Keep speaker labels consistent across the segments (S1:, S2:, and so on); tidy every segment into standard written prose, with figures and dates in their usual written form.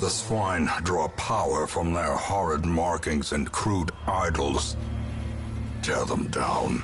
S1: The swine draw power from their horrid markings and crude idols. Tear them down.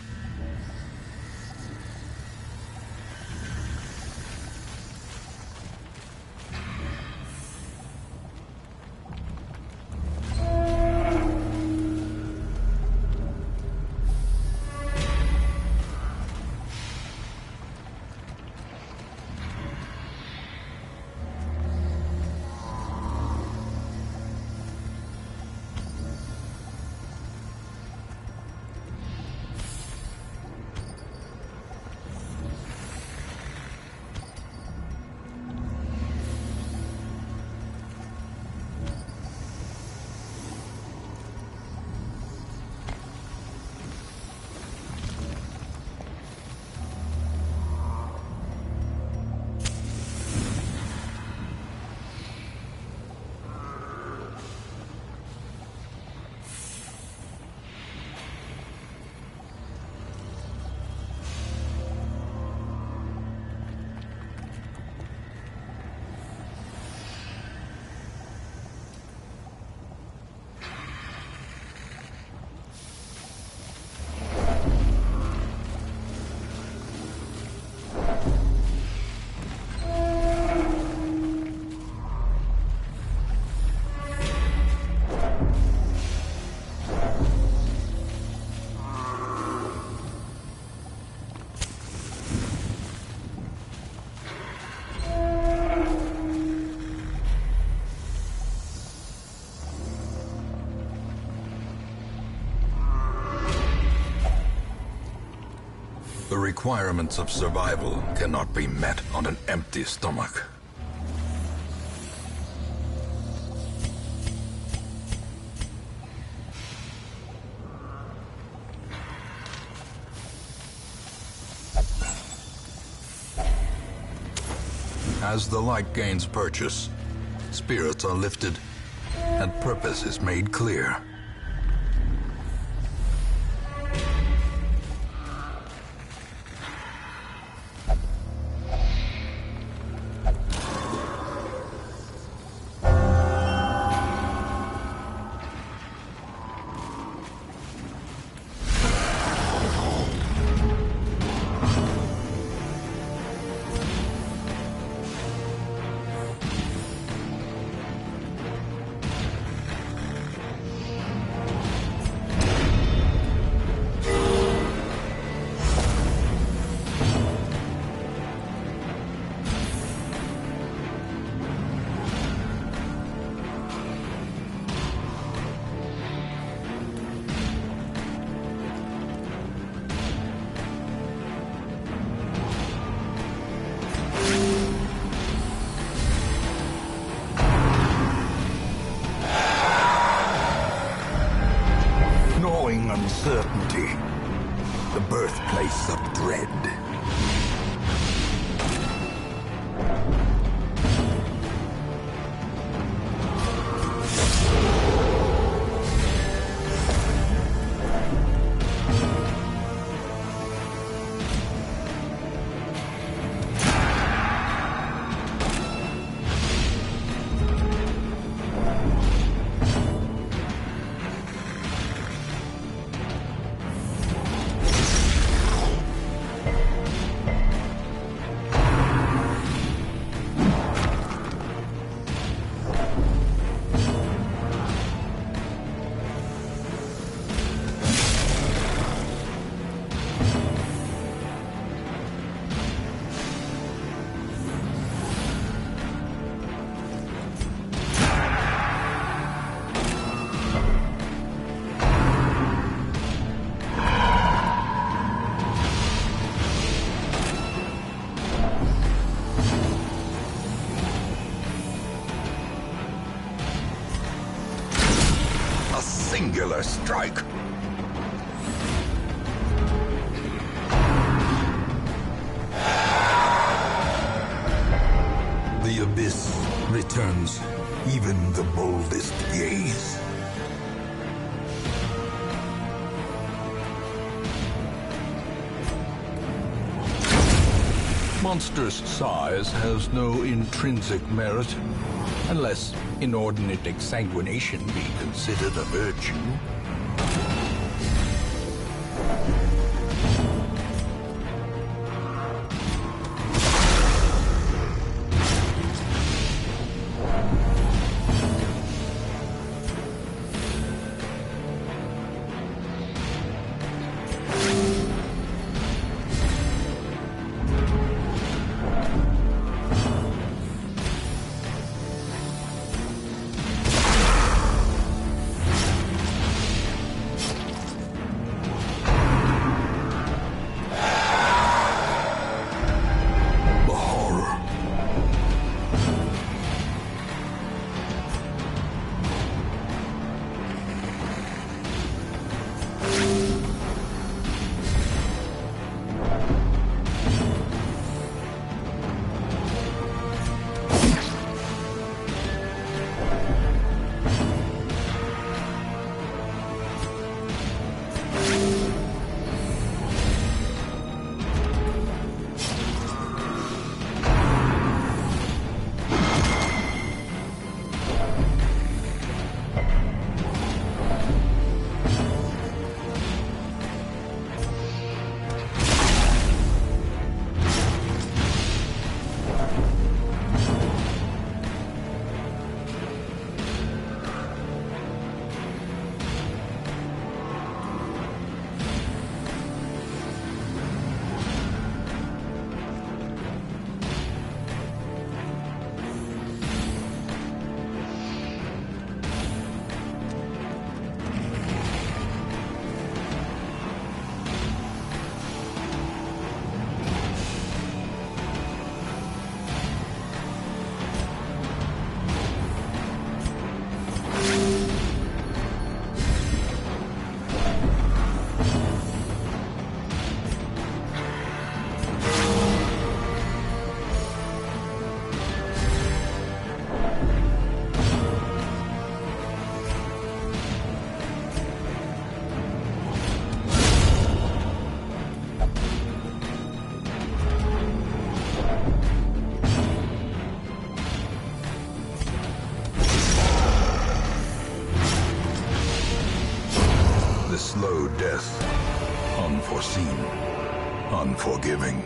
S1: The requirements of survival cannot be met on an empty stomach. As the light gains purchase, spirits are lifted, and purpose is made clear. Uncertainty, the birthplace of dread. Singular strike. The abyss returns even the boldest gaze. monster's size has no intrinsic merit, unless inordinate exsanguination be considered a virtue. Slow death, unforeseen, unforgiving.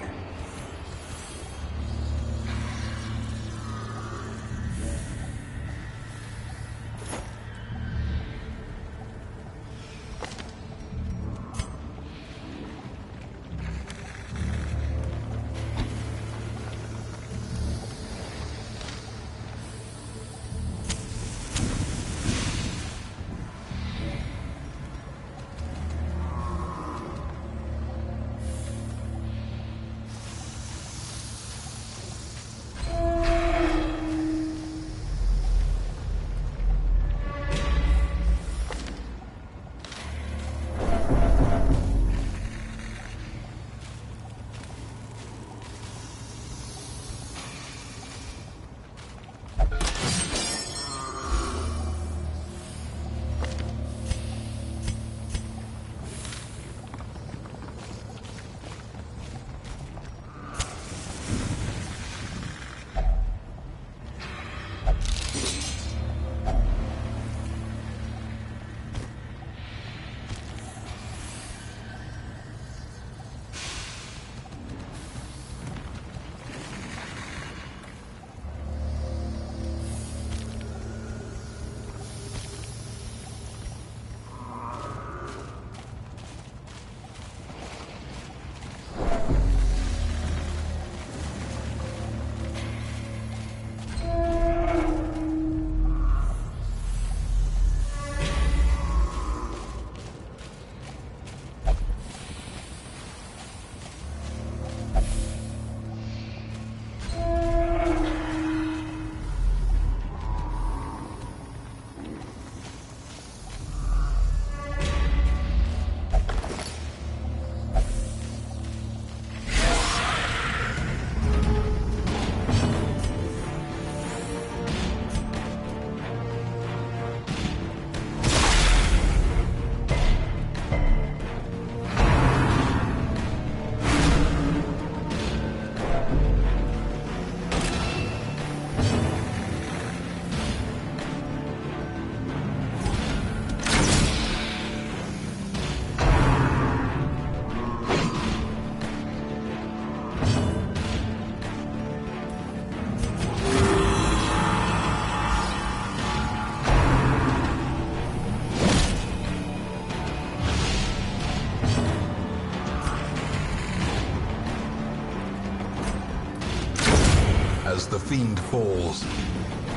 S1: As the fiend falls,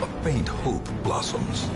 S1: a faint hope blossoms.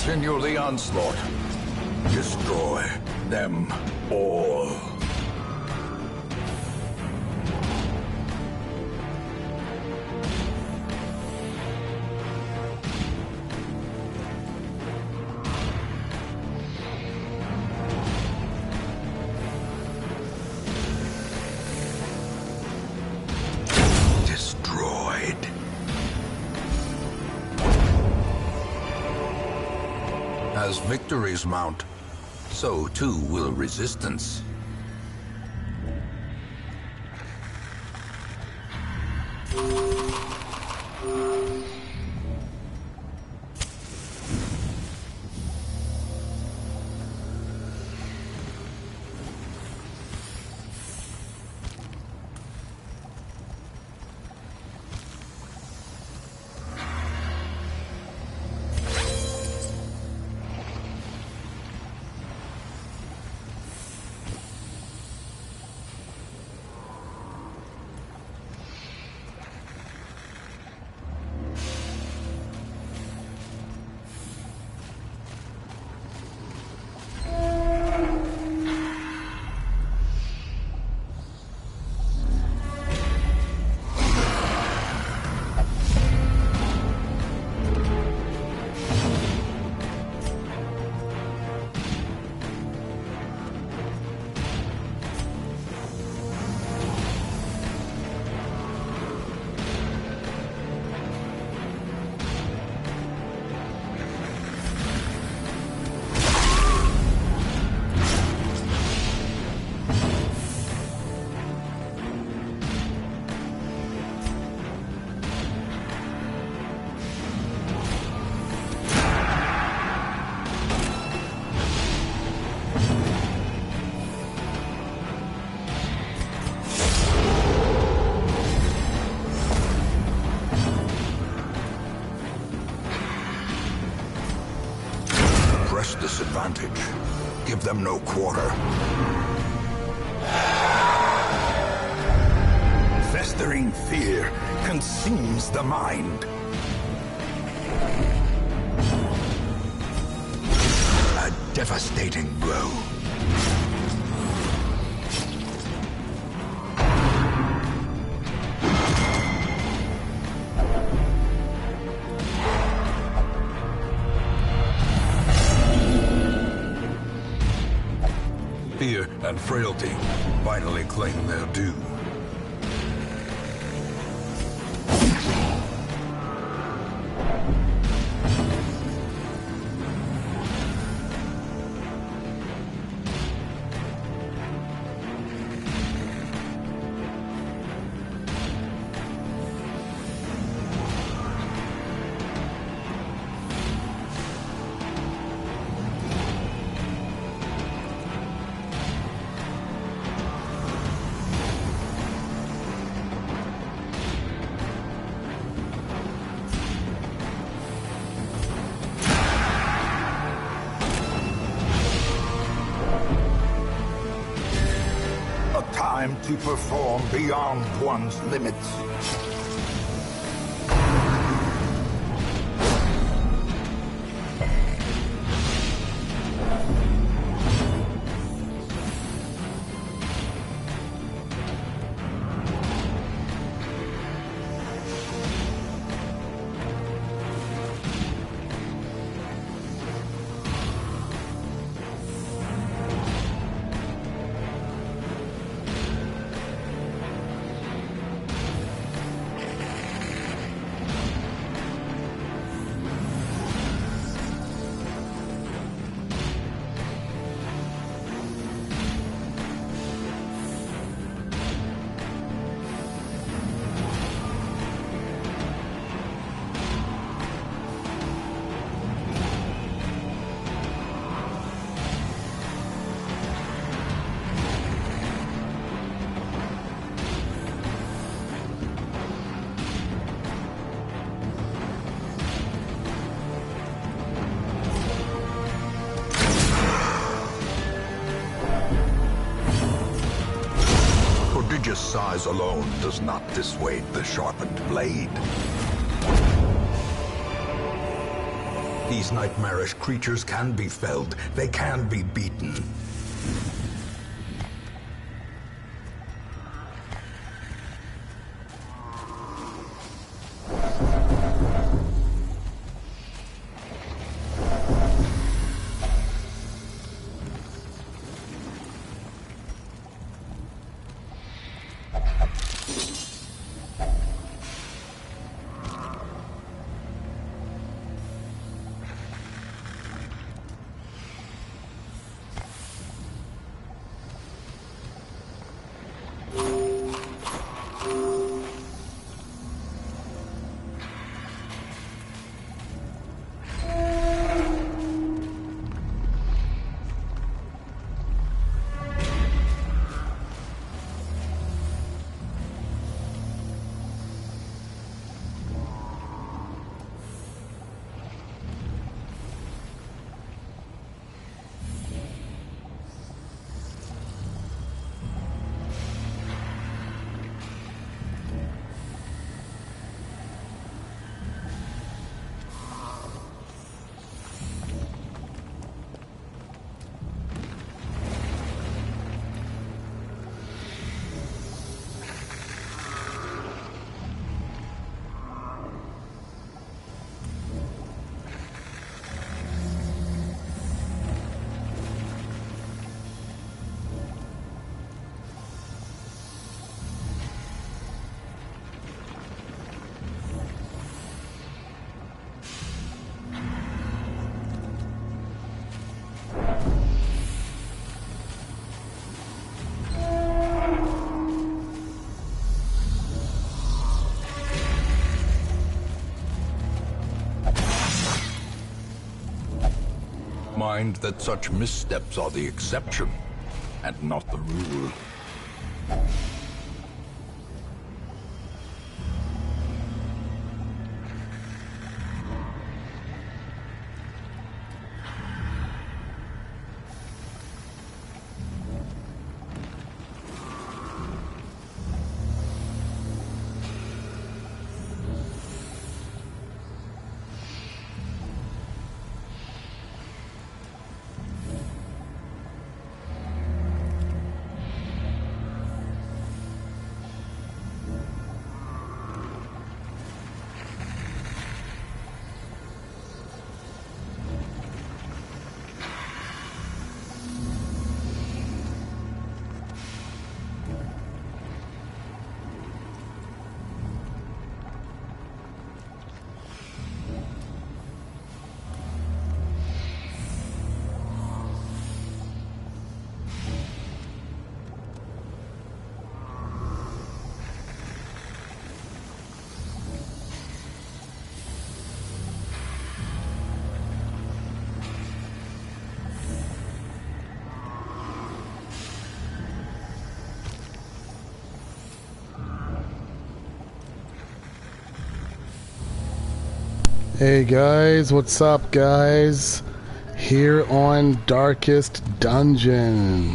S1: Continue the onslaught. Destroy them all. As victories mount, so too will resistance. Press this advantage. Give them no quarter. Festering fear consumes the mind. A devastating blow. Fear and frailty finally claim their due.
S2: time to perform beyond one's limits. Prodigious size alone does not dissuade the sharpened blade. These nightmarish creatures can be felled. They can be beaten. Mind that such missteps are the exception, and not the rule.
S3: Hey guys, what's up guys? Here on Darkest Dungeon.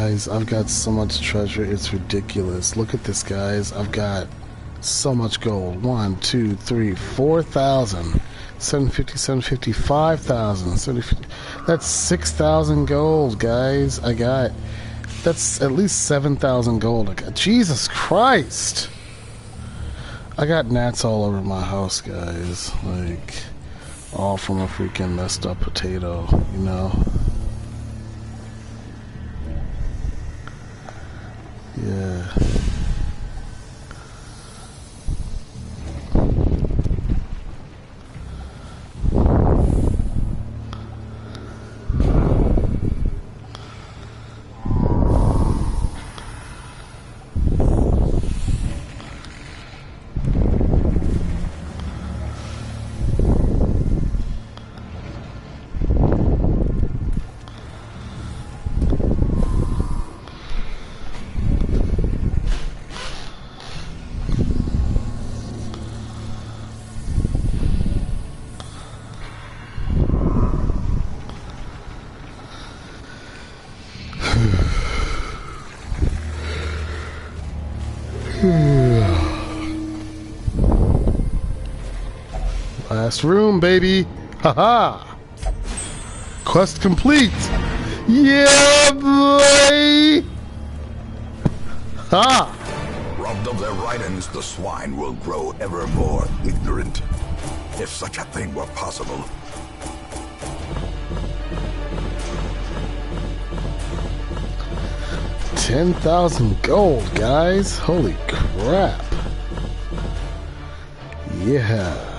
S3: Guys, I've got so much treasure, it's ridiculous. Look at this, guys. I've got so much gold. 1, 2, 3, 4,000. 750, 750, 5,000. 750. That's 6,000 gold, guys. That's at least 7,000 gold. Jesus Christ! I got gnats all over my house, guys. Like, all from a freaking messed up potato, you know? Yeah. Last room, baby. Haha. Quest complete. Yeah, boy. Ha.
S2: Robbed of their ridings, the swine will grow ever more ignorant. If such a thing were possible.
S3: $10,000 gold, guys. Holy crap. Yeah.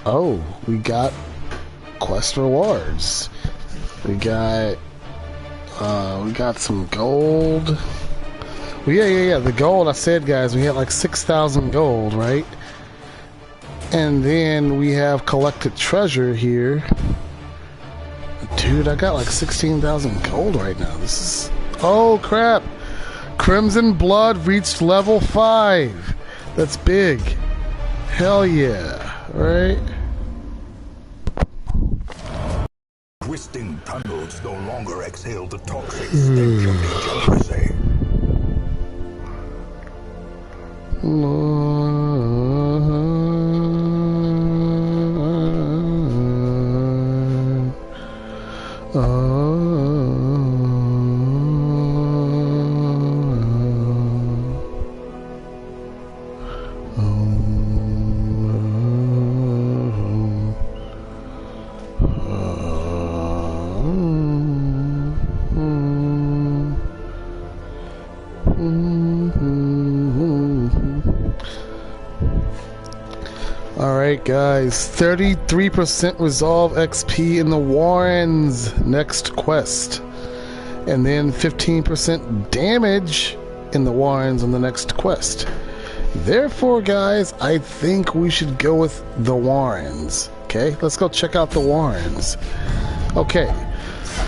S3: Oh, we got quest rewards. We got some gold. Well, yeah. The gold, I said, guys, we had like 6,000 gold, right? And then we have collected treasure here. Dude, I got like 16,000 gold right now. This is... Oh, crap. Crimson Blood reached level 5. That's big. Hell yeah. Right?
S2: Twisting tunnels no longer exhale the toxic stench of degeneracy.
S3: Alright guys, 33% resolve XP in the Warrens next quest. And then 15% damage in the Warrens on the next quest. Therefore guys, I think we should go with the Warrens. Okay, let's go check out the Warrens. Okay,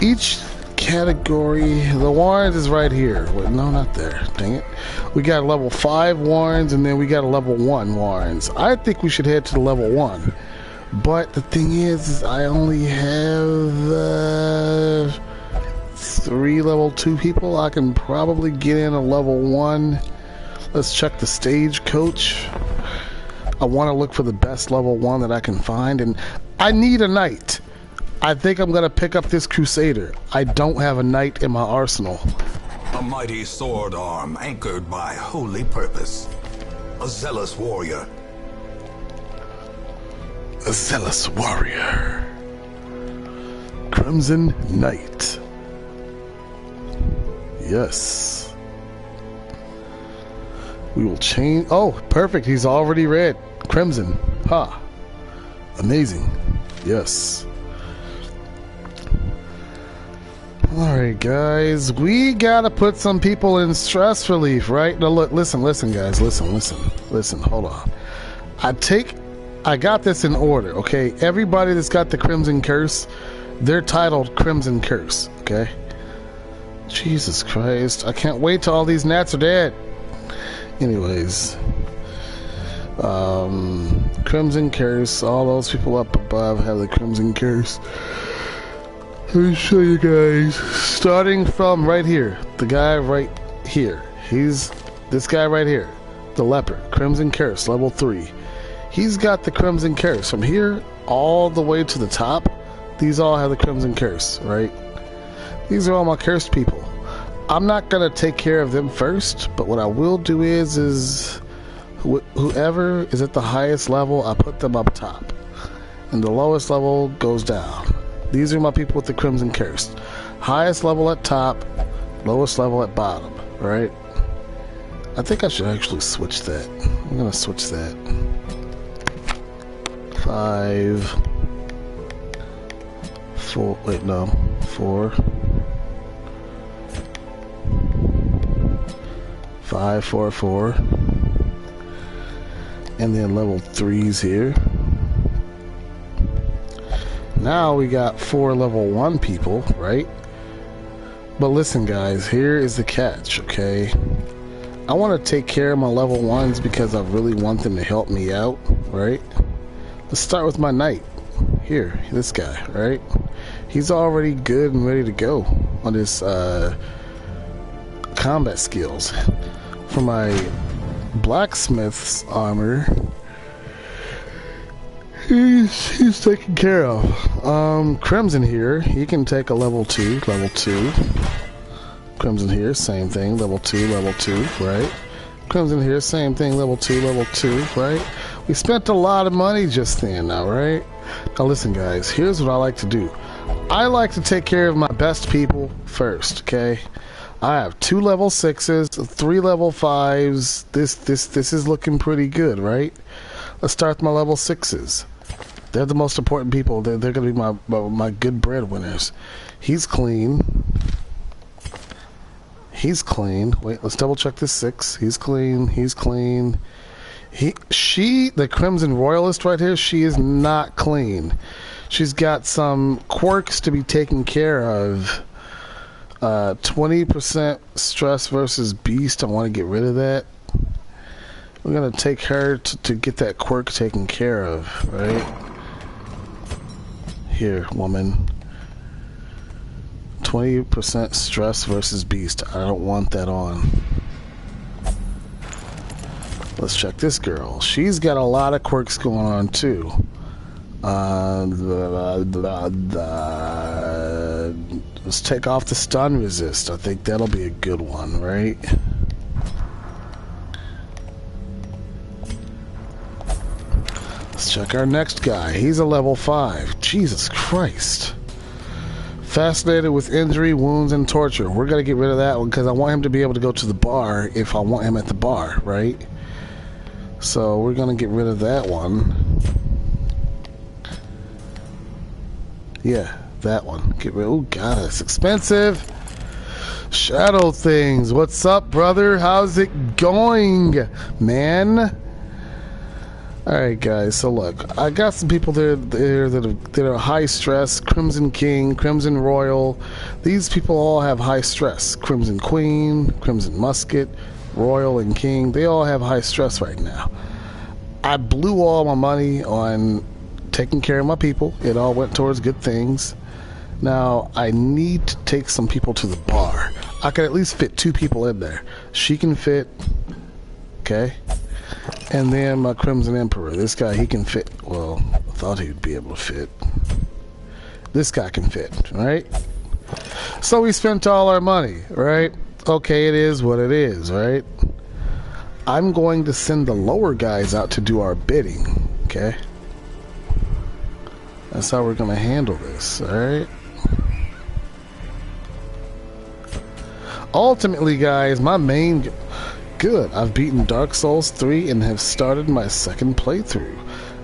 S3: each category, the Warrens is right here. Wait, no, not there. Dang it. We got a level 5 Warrens and then we got a level 1 Warrens. I think we should head to the level 1. But the thing is I only have 3 level 2 people. I can probably get in a level 1. Let's check the stagecoach. I want to look for the best level 1 that I can find, and I need a knight. I think I'm gonna pick up this Crusader. I don't have a knight in my arsenal.
S2: A mighty sword arm anchored by holy purpose. A zealous warrior.
S3: A zealous warrior. Crimson Knight. Yes. We will change. Oh, perfect. He's already red. Crimson. Ha. Amazing. Yes. Alright, guys. We gotta put some people in stress relief, right? Now, look, listen, guys. Listen, hold on. I got this in order, okay? Everybody that's got the Crimson Curse, they're titled Crimson Curse, okay? Jesus Christ. I can't wait till all these gnats are dead. Anyways. Crimson Curse. All those people up above have the Crimson Curse. Let me show you guys. Starting from right here. The guy right here. He's this guy right here. The leper. Crimson Curse, level 3. He's got the Crimson Curse. From here all the way to the top, these all have the Crimson Curse, right? These are all my cursed people. I'm not going to take care of them first, but what I will do is whoever is at the highest level, I put them up top. And the lowest level goes down. These are my people with the Crimson Curse. Highest level at top, lowest level at bottom, right? I think I should actually switch that. I'm going to switch that. 5, 4, wait, no, 4, 5, 4, 4, and then level 3s here. Now we got 4 level 1 people, right? But listen, guys, here is the catch, okay? I want to take care of my level 1s because I really want them to help me out, right? Let's start with my knight. Here, this guy, right? He's already good and ready to go on his combat skills. For my blacksmith's armor, he's taken care of. Crimson here, he can take a level 2. Crimson here, same thing, level 2, right? Crimson here, same thing, level 2, right? We spent a lot of money just then now, right? Now listen, guys, here's what I like to do. I like to take care of my best people first, okay? I have 2 level 6s, 3 level 5s. This is looking pretty good, right? Let's start with my level 6s. They're the most important people. They're going to be my good breadwinners. He's clean. Wait, let's double check this 6. He's clean. The Crimson Royalist right here, she is not clean. She's got some quirks to be taken care of. 20% stress versus beast. I want to get rid of that. We're going to take her to get that quirk taken care of, right? Here, woman. 20% stress versus beast. I don't want that on. Let's check this girl. She's got a lot of quirks going on too. Let's take off the stun resist. I think that'll be a good one, right? Let's check our next guy. He's a level 5. Jesus Christ. Fascinated with injury, wounds, and torture. We're going to get rid of that one because I want him to be able to go to the bar if I want him at the bar, right? So we're going to get rid of that one. Yeah, that one. Get rid. Oh, God, it's expensive. Shadow Things. What's up, brother? How's it going, man? Alright, guys, so look, I got some people there that are high stress. Crimson King, Crimson Royal. These people all have high stress. Crimson Queen, Crimson Musket, Royal, and King. They all have high stress right now. I blew all my money on taking care of my people. It all went towards good things. Now, I need to take some people to the bar. I can at least fit 2 people in there. She can fit, okay? And then my Crimson Emperor. This guy, he can fit. Well, I thought he'd be able to fit. This guy can fit, right? So we spent all our money, right? Okay, it is what it is, right? I'm going to send the lower guys out to do our bidding, okay? That's how we're going to handle this, alright? Ultimately, guys, my main... Good, I've beaten Dark Souls 3 and have started my 2nd playthrough.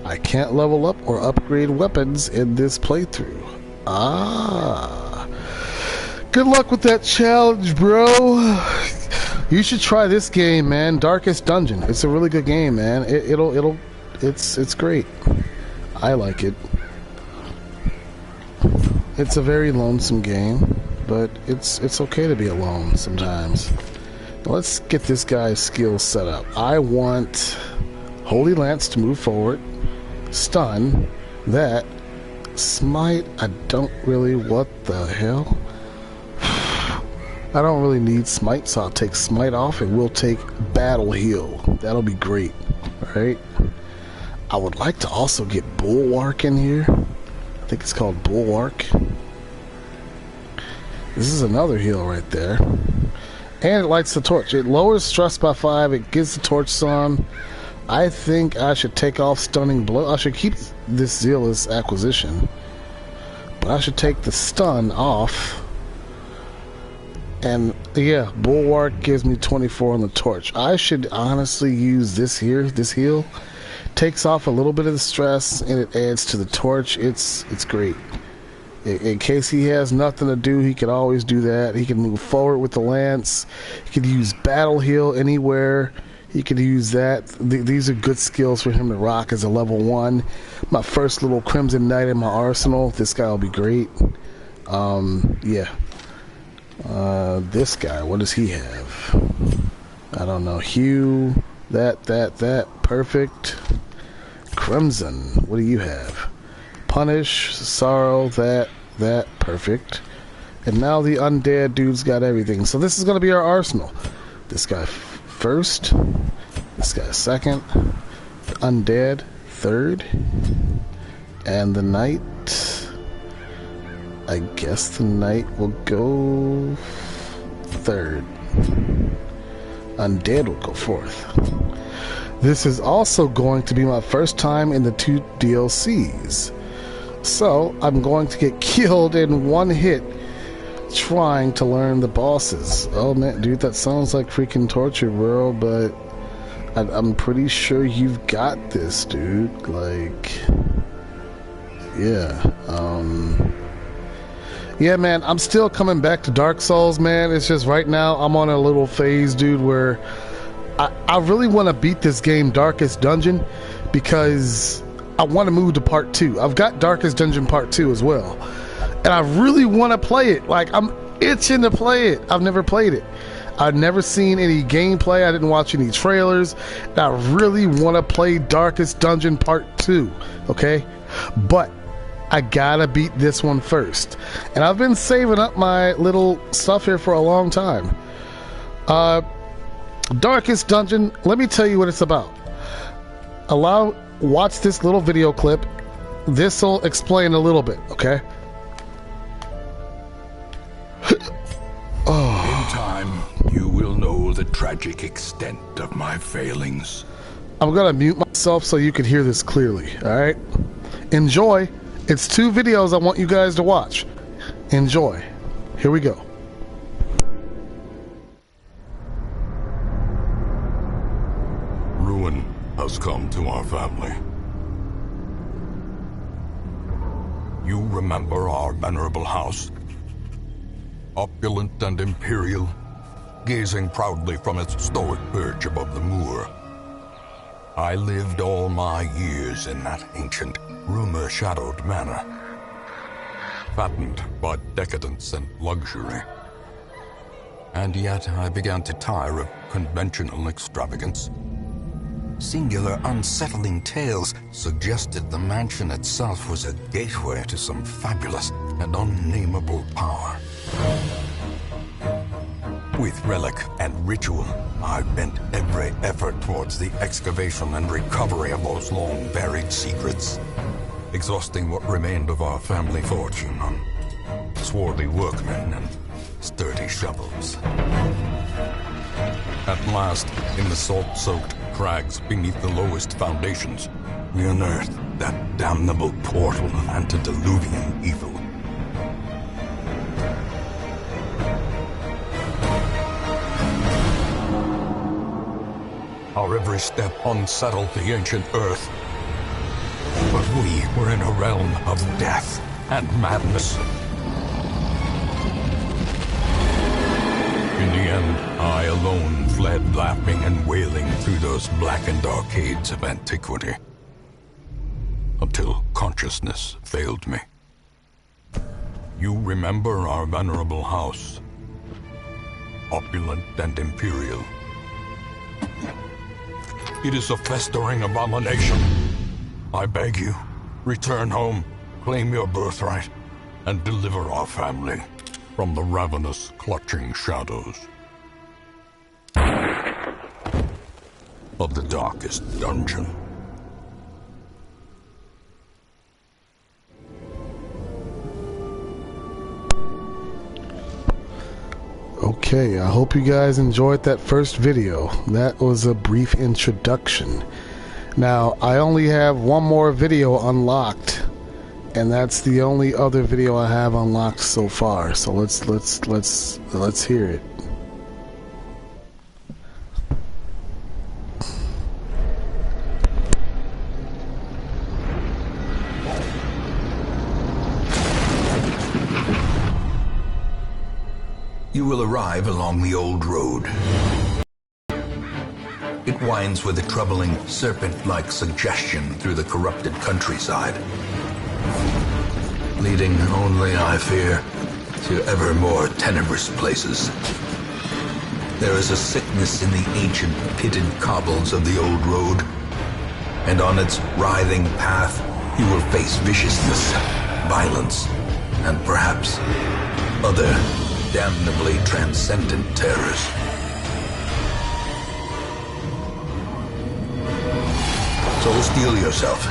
S3: I can't level up or upgrade weapons in this playthrough. Ah. Good luck with that challenge, bro. You should try this game, man. Darkest Dungeon. It's a really good game, man. It's great. I like it. It's a very lonesome game, but it's okay to be alone sometimes. Let's get this guy's skills set up. I want Holy Lance to move forward. Stun. That. Smite. I don't really... What the hell? I don't really need Smite, so I'll take Smite off and we'll take Battle Heal. That'll be great. Alright? I would like to also get Bulwark in here. I think it's called Bulwark. This is another heal right there. And it lights the torch. It lowers stress by 5. It gives the torch some. I think I should take off Stunning Blow. I should keep this Zealous Acquisition. But I should take the stun off. And yeah, Bulwark gives me 24 on the torch. I should honestly use this here, this heal. Takes off a little bit of the stress and it adds to the torch. It's great. In case he has nothing to do, he can always do that. He can move forward with the lance. He could use Battle Heal anywhere. He could use that. These are good skills for him to rock as a level 1. My first little Crimson Knight in my arsenal. This guy will be great. Yeah. This guy, what does he have? I don't know. Hue, that. Perfect. Crimson, what do you have? Punish, Sorrow, that. Perfect. And now the undead dude's got everything. So this is going to be our arsenal. This guy first. This guy second. Undead third. And the knight... I guess the knight will go third. Undead will go fourth. This is also going to be my first time in the 2 DLCs. So, I'm going to get killed in one hit trying to learn the bosses. Oh man, dude, that sounds like freaking torture, bro, but I'm pretty sure you've got this, dude. Like, yeah, yeah, man, I'm still coming back to Dark Souls, man. It's just right now I'm on a little phase, dude, where I really want to beat this game, Darkest Dungeon, because I want to move to Part 2. I've got Darkest Dungeon Part 2 as well. And I really want to play it. Like, I'm itching to play it. I've never played it. I've never seen any gameplay. I didn't watch any trailers. And I really want to play Darkest Dungeon Part 2, okay? But I gotta beat this one first. And I've been saving up my little stuff here for a long time. Darkest Dungeon, let me tell you what it's about. Watch this little video clip. This'll explain a little bit, okay?
S1: In time, you will know the tragic extent of my failings.
S3: I'm gonna mute myself so you can hear this clearly, alright? Enjoy. It's 2 videos I want you guys to watch. Enjoy. Here we go.
S2: Ruin has come to our family. You remember our venerable house? Opulent and imperial, gazing proudly from its stoic perch above the moor. I lived all my years in that ancient, rumor-shadowed manor, fattened by decadence and luxury. And yet I began to tire of conventional extravagance. Singular, unsettling tales suggested the mansion itself was a gateway to some fabulous and unnameable power. With relic and ritual, I bent every effort towards the excavation and recovery of those long-buried secrets, exhausting what remained of our family fortune on swarthy workmen and sturdy shovels. At last, in the salt-soaked crags beneath the lowest foundations, we unearthed that damnable portal of antediluvian evil. Our every step unsettled the ancient earth. But we were in a realm of death and madness. alone fled laughing and wailing through those blackened arcades of antiquity, until consciousness failed me. You remember our venerable house, opulent and imperial. It is a festering abomination. I beg you, return home, claim your birthright, and deliver our family from the ravenous, clutching shadows of the darkest dungeon.
S3: Okay, I hope you guys enjoyed that first video. That was a brief introduction. Now, I only have one more video unlocked, and that's the only other video I have unlocked so far. So let's hear it.
S1: You will arrive along the old road. It winds with a troubling, serpent-like suggestion through the corrupted countryside, leading only, I fear, to ever more tenebrous places. There is a sickness in the ancient pitted cobbles of the old road, and on its writhing path you will face viciousness, violence, and perhaps other damnably transcendent terrors. So steel yourself,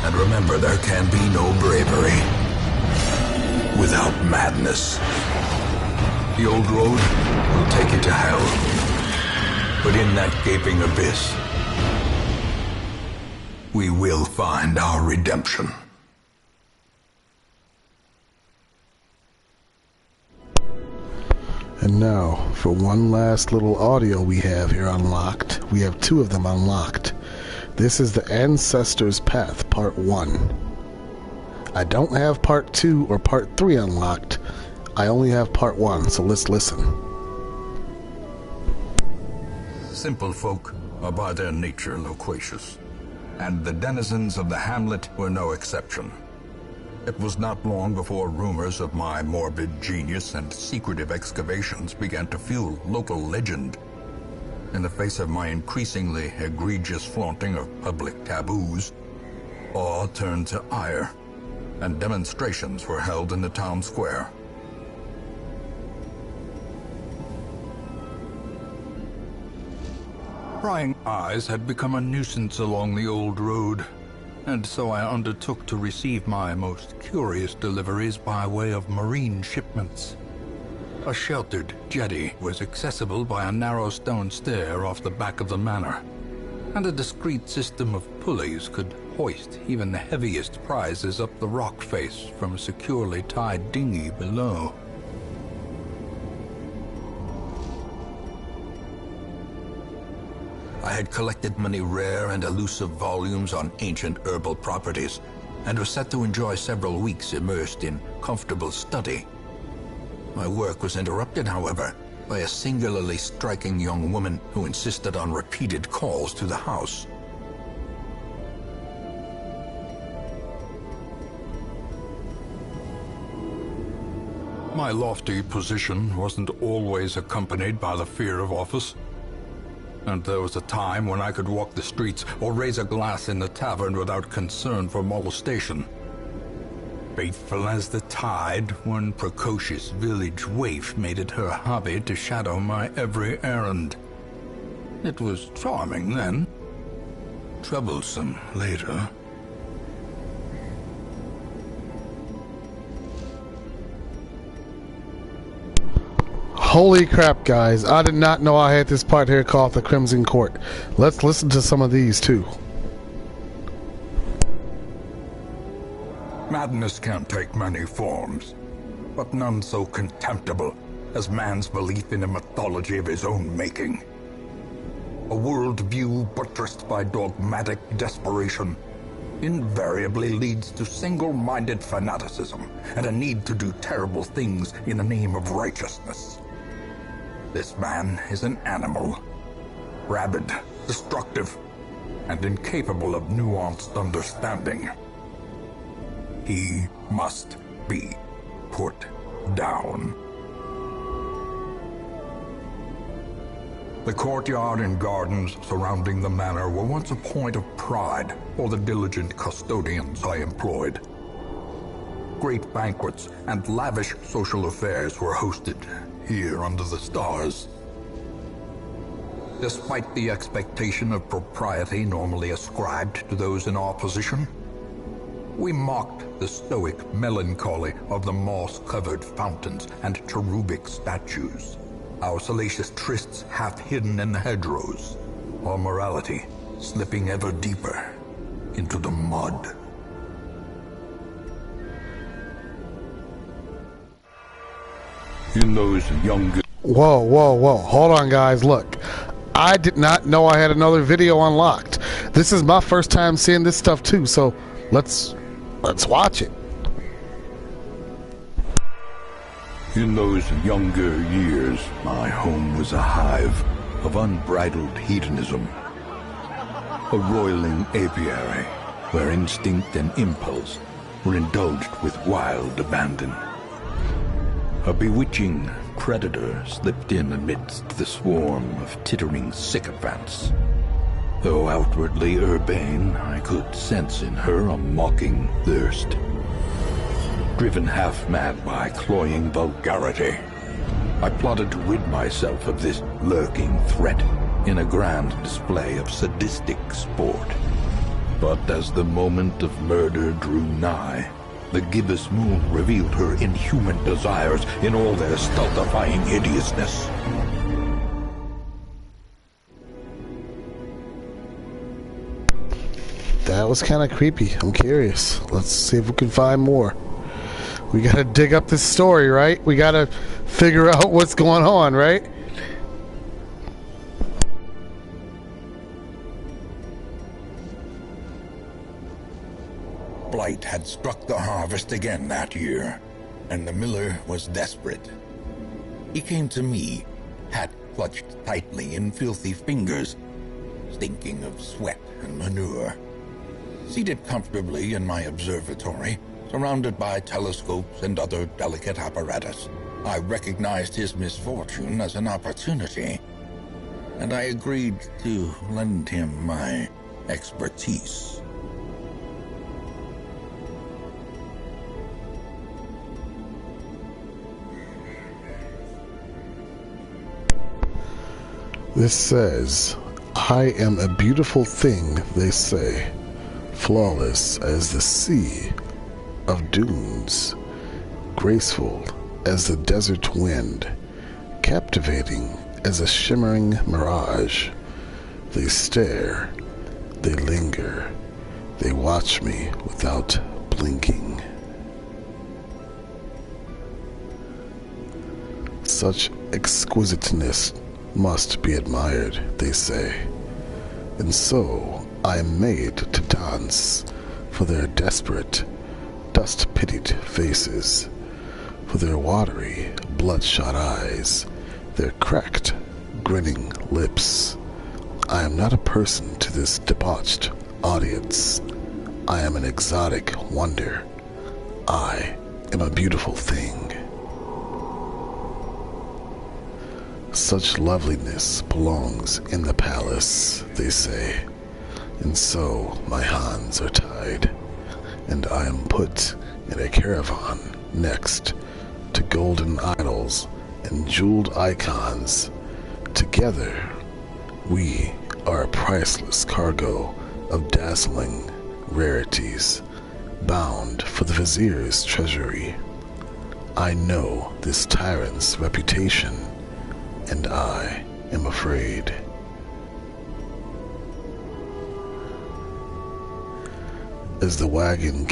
S1: and remember there can be no bravery without madness. The old road will take you to hell, but in that gaping abyss, we will find our redemption.
S3: And now, for one last little audio we have here unlocked. We have two of them unlocked. This is the Ancestor's Path, Part 1. I don't have Part 2 or Part 3 unlocked. I only have Part 1, so let's listen.
S1: Simple folk are by their nature loquacious, and the denizens of the hamlet were no exception. It was not long before rumors of my morbid genius and secretive excavations began to fuel local legend. In the face of my increasingly egregious flaunting of public taboos, awe turned to ire, and demonstrations were held in the town square. Prying eyes had become a nuisance along the old road, and so I undertook to receive my most curious deliveries by way of marine shipments. A sheltered jetty was accessible by a narrow stone stair off the back of the manor, and a discreet system of pulleys could hoist even the heaviest prizes up the rock face from a securely tied dinghy below. I had collected many rare and elusive volumes on ancient herbal properties, and was set to enjoy several weeks immersed in comfortable study. My work was interrupted, however, by a singularly striking young woman who insisted on repeated calls to the house. My lofty position wasn't always accompanied by the fear of office. And there was a time when I could walk the streets or raise a glass in the tavern without concern for molestation. Faithful as the tide, one precocious village waif made it her hobby to shadow my every errand. It was charming then, troublesome later.
S3: Holy crap, guys. I did not know I had this part here called the Crimson Court. Let's listen to some of these, too.
S1: Madness can take many forms, but none so contemptible as man's belief in a mythology of his own making. A worldview buttressed by dogmatic desperation invariably leads to single-minded fanaticism and a need to do terrible things in the name of righteousness. This man is an animal. Rabid, destructive, and incapable of nuanced understanding. He must be put down. The courtyard and gardens surrounding the manor were once a point of pride for the diligent custodians I employed. Great banquets and lavish social affairs were hosted here under the stars. Despite the expectation of propriety normally ascribed to those in our position, we mocked the stoic melancholy of the moss-covered fountains and cherubic statues, our salacious trysts half hidden in the hedgerows, our morality slipping ever deeper into the mud.
S2: In those younger...
S3: Whoa, whoa, whoa. Hold on, guys. Look. I did not know I had another video unlocked. This is my first time seeing this stuff too, so let's watch it.
S2: In those younger years, my home was a hive of unbridled hedonism. A roiling apiary where instinct and impulse were indulged with wild abandon. A bewitching predator slipped in amidst the swarm of tittering sycophants. Though outwardly urbane, I could sense in her a mocking thirst. Driven half-mad by cloying vulgarity, I plotted to rid myself of this lurking threat in a grand display of sadistic sport. But as the moment of murder drew nigh, the gibbous moon revealed her inhuman desires in all their stultifying hideousness.
S3: That was kind of creepy. I'm curious. Let's see if we can find more. We gotta dig up this story, right? We gotta figure out what's going on, right?
S2: Blight had struck the harvest again that year, and the miller was desperate. He came to me, hat clutched tightly in filthy fingers, stinking of sweat and manure. Seated comfortably in my observatory, surrounded by telescopes and other delicate apparatus, I recognized his misfortune as an opportunity, and I agreed to lend him my expertise.
S3: This says, I am a beautiful thing, they say, flawless as the sea of dunes, graceful as the desert wind, captivating as a shimmering mirage. They stare, they linger, they watch me without blinking. Such exquisiteness must be admired, they say, and so I am made to dance for their desperate, dust-pitied faces, for their watery, bloodshot eyes, their cracked, grinning lips. I am not a person to this debauched audience. I am an exotic wonder. I am a beautiful thing. Such loveliness belongs in the palace, they say, and so my hands are tied, and I am put in a caravan next to golden idols and jeweled icons. Together, we are a priceless cargo of dazzling rarities, bound for the vizier's treasury. I know this tyrant's reputation, and I am afraid. As the wagon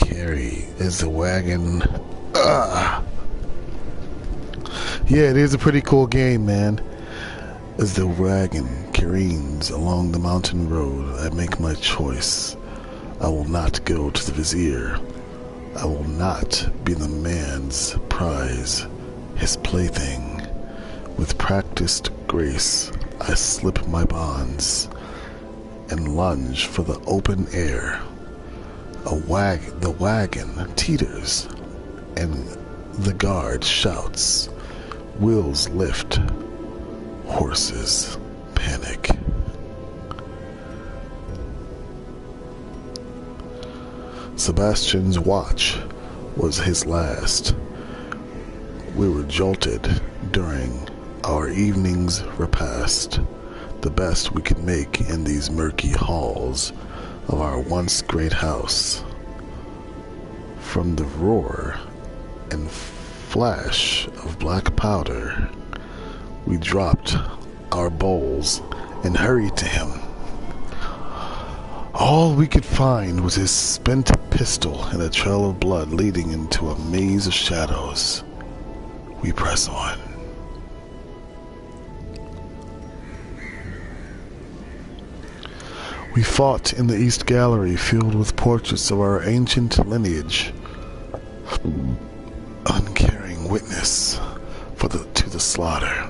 S3: Yeah, it is a pretty cool game, man. As the wagon careens along the mountain road, I make my choice. I will not go to the vizier. I will not be the man's prize, his plaything. With practiced grace, I slip my bonds and lunge for the open air. The wagon teeters, and the guard shouts. Wheels lift, horses panic. Sebastian's watch was his last. We were jolted during our evening's repast, the best we could make in these murky halls of our once great house. From the roar and flash of black powder, we dropped our bowls and hurried to him. All we could find was his spent pistol and a trail of blood leading into a maze of shadows. We press on. We fought in the East Gallery filled with portraits of our ancient lineage. Uncaring witness to the slaughter.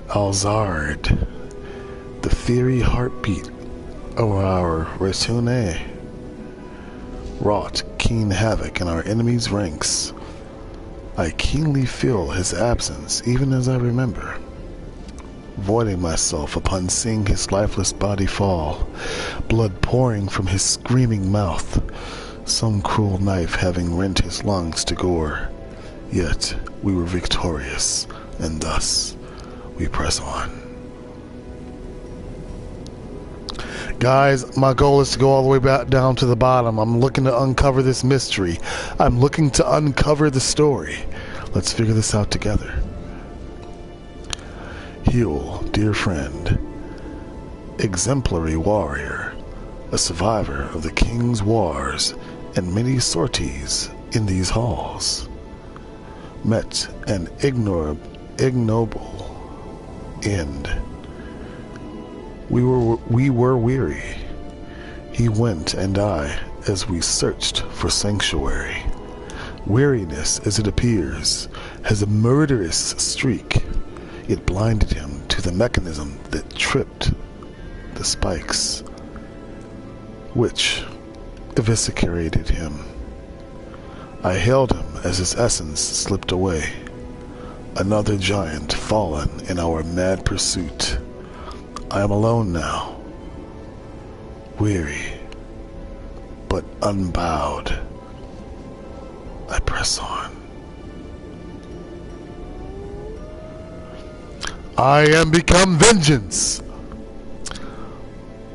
S3: Alzard, the fiery heartbeat of our Retune, wrought keen havoc in our enemy's ranks. I keenly feel his absence even as I remember, voiding myself upon seeing his lifeless body fall, blood pouring from his screaming mouth, some cruel knife having rent his lungs to gore. Yet we were victorious, and thus we press on. Guys, my goal is to go all the way back down to the bottom. I'm looking to uncover this mystery. I'm looking to uncover the story. Let's figure this out together. Huel, dear friend, exemplary warrior, a survivor of the King's Wars and many sorties in these halls, met an ignoble end. We were weary. He went and I, as we searched for sanctuary. Weariness, as it appears, has a murderous streak. It blinded him to the mechanism that tripped the spikes, which eviscerated him. I held him as his essence slipped away. Another giant fallen in our mad pursuit. I am alone now, weary, but unbowed. I press on. I am become vengeance.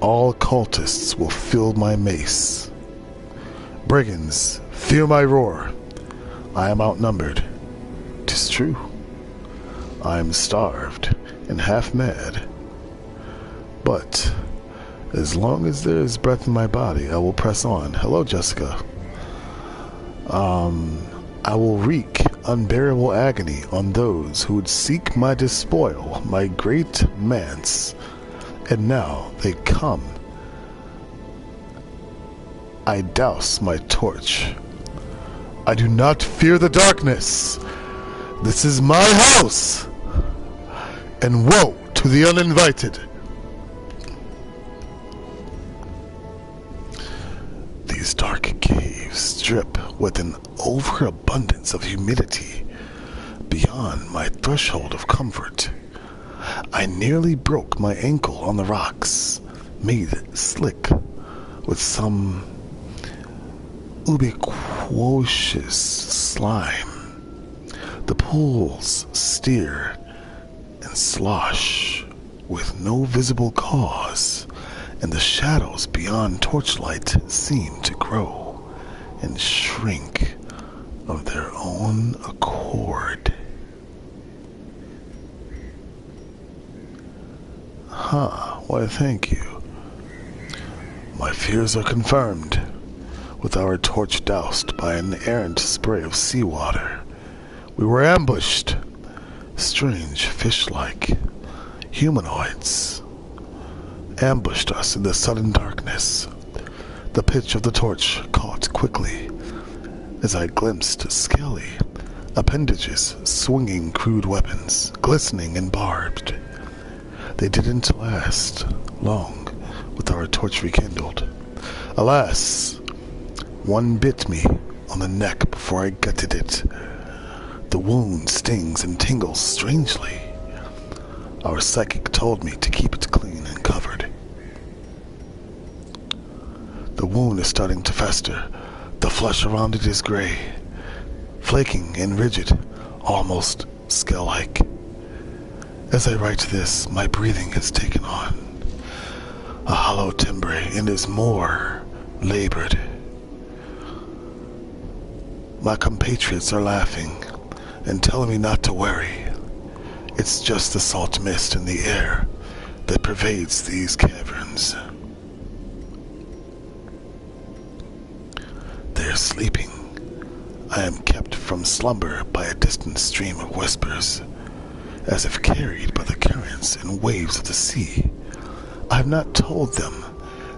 S3: All cultists will feel my mace. Brigands, fear my roar. I am outnumbered. 'Tis true. I am starved and half mad. But as long as there is breath in my body, I will press on. Hello, Jessica. I will wreak unbearable agony on those who would seek my despoil, my great manse. And now they come. I douse my torch. I do not fear the darkness. This is my house. And woe to the uninvited. These dark caves drip with an overabundance of humidity beyond my threshold of comfort. I nearly broke my ankle on the rocks, made slick with some ubiquitous slime. The pools steer and slosh with no visible cause, and the shadows beyond torchlight seem to grow and shrink of their own accord. Why, thank you. My fears are confirmed. With our torch doused by an errant spray of seawater, we were ambushed. Strange fish-like humanoids ambushed us in the sudden darkness. The pitch of the torch caught quickly as I glimpsed scaly, appendages swinging crude weapons, glistening and barbed. They didn't last long with our torch rekindled. Alas, one bit me on the neck before I gutted it. The wound stings and tingles strangely. Our psychic told me to keep it clean and covered. The wound is starting to fester. The flesh around it is gray, flaking and rigid, almost scale-like. As I write this, my breathing has taken on a hollow timbre and is more labored. My compatriots are laughing and telling me not to worry. It's just the salt mist in the air that pervades these caverns. They're sleeping. I am kept from slumber by a distant stream of whispers, as if carried by the currents and waves of the sea. I have not told them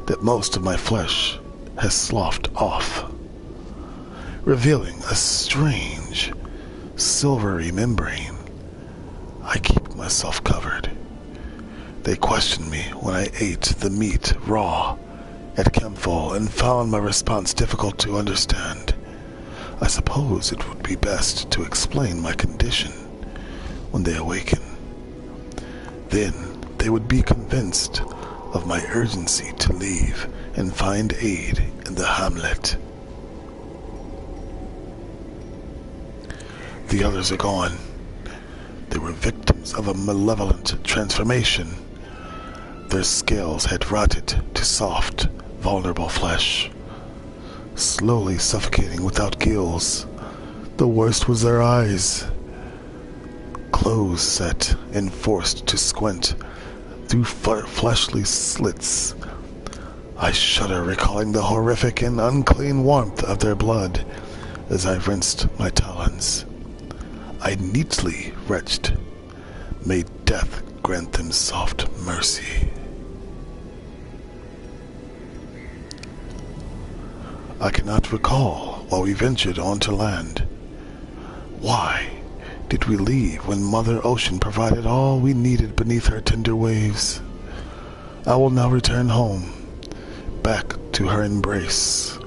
S3: that most of my flesh has sloughed off, revealing a strange, silvery membrane. I keep myself covered. They questioned me when I ate the meat raw at Campfall and found my response difficult to understand. I suppose it would be best to explain my condition when they awaken. Then they would be convinced of my urgency to leave and find aid in the hamlet. The others are gone. They were victims of a malevolent transformation. Their scales had rotted to soft, vulnerable flesh, slowly suffocating without gills. The worst was their eyes, closed set and forced to squint through fleshly slits. I shudder recalling the horrific and unclean warmth of their blood as I rinsed my talons. I neatly retched. May death grant them soft mercy. I cannot recall why we ventured onto land. Why did we leave when Mother Ocean provided all we needed beneath her tender waves? I will now return home, back to her embrace.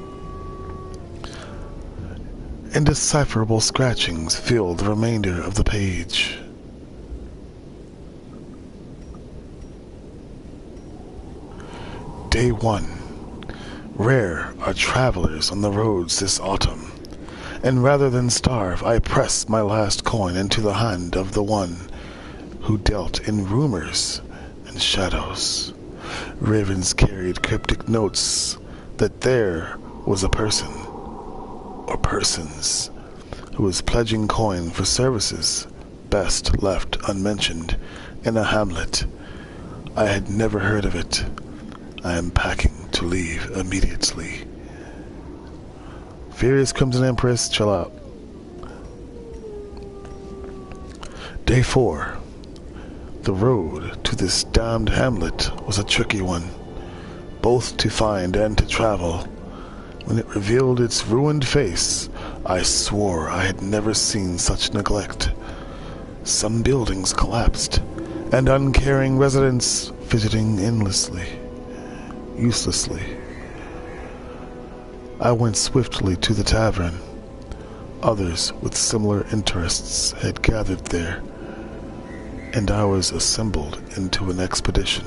S3: Indecipherable scratchings fill the remainder of the page. Day 1. Rare are travelers on the roads this autumn, and rather than starve, I press my last coin into the hand of the one who dealt in rumors and shadows. Ravens carried cryptic notes that there was a person, or persons, who was pledging coin for services best left unmentioned in a hamlet. I had never heard of it. I am packing to leave immediately. Furious Crimson Empress, chill out. Day 4. The road to this damned hamlet was a tricky one, both to find and to travel. When it revealed its ruined face, I swore I had never seen such neglect. Some buildings collapsed, and uncaring residents fidgeting endlessly, uselessly. I went swiftly to the tavern. Others with similar interests had gathered there, and I was assembled into an expedition.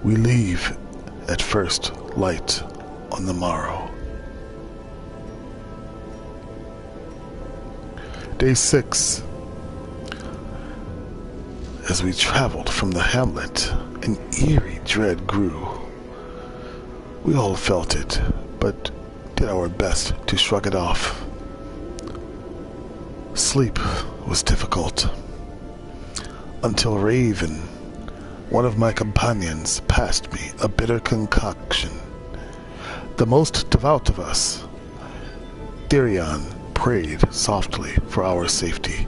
S3: We leave at first light on the morrow. Day 6. As we traveled from the hamlet, an eerie dread grew. We all felt it, but did our best to shrug it off. Sleep was difficult, until Raven, one of my companions, passed me a bitter concoction. The most devout of us, Therion, prayed softly for our safety.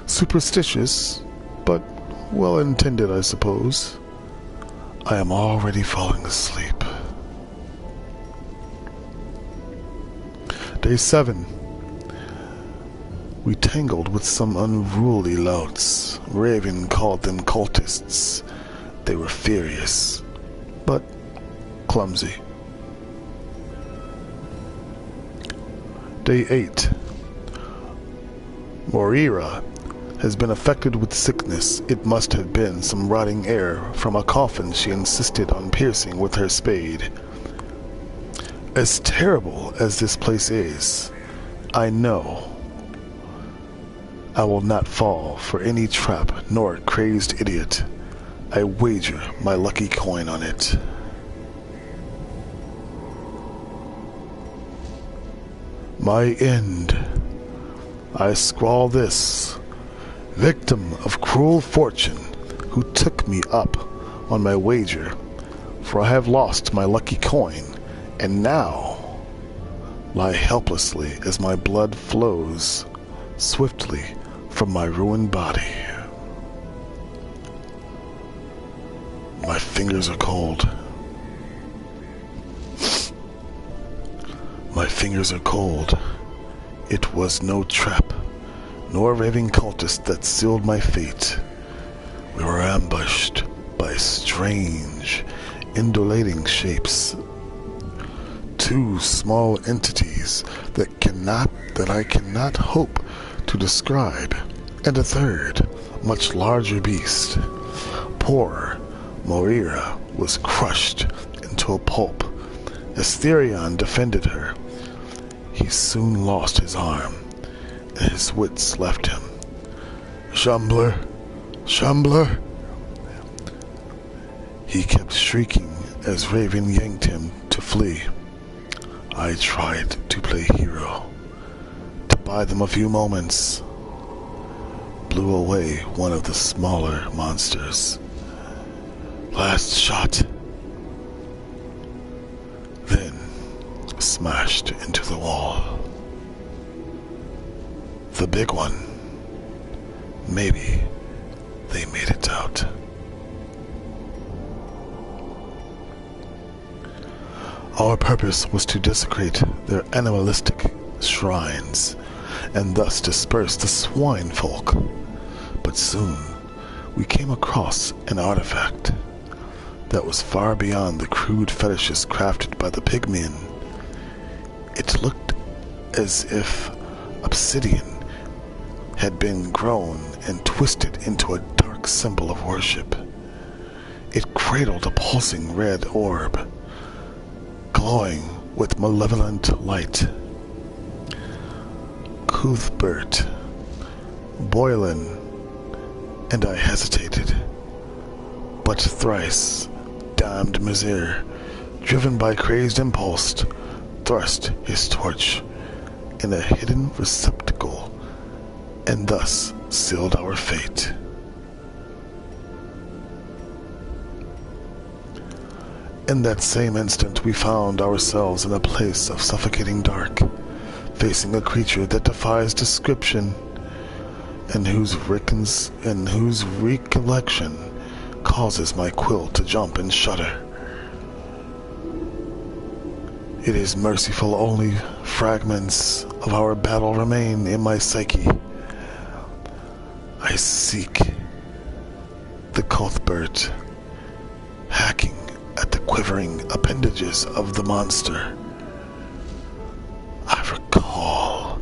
S3: Superstitious, but well-intended, I suppose. I am already falling asleep. Day 7. We tangled with some unruly louts. Raven called them cultists. They were furious, but clumsy. Day 8. Moira has been affected with sickness. It must have been some rotting air from a coffin she insisted on piercing with her spade. As terrible as this place is, I know I will not fall for any trap nor crazed idiot. I wager my lucky coin on it. My end. I scrawl this. Victim of cruel fortune, who took me up on my wager, for I have lost my lucky coin, and now lie helplessly as my blood flows swiftly from my ruined body. My fingers are cold. My fingers are cold. It was no trap, nor raving cultist that sealed my fate. We were ambushed by strange, indolating shapes. Two small entities that I cannot hope to describe, and a third, much larger beast. Poor Moira was crushed into a pulp. As Therion defended her, he soon lost his arm, and his wits left him. Shambler! Shambler! He kept shrieking as Raven yanked him to flee. I tried to play hero, to buy them a few moments. Blew away one of the smaller monsters. Last shot. Then smashed into the wall. The big one. Maybe they made it out. Our purpose was to desecrate their animalistic shrines, and thus disperse the swine folk. But soon we came across an artifact that was far beyond the crude fetishes crafted by the pygmies. It looked as if obsidian had been grown and twisted into a dark symbol of worship. It cradled a pulsing red orb, glowing with malevolent light. Cuthbert, Boylan, and I hesitated, but thrice damned Mizir, driven by crazed impulse, thrust his torch in a hidden receptacle, and thus sealed our fate. In that same instant, we found ourselves in a place of suffocating dark, facing a creature that defies description, and whose recollection causes my quill to jump and shudder. It is merciful only fragments of our battle remain in my psyche. I seek the Cuthbert, hacking at the quivering appendages of the monster. I recall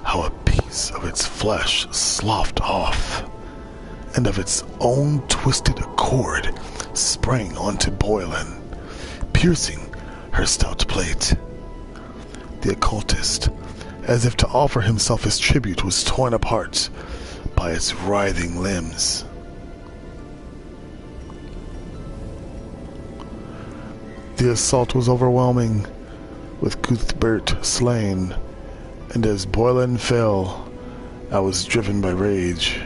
S3: how a piece of its flesh sloughed off, and of its own twisted accord sprang onto Boylan, piercing her stout plate. The occultist, as if to offer himself as tribute, was torn apart by its writhing limbs. The assault was overwhelming, with Cuthbert slain, and as Boylan fell, I was driven by rage.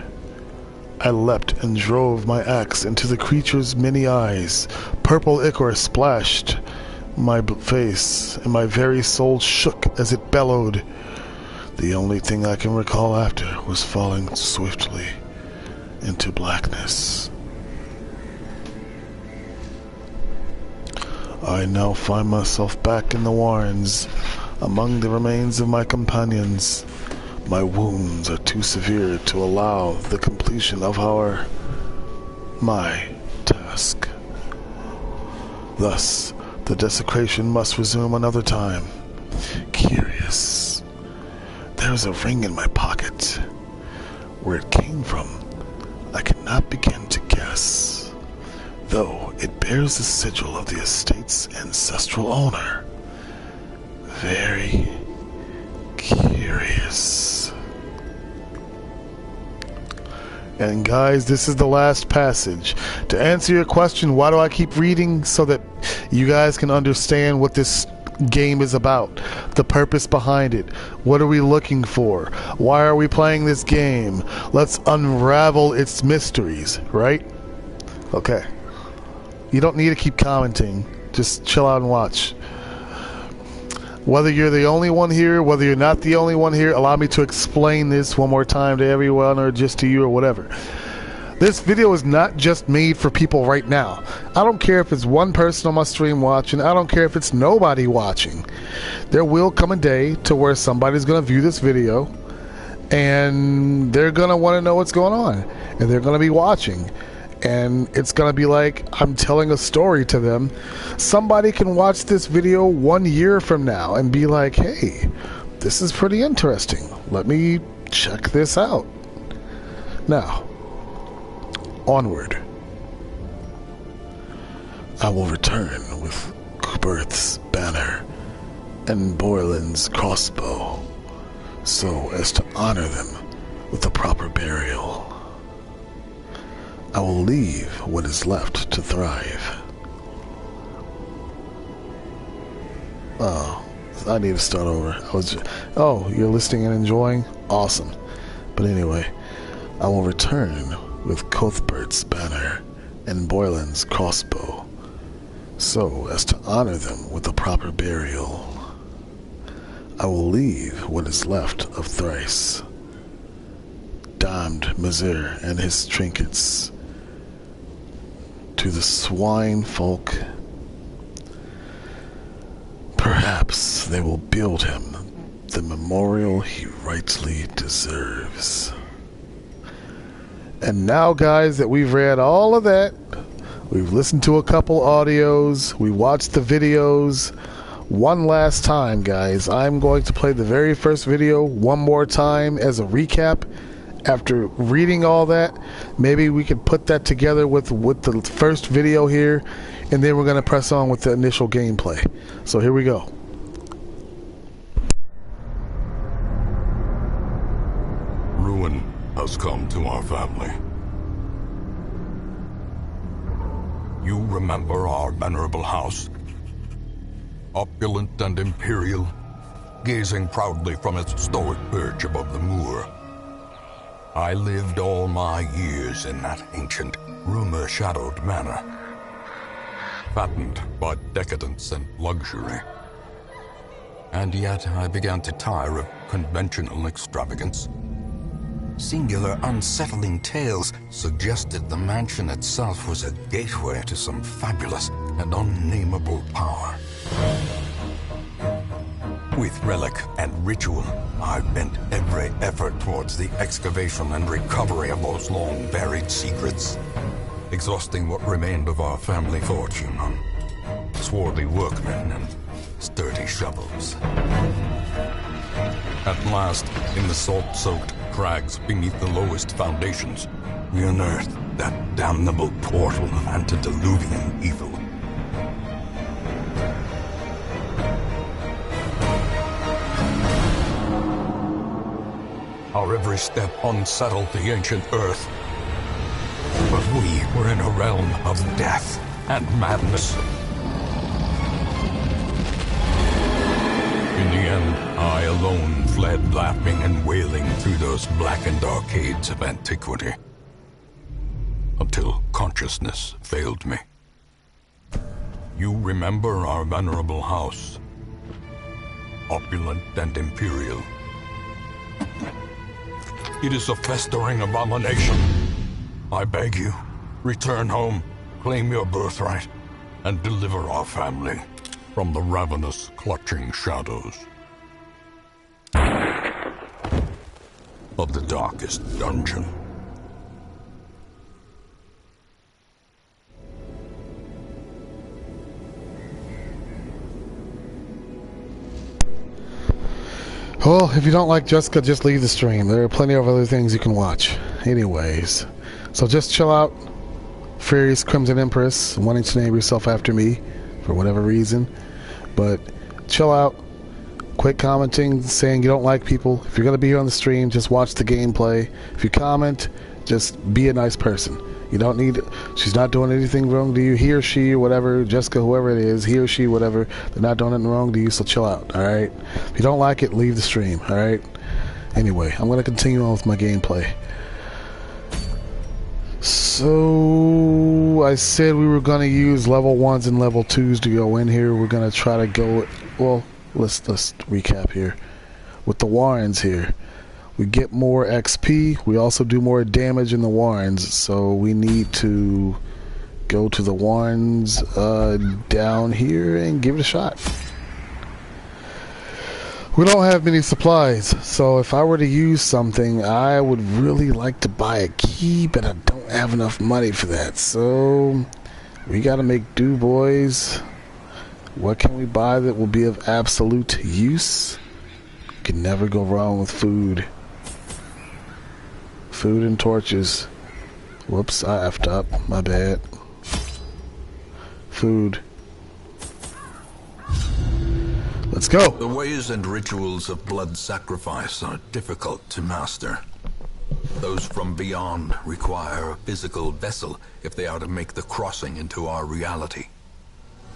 S3: I leapt and drove my axe into the creature's many eyes. Purple ichor splashed my face, and my very soul shook as it bellowed. The only thing I can recall after was falling swiftly into blackness. I now find myself back in the warrens, among the remains of my companions. My wounds are too severe to allow the completion of my task. Thus, the desecration must resume another time. Curious. There's a ring in my pocket. Where it came from, I cannot begin to guess, though it bears the sigil of the estate's ancestral owner. Very curious. And guys, this is the last passage. To answer your question, why do I keep reading? So that you guys can understand what this game is about, the purpose behind it. What are we looking for? Why are we playing this game? Let's unravel its mysteries, right? Okay. You don't need to keep commenting. Just chill out and watch. Whether you're the only one here, whether you're not the only one here, allow me to explain this one more time to everyone or just to you or whatever. This video is not just made for people right now. I don't care if it's one person on my stream watching. I don't care if it's nobody watching. There will come a day to where somebody's going to view this video and they're going to want to know what's going on. And they're going to be watching. And it's going to be like I'm telling a story to them. Somebody can watch this video 1 year from now and be like, hey, this is pretty interesting. Let me check this out. Now, onward. I will return with Kuberth's banner and Borland's crossbow, so as to honor them with the proper burial. I will leave what is left to thrive. Oh, I need to start over. Oh, you're listening and enjoying? Awesome. But anyway, I will return with Cuthbert's banner and Borland's crossbow, so as to honor them with the proper burial. I will leave what is left of Thrice, damned Mazir and his trinkets, to the swine folk. Perhaps they will build him the memorial he rightly deserves. And now, guys, that we've read all of that, we've listened to a couple audios, we watched the videos, one last time, guys, I'm going to play the very first video one more time as a recap. After reading all that, maybe we could put that together with the first video here, and then we're going to press on with the initial gameplay. So here we go.
S2: Ruin has come to our family. You remember our venerable house? Opulent and imperial, gazing proudly from its stoic perch above the moor. I lived all my years in that ancient, rumor-shadowed manor, fattened by decadence and luxury. And yet I began to tire of conventional extravagance. Singular, unsettling tales suggested the mansion itself was a gateway to some fabulous and unnameable power. With relic and ritual, I bent every effort towards the excavation and recovery of those long-buried secrets, exhausting what remained of our family fortune on swarthy workmen and sturdy shovels. At last, in the salt-soaked crags beneath the lowest foundations, we unearthed that damnable portal of antediluvian evil. Our every step unsettled the ancient earth. But we were in a realm of death and madness. In the end, I alone fled laughing and wailing through those blackened arcades of antiquity, until consciousness failed me. You remember our venerable house, opulent and imperial. It is a festering abomination. I beg you, return home, claim your birthright, and deliver our family from the ravenous, clutching shadows. of the darkest dungeon.
S3: Well, if you don't like Jessica, just leave the stream. There are plenty of other things you can watch. Anyways, so just chill out. Furious Crimson Empress, wanting to name yourself after me for whatever reason. But chill out. Quit commenting, saying you don't like people. If you're going to be here on the stream, just watch the gameplay. If you comment, just be a nice person. You don't need... She's not doing anything wrong to you. He or she, or whatever, Jessica, whoever it is, he or she, whatever, they're not doing anything wrong to you, so chill out, alright? If you don't like it, leave the stream, alright? Anyway, I'm going to continue on with my gameplay. So, I said we were going to use level 1s and level 2s to go in here. We're going to try to go... Well, let's recap here. With the Warrens here. We get more XP. We also do more damage in the Warrens. So we need to go to the Warrens down here and give it a shot. We don't have many supplies. So if I were to use something, I would really like to buy a key, but I don't have enough money for that. So we got to make do, boys. What can we buy that will be of absolute use? Can never go wrong with food. Food and torches. Whoops, I effed up. My bad. Food. Let's go.
S2: The ways and rituals of blood sacrifice are difficult to master. Those from beyond require a physical vessel if they are to make the crossing into our reality.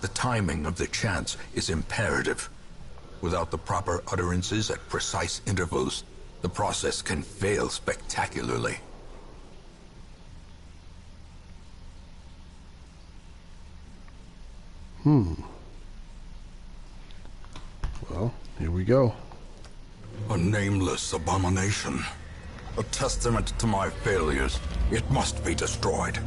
S2: The timing of the chants is imperative. Without the proper utterances at precise intervals, the process can fail spectacularly.
S3: Well, here we go.
S1: A nameless abomination. A testament to my failures. It must be destroyed.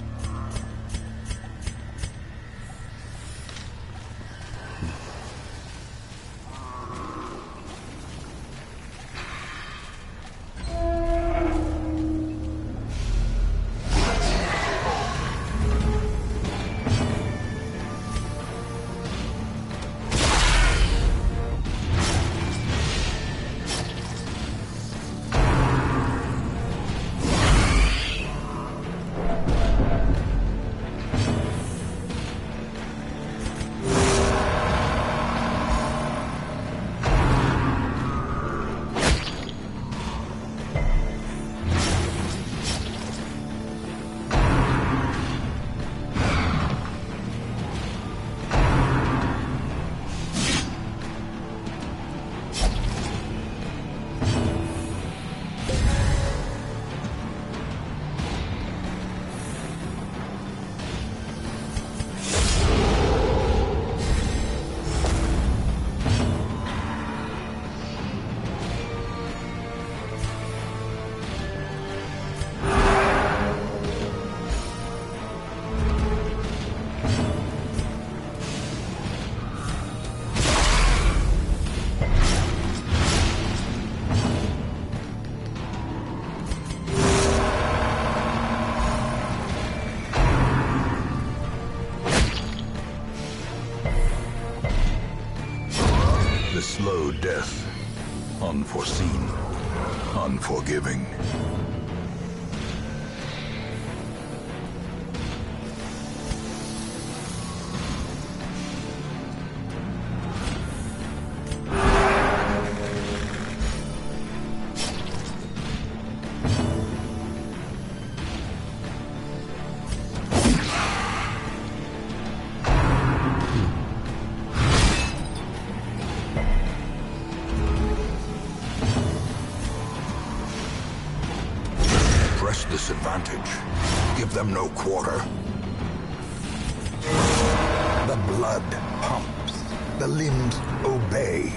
S2: The slow death. Unforeseen. Unforgiving.
S1: Press this advantage. Give them no quarter. The blood pumps. The limbs obey.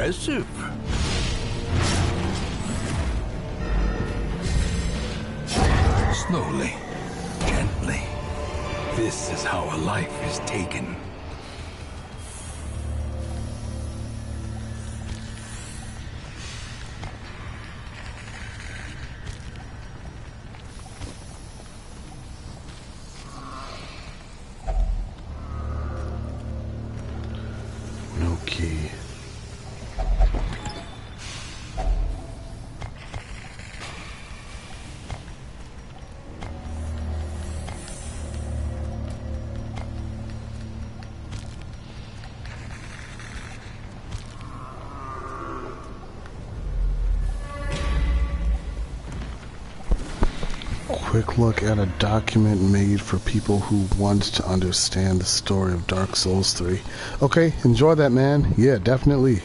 S1: Impressive. Slowly, gently. This is how a life is taken.
S3: No key. Quick look at a document made for people who want to understand the story of Dark Souls 3. Okay, enjoy that, man. Yeah, definitely.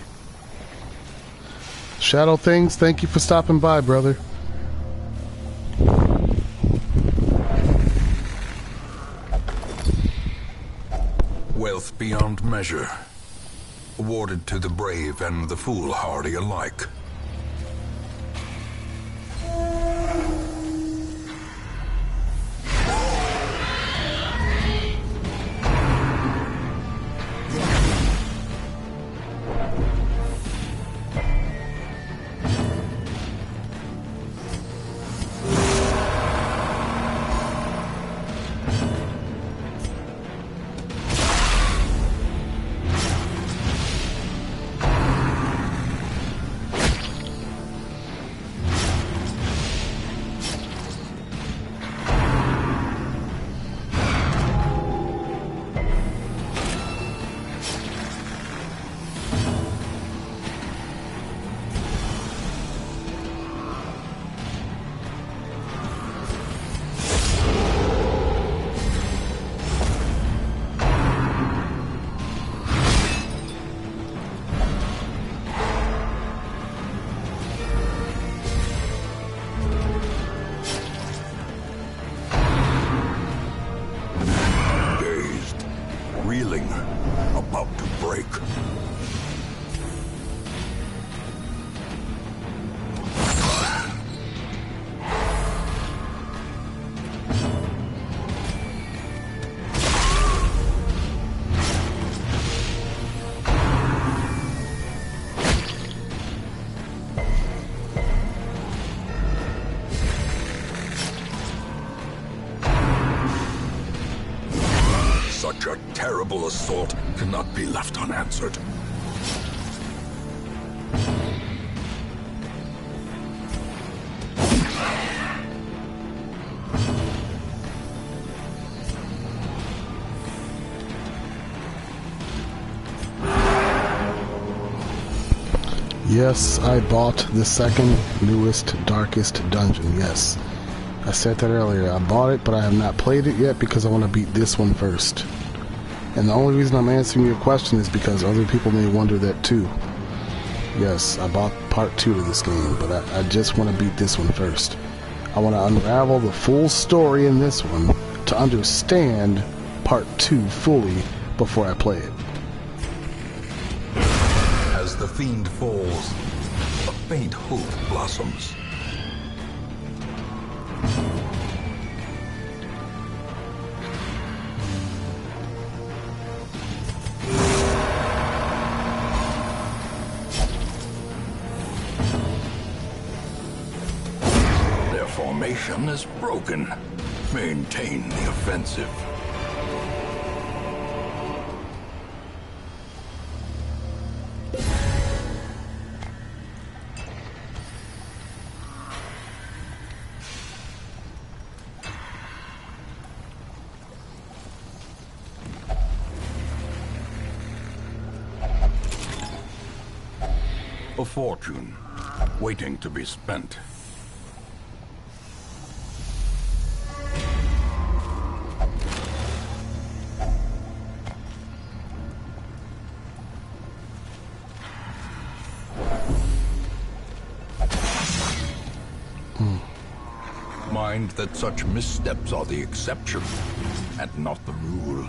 S3: Shadow Things, thank you for stopping by, brother.
S1: Wealth beyond measure, awarded to the brave and the foolhardy alike. About to break. Such a terrible assault cannot be left unanswered.
S3: Yes, I bought the second newest, darkest dungeon. Yes. I said that earlier. I bought it, but I have not played it yet because I want to beat this one first. And the only reason I'm answering your question is because other people may wonder that too. Yes, I bought part 2 of this game, but I just want to beat this one first. I want to unravel the full story in this one to understand part 2 fully before I play it.
S1: As the fiend falls, a faint hope blossoms. Their formation is broken. Maintain the offensive. A fortune, waiting to be spent. Mind that such missteps are the exception, and not the rule.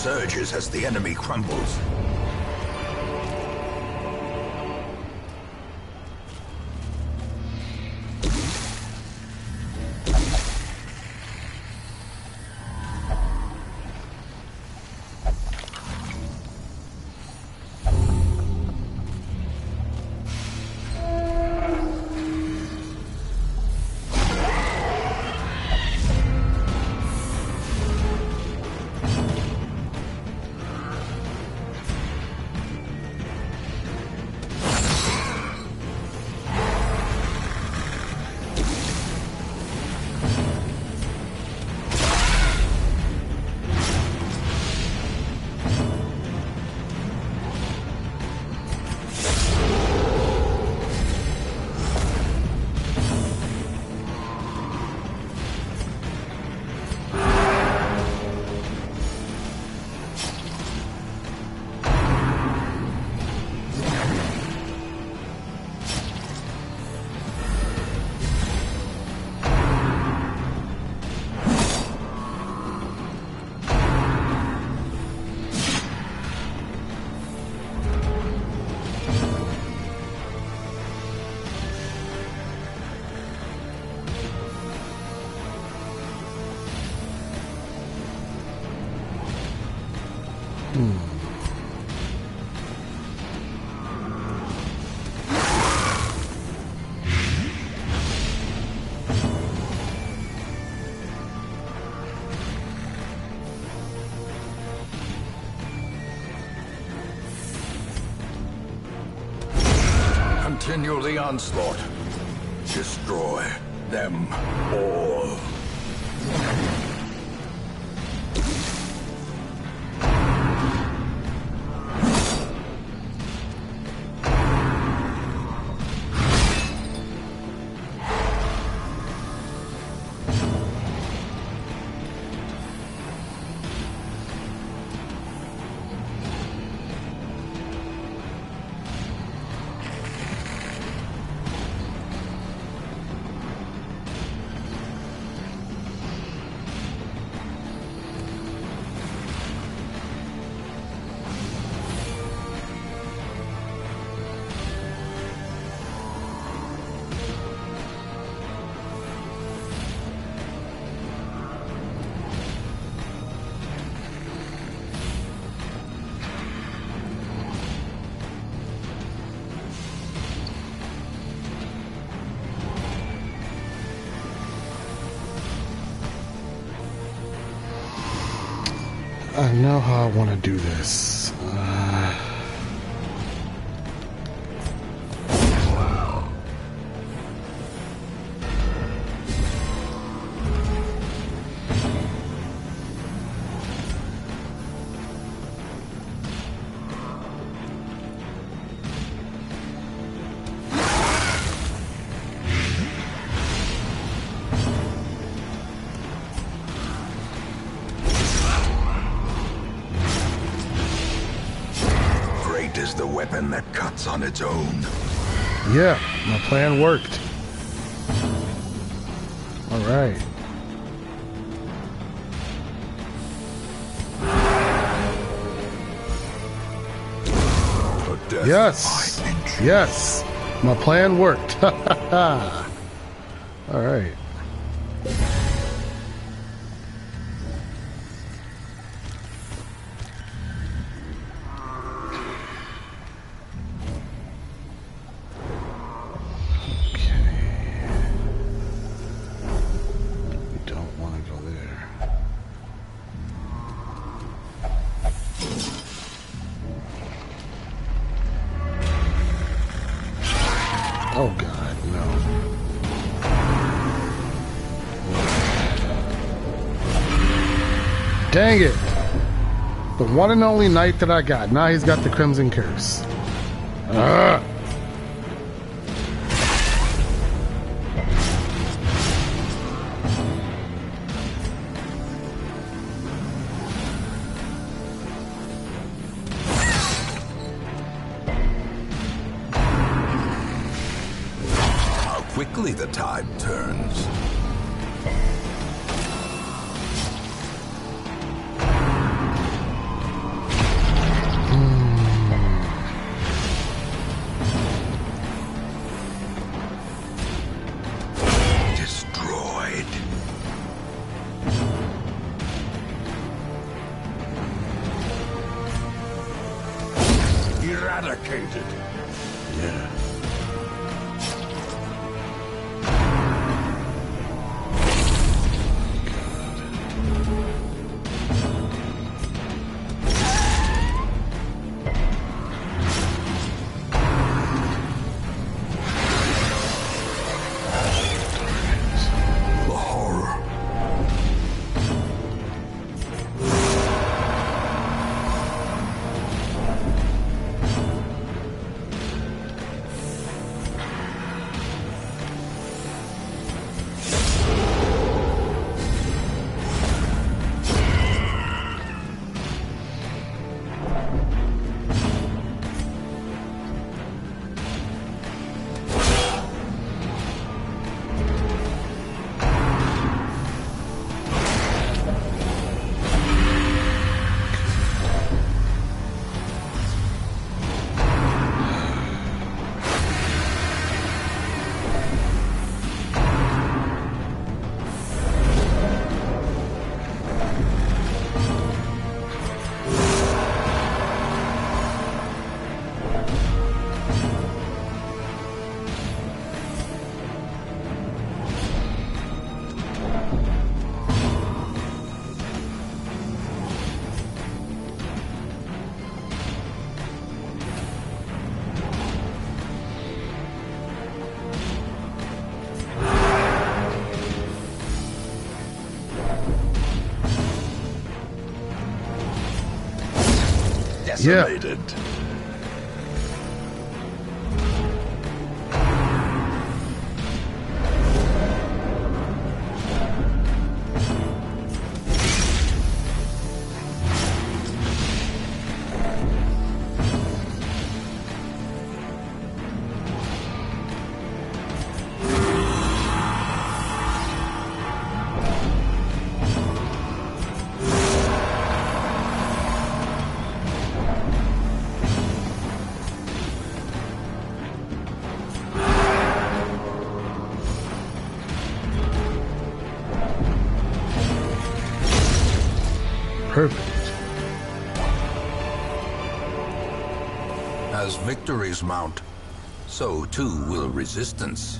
S2: surges as the enemy crumbles. Continue the onslaught. Destroy them all.
S3: I know how I want to do this. Is the weapon that cuts on its own. Yeah, my plan worked. All right. Yes. Yes. My plan worked. All right. Oh God, no. Dang it. The one and only knight that I got. Now he's got the Crimson Curse. Ugh.
S2: Quickly the tide turns.
S4: located.
S5: Yeah.
S2: The horror.
S4: Decimated.
S3: Perfect.
S2: As victories mount, so too will resistance.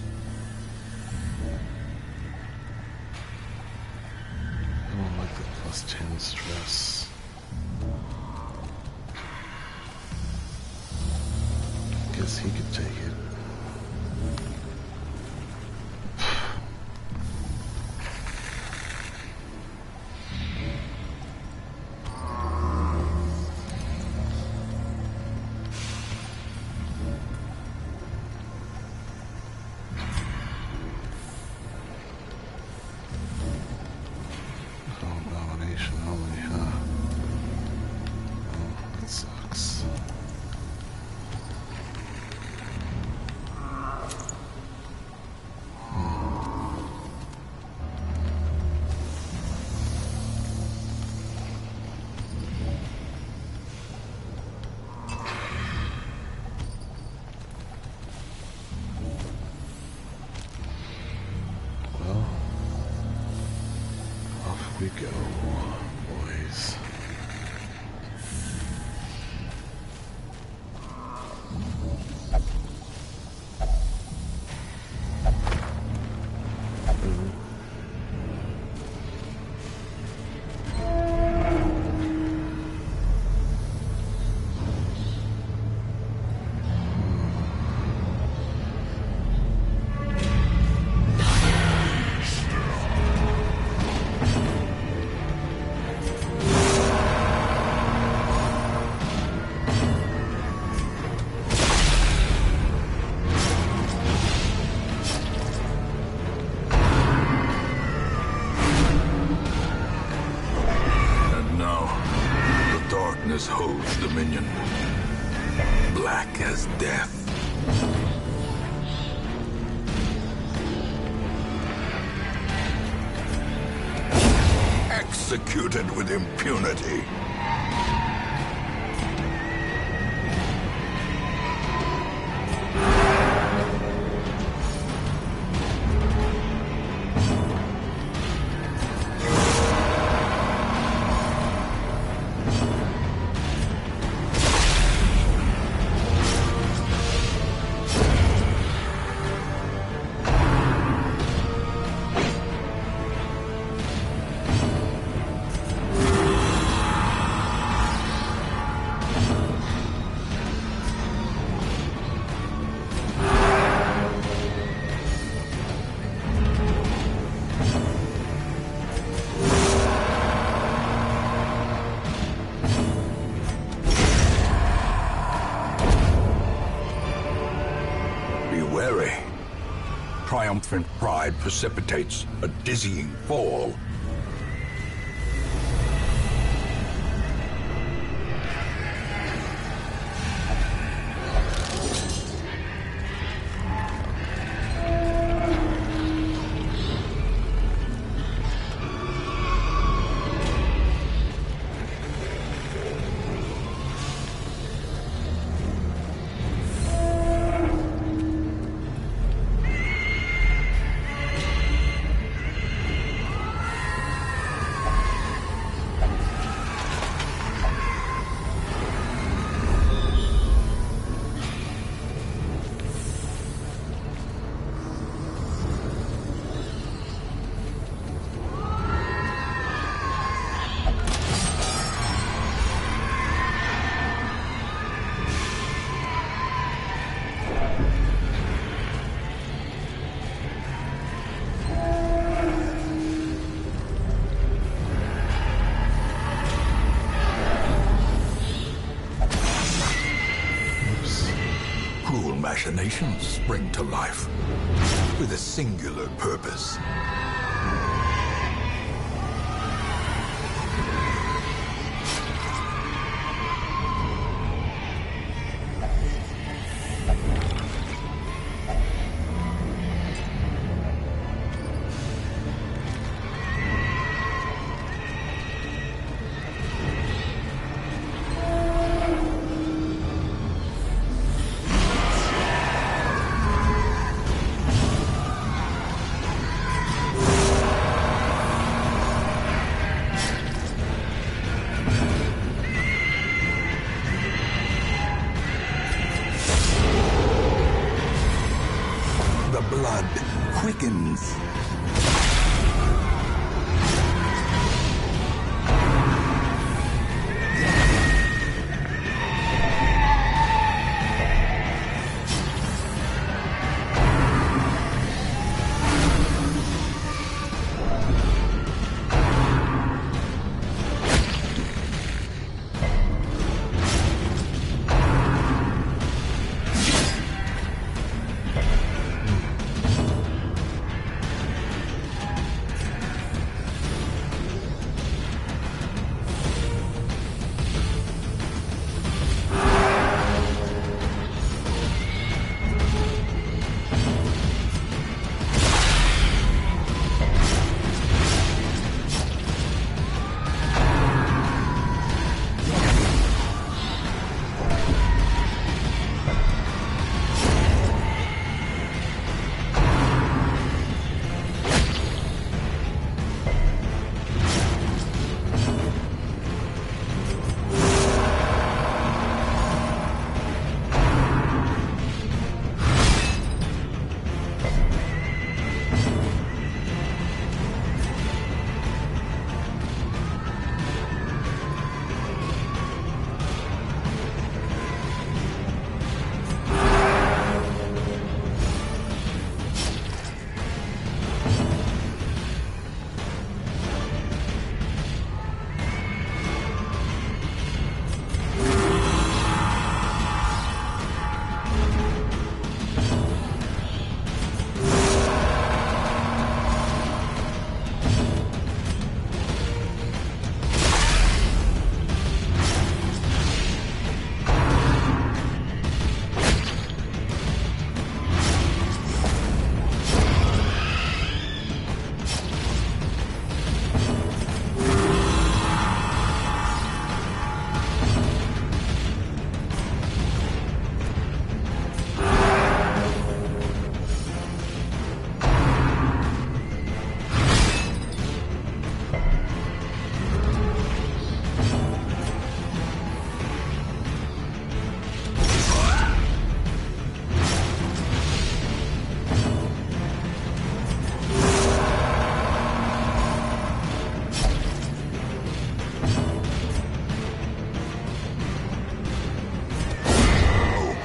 S3: I don't like the +10 stress. Guess he could take it. Domination only, huh? Oh, that sucks. Well, off we go, boys.
S2: And now, the darkness holds dominion. Black as death. Executed with impunity.
S1: Be wary. Triumphant pride precipitates a dizzying fall. Cruel machinations spring to life with a singular purpose. The blood quickens.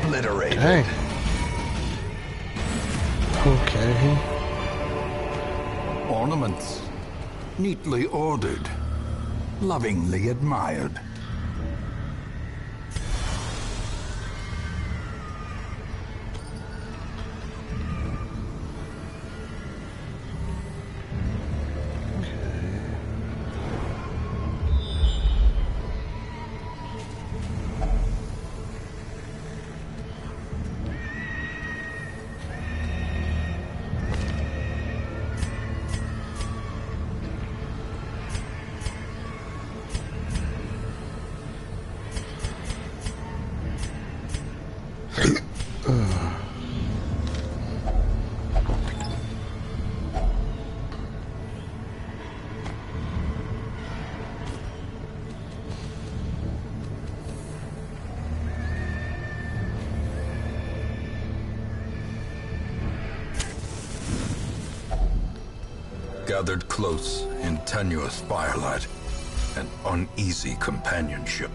S1: Obliterated.
S3: Okay. Okay.
S1: Ornaments, neatly ordered, lovingly admired. gathered close in tenuous firelight and uneasy companionship.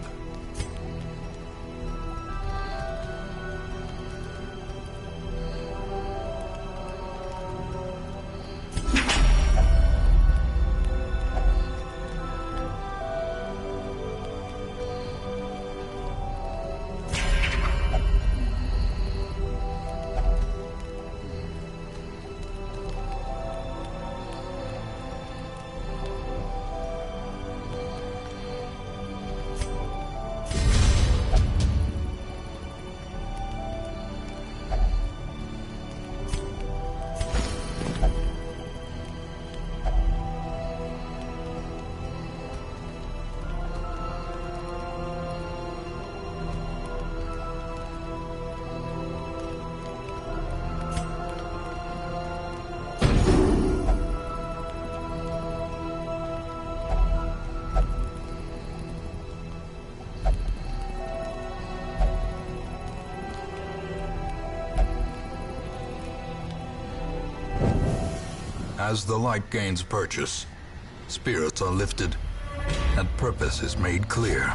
S1: As the light gains purchase, spirits are lifted, and purpose is made clear.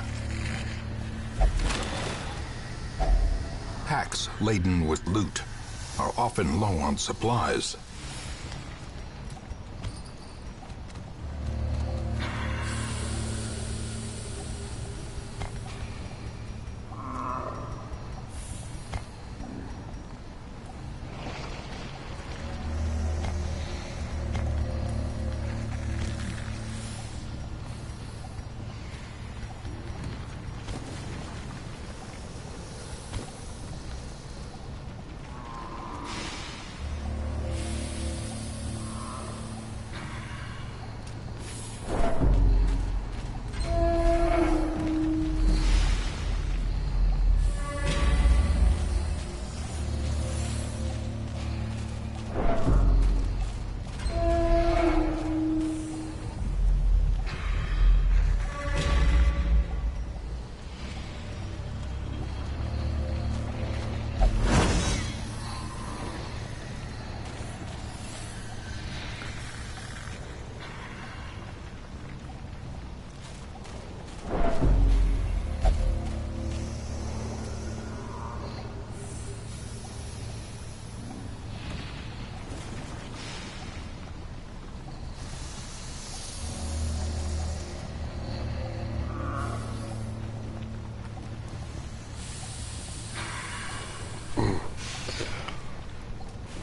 S1: Packs laden with loot are often low on supplies.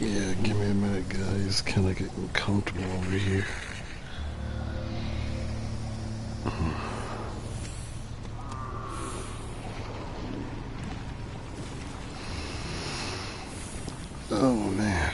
S3: Yeah, give me a minute, guys. Kind of getting comfortable over here. Oh, man.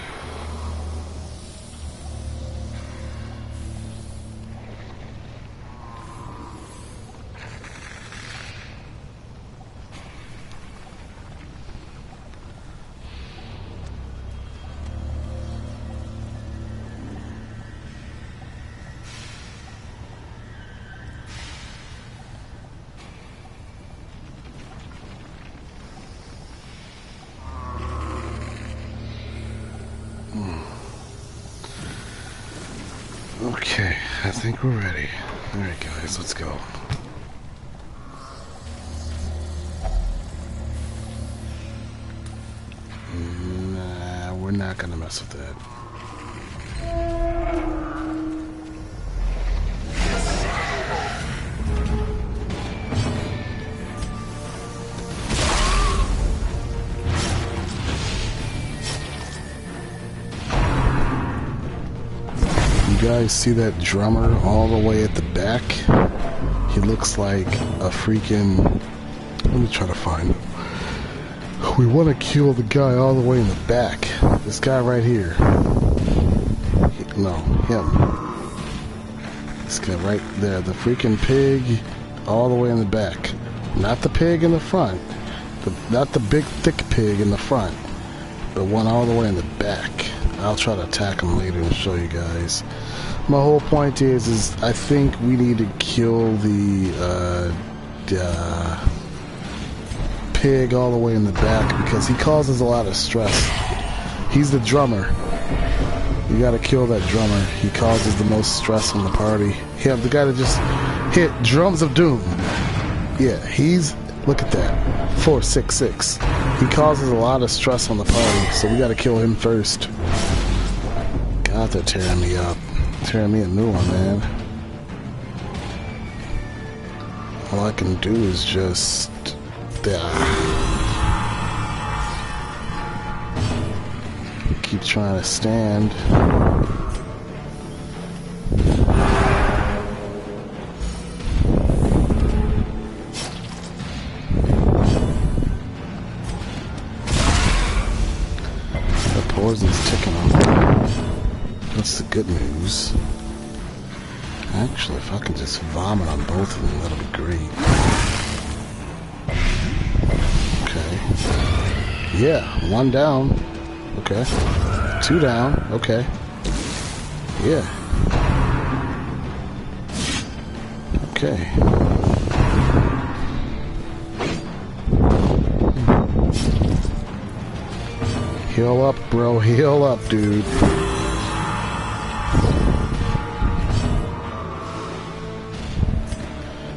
S3: Okay, I think we're ready. Alright guys, let's go. Nah, we're not gonna mess with that. You guys see that drummer all the way at the back? He looks like a freaking... Let me try to find him. We want to kill the guy all the way in the back. This guy right here. No, him. This guy right there. The freaking pig all the way in the back. Not the pig in the front. Not the big thick pig in the front. The one all the way in the back. I'll try to attack him later and show you guys. My whole point is I think we need to kill the pig all the way in the back because he causes a lot of stress. He's the drummer. You gotta kill that drummer. He causes the most stress on the party. Yeah, the guy that just hit Drums of Doom. Yeah, he's... Look at that. 466. He causes a lot of stress on the party, so we gotta kill him first. God, they're tearing me up. Tearing me a new one, man. All I can do is just... keep trying to stand. The poison's ticking on. That's the good news. Actually, if I can just vomit on both of them, that'll be great. Okay. Yeah, 1 down. Okay. 2 down. Okay. Yeah. Okay. Heal up, bro. Heal up, dude.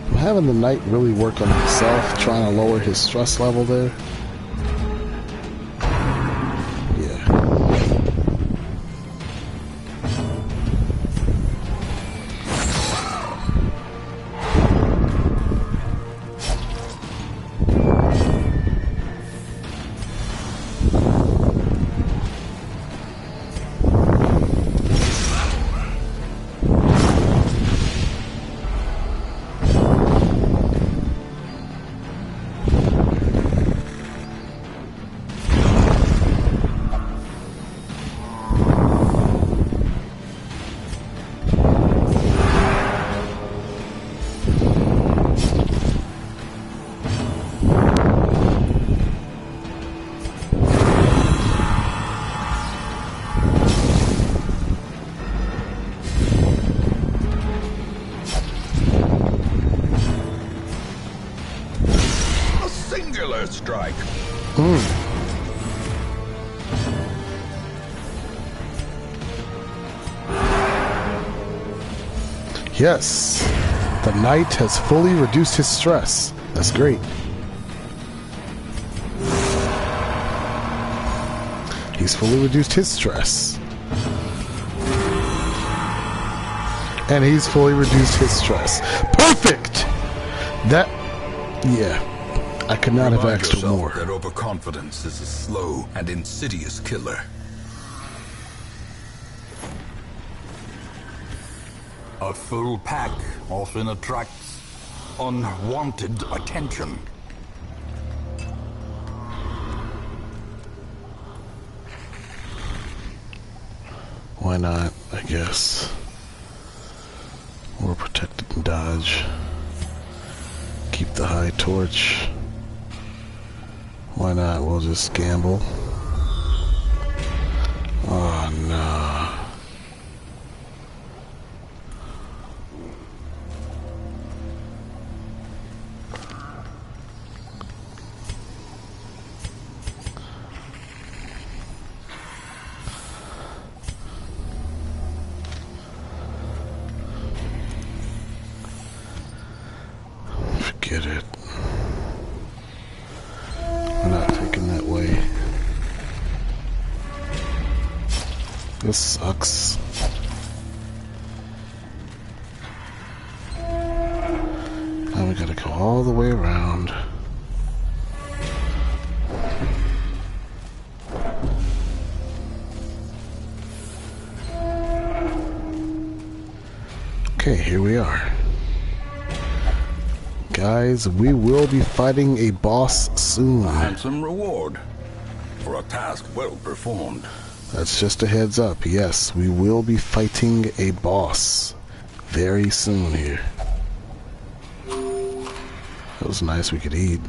S3: I'm having the knight really work on himself, trying to lower his stress level there.
S1: Strike.
S3: Yes, the knight has fully reduced his stress. That's great. He's fully reduced his stress. And he's fully reduced his stress. Perfect! That... yeah. I could not have asked for more.
S1: That overconfidence is a slow and insidious killer. A full pack often attracts unwanted attention.
S3: Why not, I guess. We're protected and dodge. Keep the high torch. Why not? We'll just gamble. Oh no. Forget it. We're not taking that way. This sucks. Now we gotta go all the way around. Okay, here we are. Guys, we will be fighting a boss soon.
S1: A handsome reward for a task well performed.
S3: That's just a heads up. Yes, we will be fighting a boss very soon here. It was nice we could eat.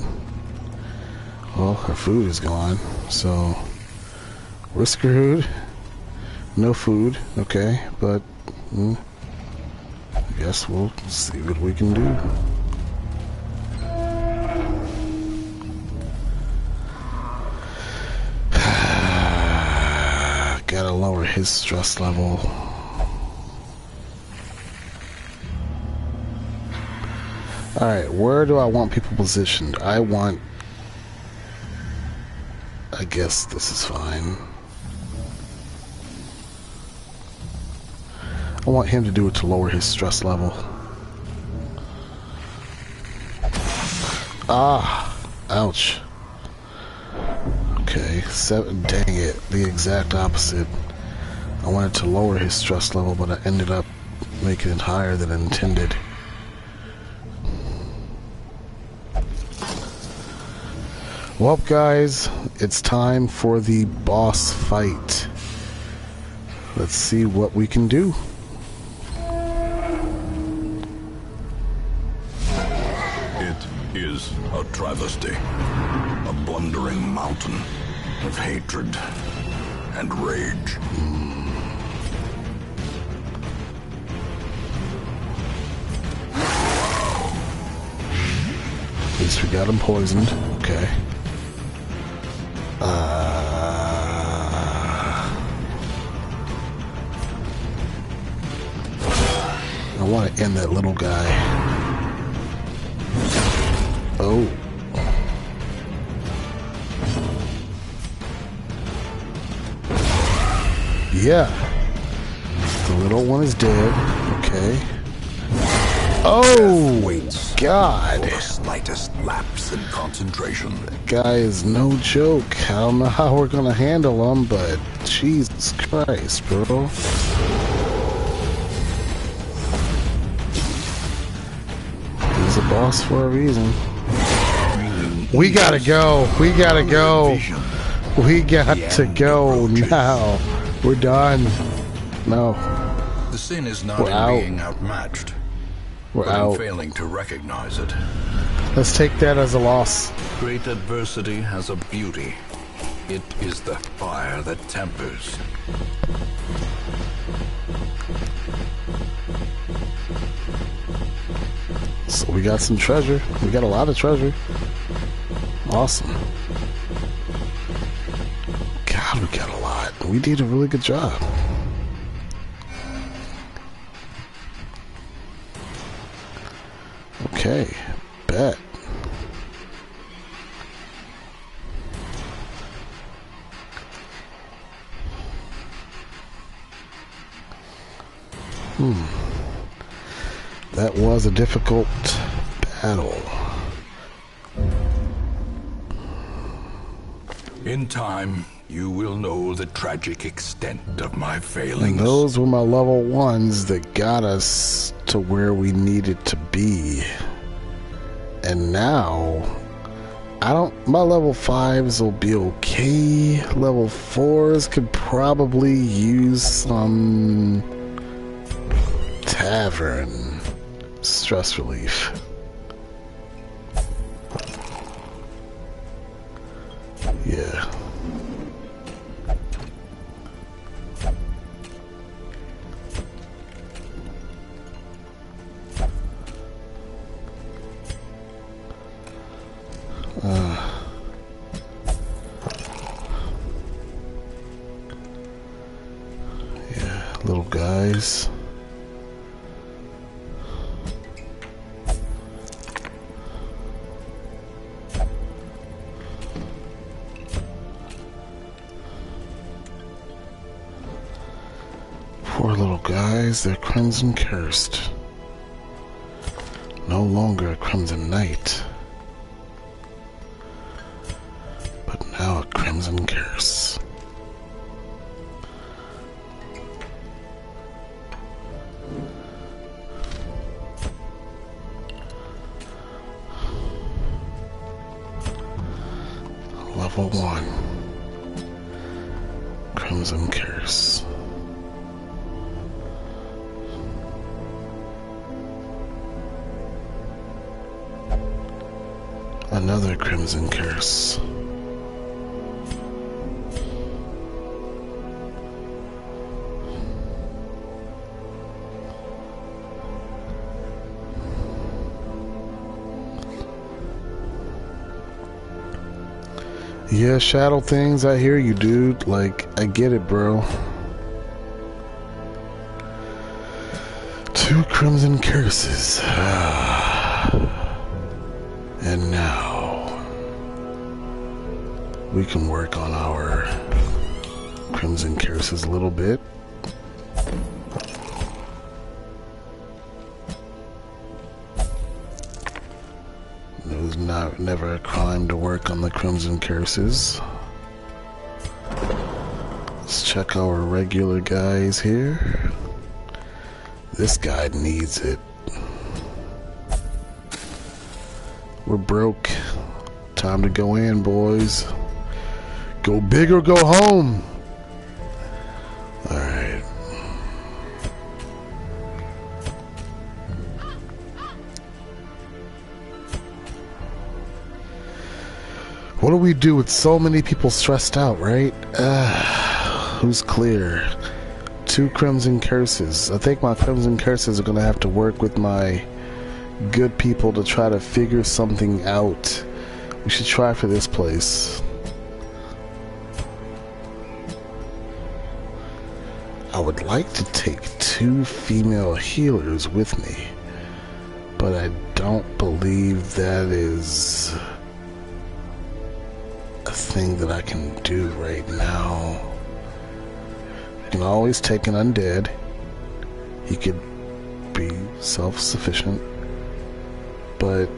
S3: Well, our food is gone, so we're screwed. No food, okay, but I guess we'll see what we can do. gotta lower his stress level. Alright, where do I want people positioned? I guess this is fine. I want him to do it to lower his stress level. Ah! Ouch. Okay, dang it. The exact opposite. I wanted to lower his stress level, but I ended up making it higher than intended. Well, guys, it's time for the boss fight. Let's see what we can do.
S2: It is a travesty. A blundering mountain of hatred and rage.
S3: At least we got him poisoned. Okay. I want to end that little guy. Oh. Yeah. The little one is dead. Okay. Oh, God.
S2: For the slightest lapse in concentration.
S3: That guy is no joke. I don't know how we're gonna handle him, but Jesus Christ, bro. He's a boss for a reason. We gotta go. We gotta go. We got to go now. We're done. No.
S2: The sin is not
S3: We're out.
S2: in being outmatched.
S3: We're
S2: but in
S3: out.
S2: failing to recognize it.
S3: Let's take that as a loss.
S2: Great adversity has a beauty. It is the fire that tempers.
S3: So we got some treasure. We got a lot of treasure. Awesome. God, we got a lot. We did a really good job. Okay, bet. That was a difficult battle.
S2: In time, you will know the tragic extent of my failings.
S3: And those were my level ones that got us to where we needed to be. And now, my level 5s will be okay. Level 4s could probably use some tavern stress relief. Yeah. Yeah, little guys. Poor little guys, they're crimson cursed. No longer a crimson knight, but now a crimson curse. Level 1. Crimson curse. Another crimson curse. Yeah, shadow things, I hear you, dude. Like, I get it, bro. 2 crimson curses. And now we can work on our crimson curses a little bit. It was never a crime to work on the crimson curses. Let's check our regular guys here. This guy needs it. We're broke. Time to go in, boys. Go big or go home. Alright. What do we do with so many people stressed out, right? Who's clear? 2 crimson curses. I think my crimson curses are gonna have to work with my good people to try to figure something out. We should try for this place. I would like to take 2 female healers with me, but I don't believe that is a thing that I can do right now. I can always take an undead. He could be self-sufficient. But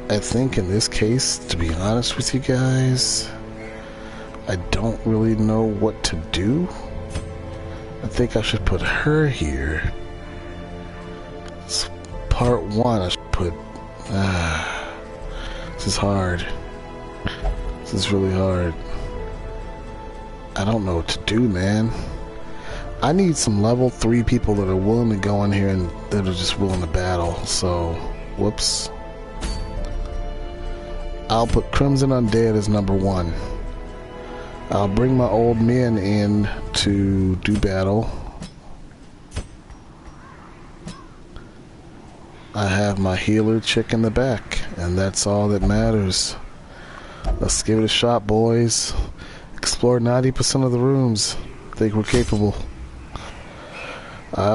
S3: I think in this case, to be honest with you guys, I don't really know what to do. I think I should put her here. It's part 1. I should put... this is hard. This is really hard. I don't know what to do, man. I need some level 3 people that are willing to go in here and that are just willing to battle. So, whoops. I'll put Crimson Undead as number 1. I'll bring my old men in to do battle. I have my healer chick in the back, and that's all that matters. Let's give it a shot, boys. Explore 90% of the rooms. I think we're capable.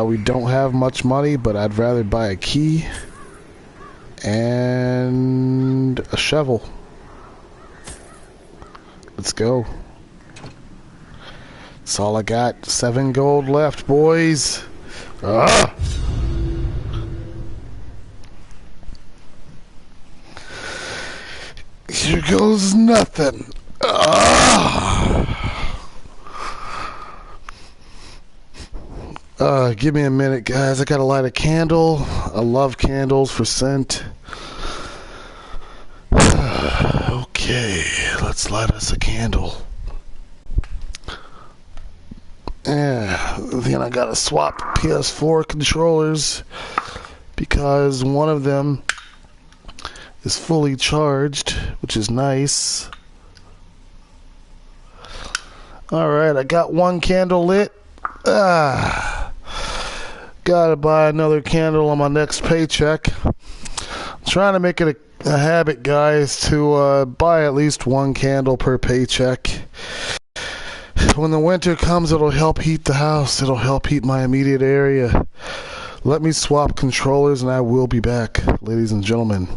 S3: We don't have much money, but I'd rather buy a key and a shovel. Let's go. That's all I got. 7 gold left, boys. Ah! Here goes nothing. Give me a minute, guys. I gotta light a candle. I love candles for scent. Okay, let's light us a candle. Yeah, then I gotta swap PS4 controllers because one of them is fully charged, which is nice. Alright, I got 1 candle lit. Gotta buy another candle on my next paycheck. I'm trying to make it a habit, guys, to buy at least 1 candle per paycheck. When the winter comes, it'll help heat the house. It'll help heat my immediate area. Let me swap controllers and I will be back, ladies and gentlemen.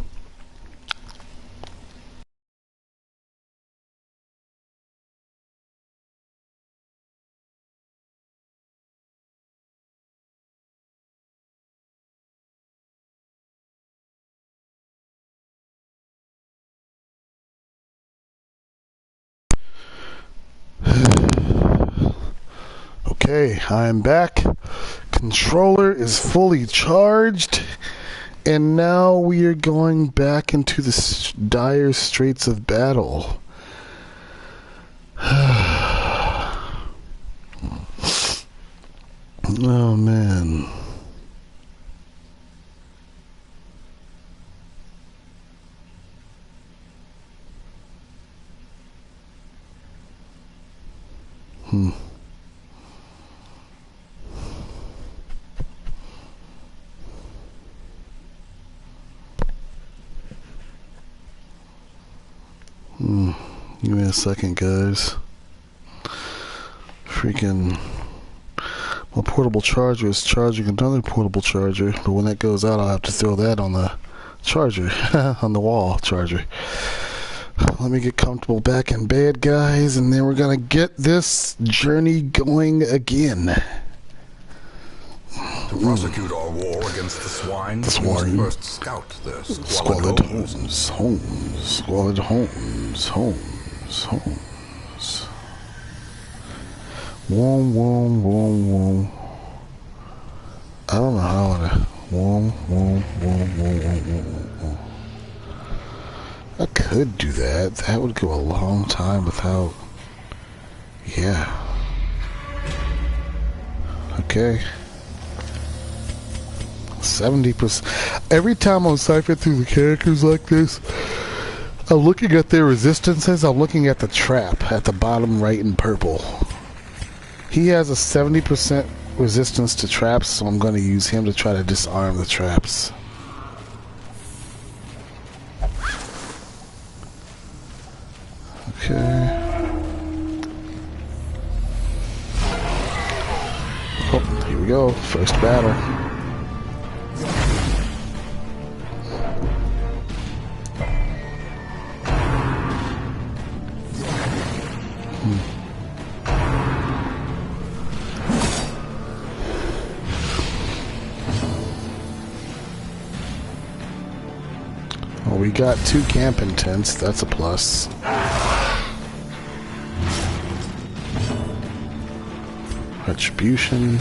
S3: Okay, I'm back. Controller is fully charged. And now we are going back into the dire straits of battle. Oh, man. Give me a second, guys. Freaking... My portable charger is charging another portable charger, but when that goes out, I'll have to throw that on the charger, on the wall charger. Let me get comfortable back in bed, guys, and then we're going to get this journey going again.
S1: To prosecute our war against the swine, we must first scout their
S3: Squalid homes. Squalid homes. Wom. I don't know how to... Wom. I could do that. That would go a long time without... Yeah. Okay. 70%. Every time I'm ciphering through the characters like this, I'm looking at their resistances. I'm looking at the trap at the bottom right in purple. He has a 70% resistance to traps, so I'm going to use him to try to disarm the traps. Okay. Oh, here we go. First battle. Well, we got 2 camping tents. That's a plus. Retribution.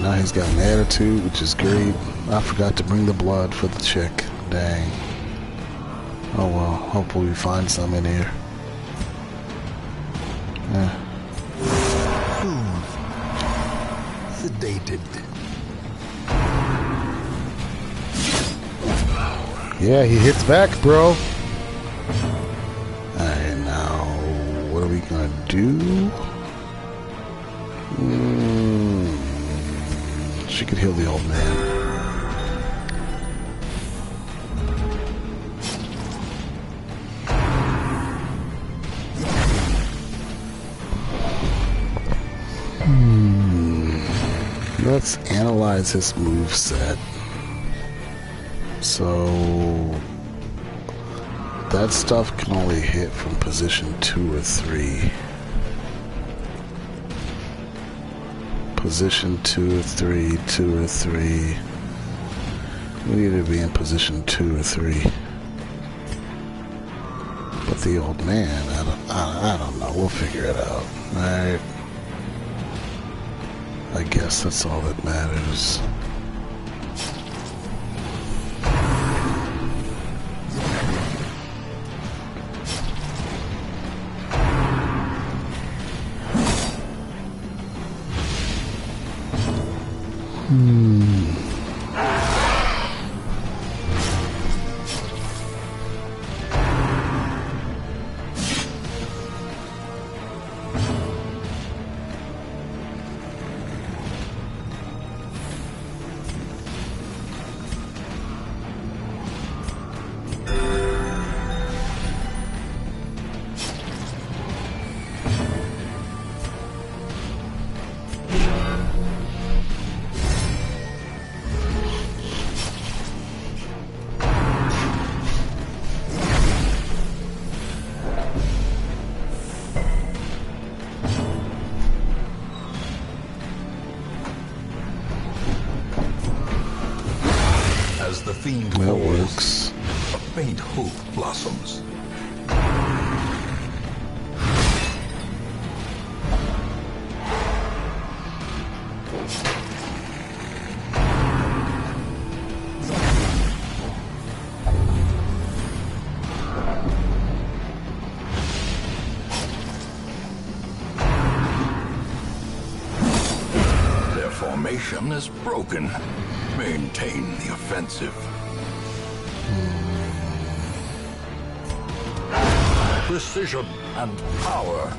S3: Now he's got an attitude, which is great. I forgot to bring the blood for the chick. Dang. Oh well, hopefully we find some in here.
S1: Sedated.
S3: Yeah, he hits back, bro. Alright, now, what are we gonna do? She could heal the old man. Let's analyze his moveset. So that stuff can only hit from position 2 or 3. Position 2 or 3, 2 or 3. We need to be in position 2 or 3. But the old man, I don't know. We'll figure it out. Alright. I guess that's all that matters.
S1: As the fiend
S3: That
S1: falls,
S3: works.
S1: a faint hope blossoms. Their formation is broken. Maintain the offensive. Precision and power.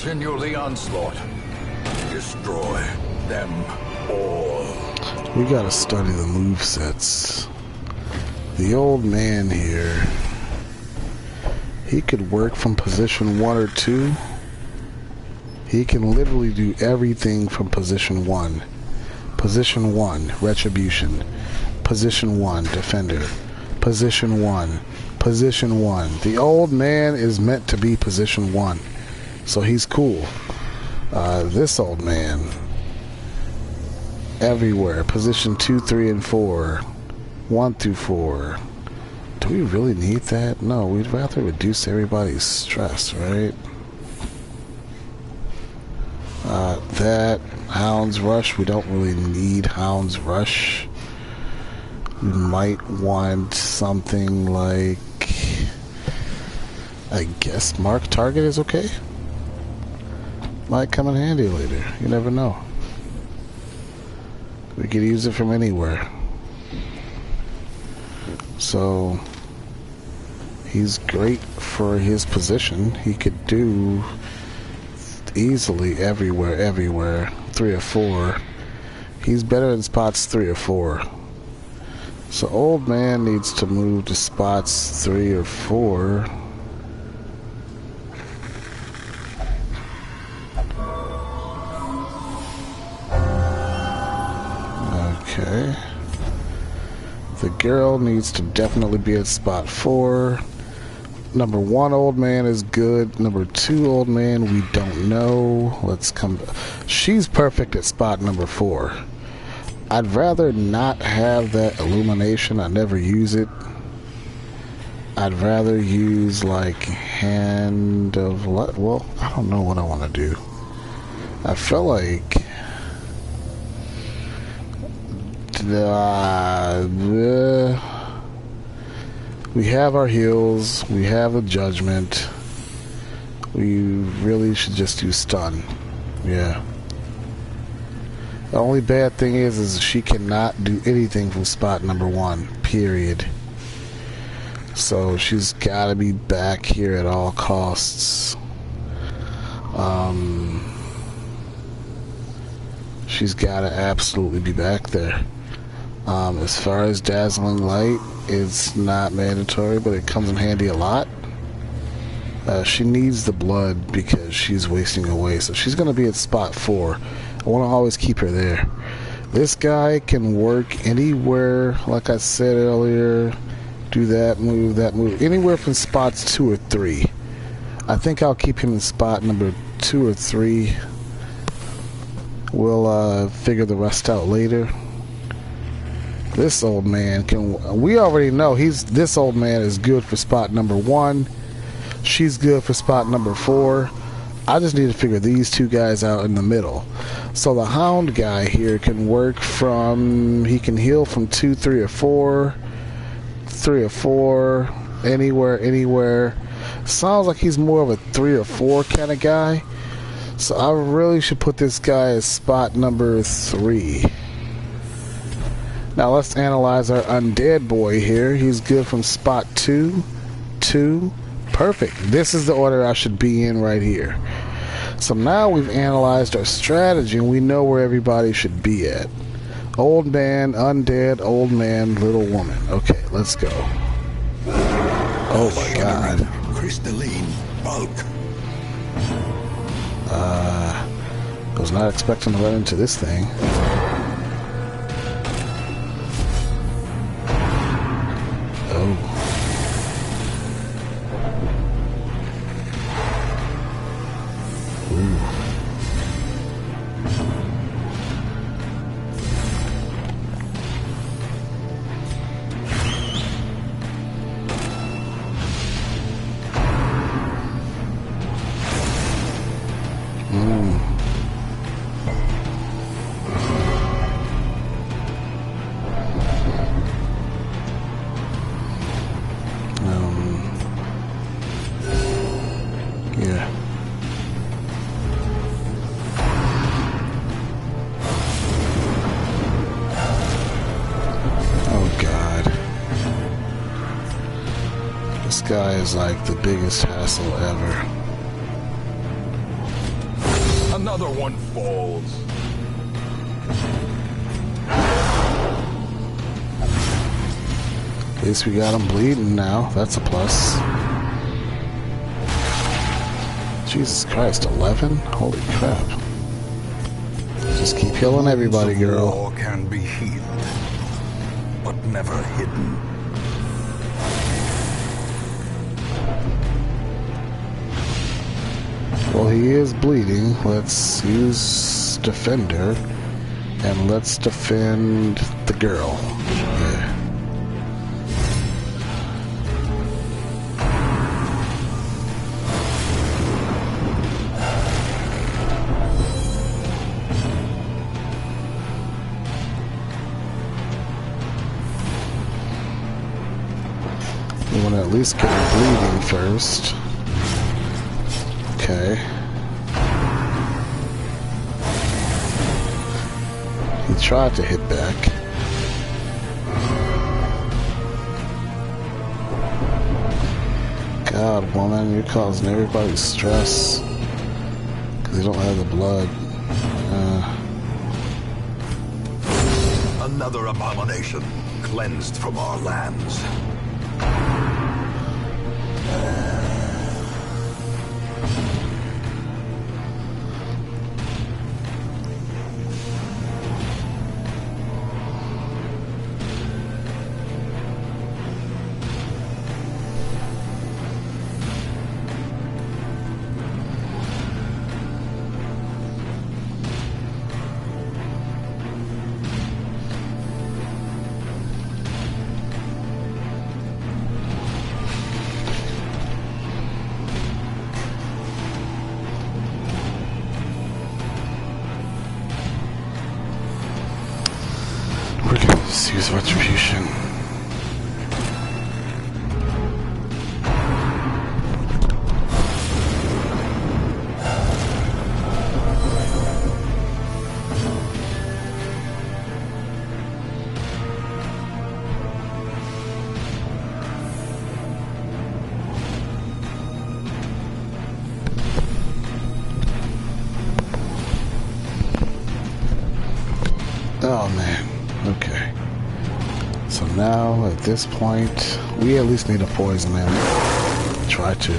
S1: continue the onslaught. Destroy them all.
S3: We gotta study the movesets. The old man here, he could work from position 1 or 2. He can literally do everything from position 1. Position 1, Retribution. Position 1, Defender. Position 1. Position 1. The old man is meant to be position 1. So he's cool. This old man, everywhere. Position 2, 3, and 4. 1 through 4. Do we really need that? No, we'd rather reduce everybody's stress, right? That Hound's Rush, we don't really need Hound's Rush. We might want something like, I guess Mark Target is okay. Might come in handy later. You never know. We could use it from anywhere. So he's great for his position. He could do easily everywhere. 3 or 4. He's better in spots 3 or 4. So old man needs to move to spots 3 or 4. Okay. The girl needs to definitely be at spot 4. Number 1 old man is good. Number 2 old man, we don't know. Let's come. She's perfect at spot number 4. I'd rather not have that illumination. I never use it. I'd rather use like Hand of Light. Well, I don't know what I want to do. I feel like we have our heals, we have a judgment. We really should just do stun. Yeah. The only bad thing is she cannot do anything from spot number 1, period. So she's gotta be back here at all costs. She's gotta absolutely be back there. As far as Dazzling Light, it's not mandatory, but it comes in handy a lot. She needs the blood because she's wasting away, so she's going to be at spot 4. I want to always keep her there. This guy can work anywhere, like I said earlier. Do that move, anywhere from spots 2 or 3. I think I'll keep him in spot number 2 or 3. We'll figure the rest out later. This old man can. We already know this old man is good for spot number 1. She's good for spot number 4. I just need to figure these 2 guys out in the middle. So the Hound guy here can work from. He can heal from 2, 3, or 4. 3 or 4. Anywhere. Sounds like he's more of a 3 or 4 kind of guy. So I really should put this guy as spot number 3. Now let's analyze our undead boy here. He's good from spot 2. Perfect. This is the order I should be in right here. So now we've analyzed our strategy and we know where everybody should be at. Old man, undead, old man, little woman. Okay, let's go. Oh my god.
S2: Crystalline bulk.
S3: Was not expecting to run into this thing. Oh. Yeah. Oh god. This guy is like the biggest hassle ever.
S1: Another one falls.
S3: At least we got him bleeding now. That's a plus. Jesus Christ, 11? Holy crap. Just keep healing everybody, girl.
S2: War can be healed, but never hidden.
S3: Well, he is bleeding. Let's use Defender. And let's defend the girl. Yeah. We want to at least get her bleeding first. Okay. He tried to hit back. God, woman, you're causing everybody stress. Because you don't have the blood.
S2: Another abomination cleansed from our lands. We're gonna just use Retribution. Oh man. Okay. So now, at this point, we at least need to poison him. Try to.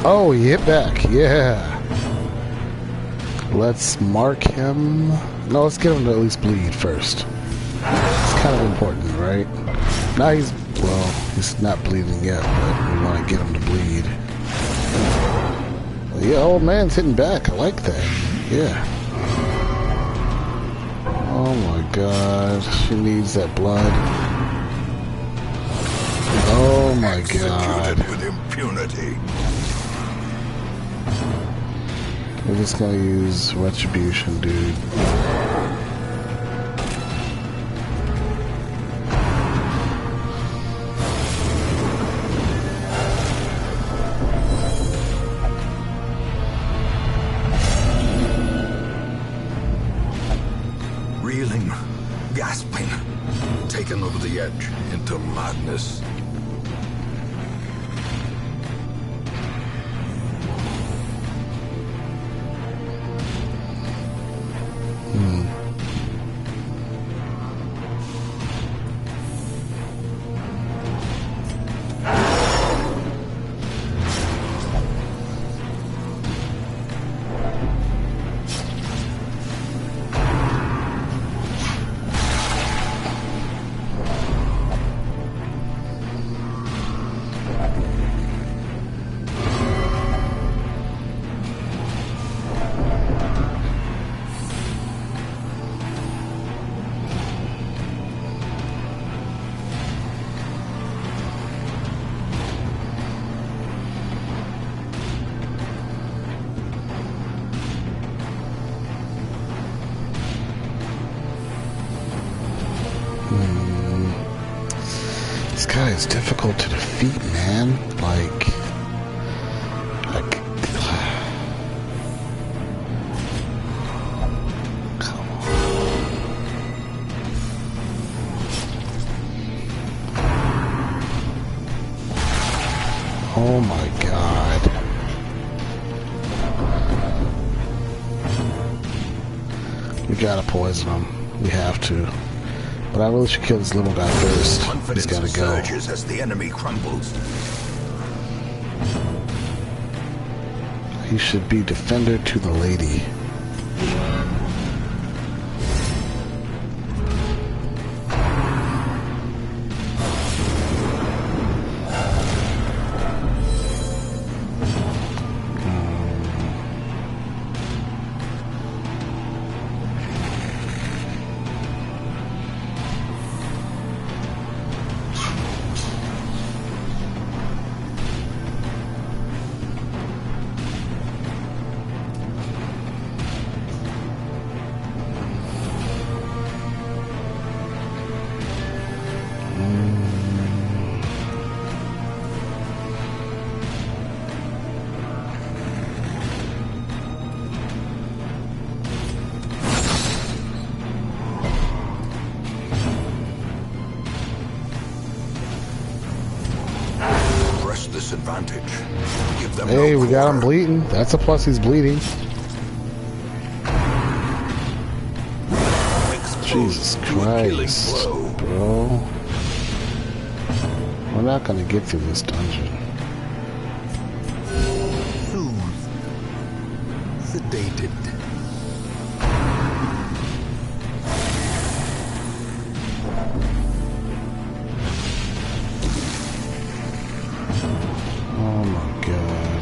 S2: Oh, he hit back. Yeah. Let's mark him. No, let's get him to at least bleed first. It's kind of important, right? Now he's, well, he's not bleeding yet, but we want to get him to bleed. Yeah, old man's hitting back. I like that. Yeah. Oh my god. She needs that blood. Oh my god. With impunity.
S3: We're just gonna use Retribution, dude.
S2: Reeling, gasping, taken over the edge into madness. This guy is difficult to defeat, man. Like come on.
S3: Oh my god. We gotta poison him. We have to. But I really should kill this little guy first. He's gotta go.
S2: Surges as the enemy crumbles.
S3: He should be defender to the lady.
S2: Disadvantage. Give them
S3: Hey,
S2: no
S3: we got him
S2: quarter.
S3: bleeding. That's a plus, he's bleeding. Jesus Christ, bro. We're not gonna get through this dungeon.
S2: Soothed. Sedated.
S3: Oh my god.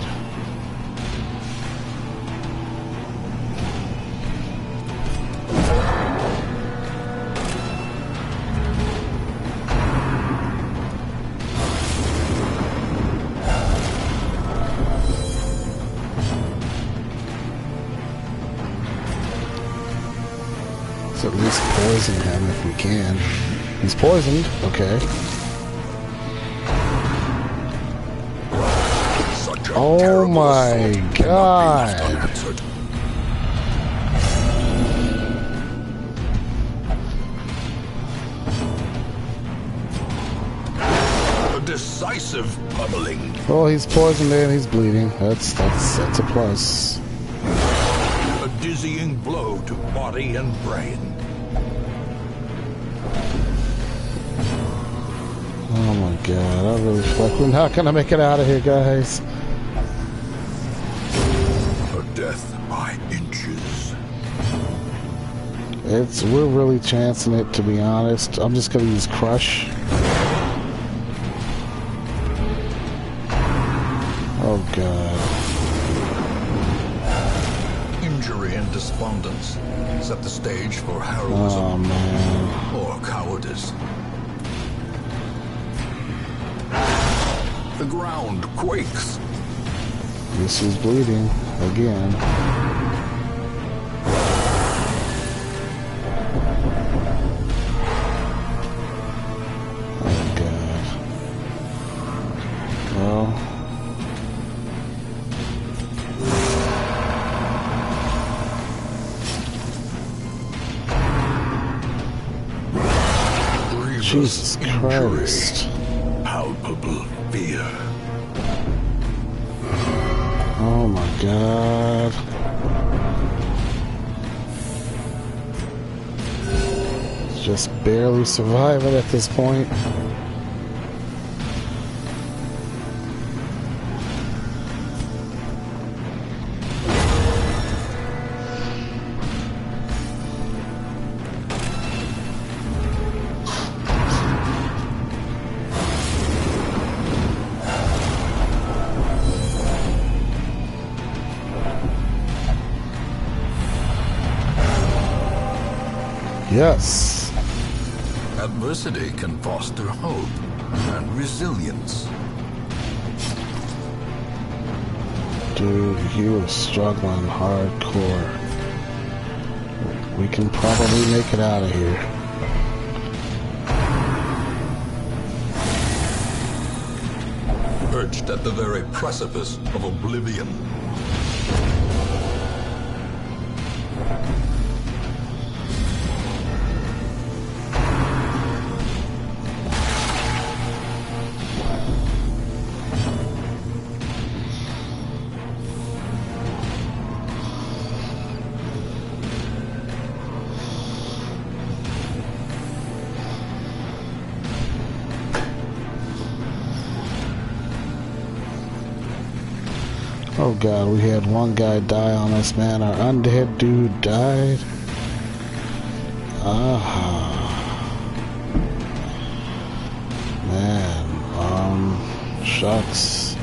S3: Let's at least poison him if we can. He's poisoned, okay.
S2: Such a
S3: Oh
S2: terrible
S3: my
S2: assault cannot be left
S3: god.
S2: unanswered. A decisive pummeling.
S3: Oh, he's poisoned and he's bleeding. That's a plus.
S2: A dizzying blow to body and brain.
S3: Oh my god, I really feel like we're not gonna make it out of here, guys.
S2: A death by inches.
S3: We're really chancing it, to be honest. I'm just gonna use Crush. Oh god.
S2: Injury and despondence set the stage for heroism
S3: Oh man.
S2: or cowardice. The ground quakes.
S3: This is bleeding again. Oh god. Well.
S2: Grievous
S3: Jesus
S2: injury,
S3: Christ.
S2: palpable fear.
S3: Oh my god. Just barely surviving at this point. Yes.
S2: Adversity can foster hope and resilience.
S3: Dude, he was struggling hardcore. We can probably make it out of here.
S2: Perched at the very precipice of oblivion.
S3: Oh god, we had one guy die on us, man. Our undead dude died. Man, shucks.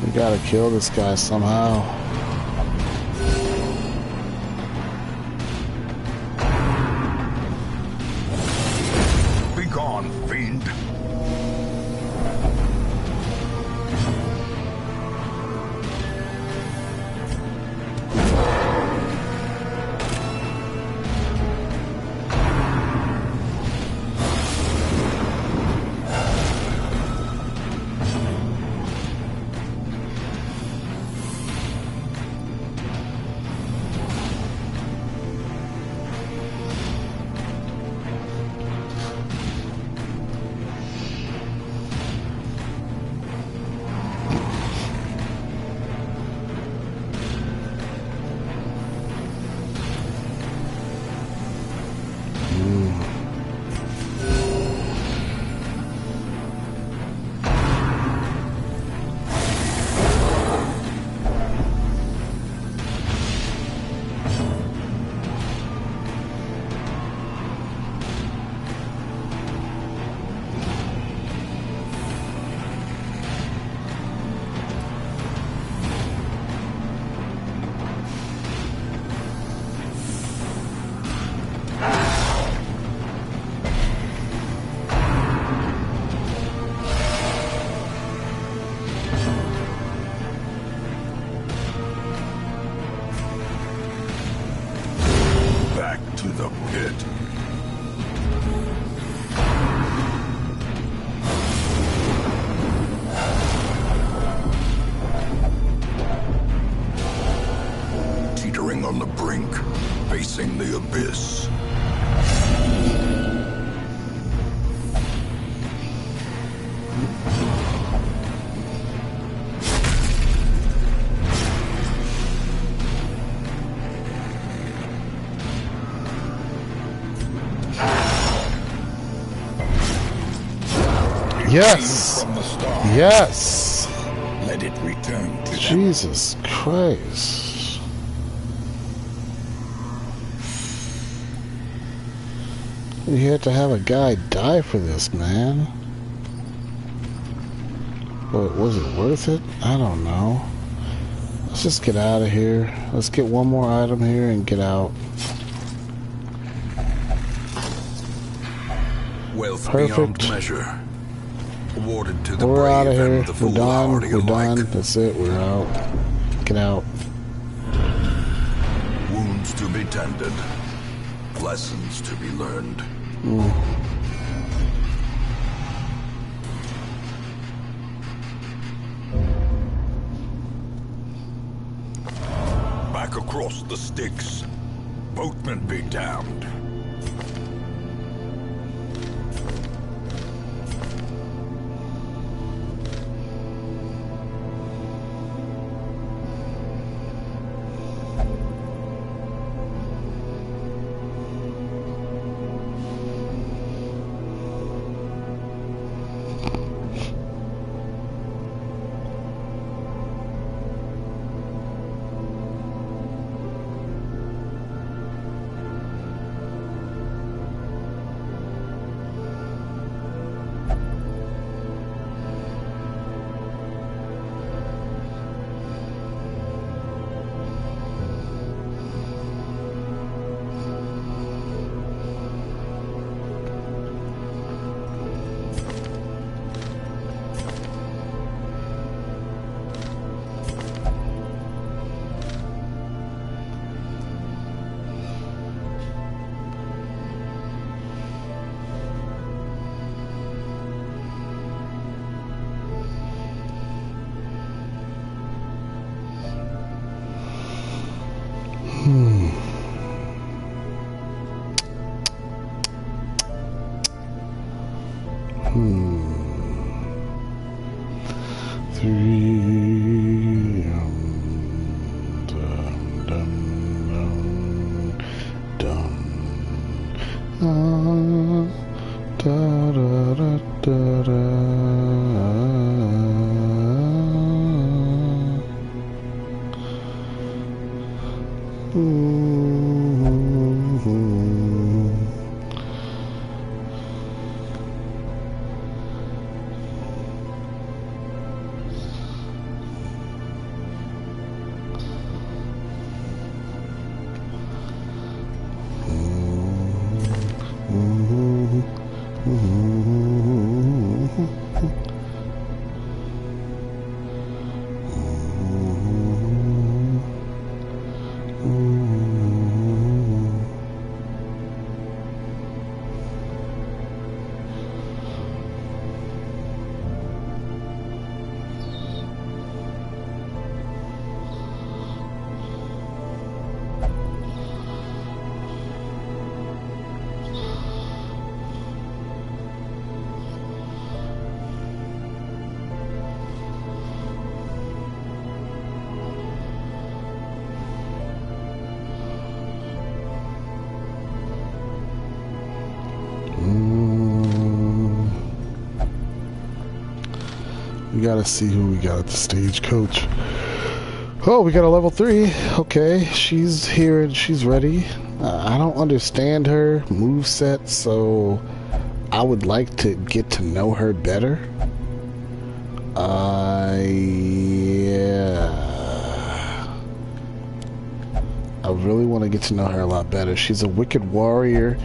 S3: We gotta kill this guy somehow.
S2: Be gone, fiend. To the pit. Teetering on the brink, facing the abyss.
S3: Yes!
S2: From the start,
S3: Yes!
S2: let it return to them.
S3: Jesus Christ. You had to have a guy die for this, man. But was it worth it? I don't know. Let's just get out of here. Let's get one more item here and get out.
S1: Wealth
S3: Perfect.
S1: beyond measure. Awarded to the
S3: We're out of
S1: brave
S3: here.
S1: and the
S3: We're done.
S1: foolhardy
S3: We're
S1: alike.
S3: done. That's it. We're out. Get out.
S2: Wounds to be tended. Lessons to be learned. Back across the Styx. Boatmen be damned.
S3: We gotta see who we got at the stagecoach. Oh, we got a level 3. Okay, she's here and she's ready. I don't understand her moveset, so I would like to get to know her better. Yeah. I really want to get to know her a lot better. She's a wicked warrior.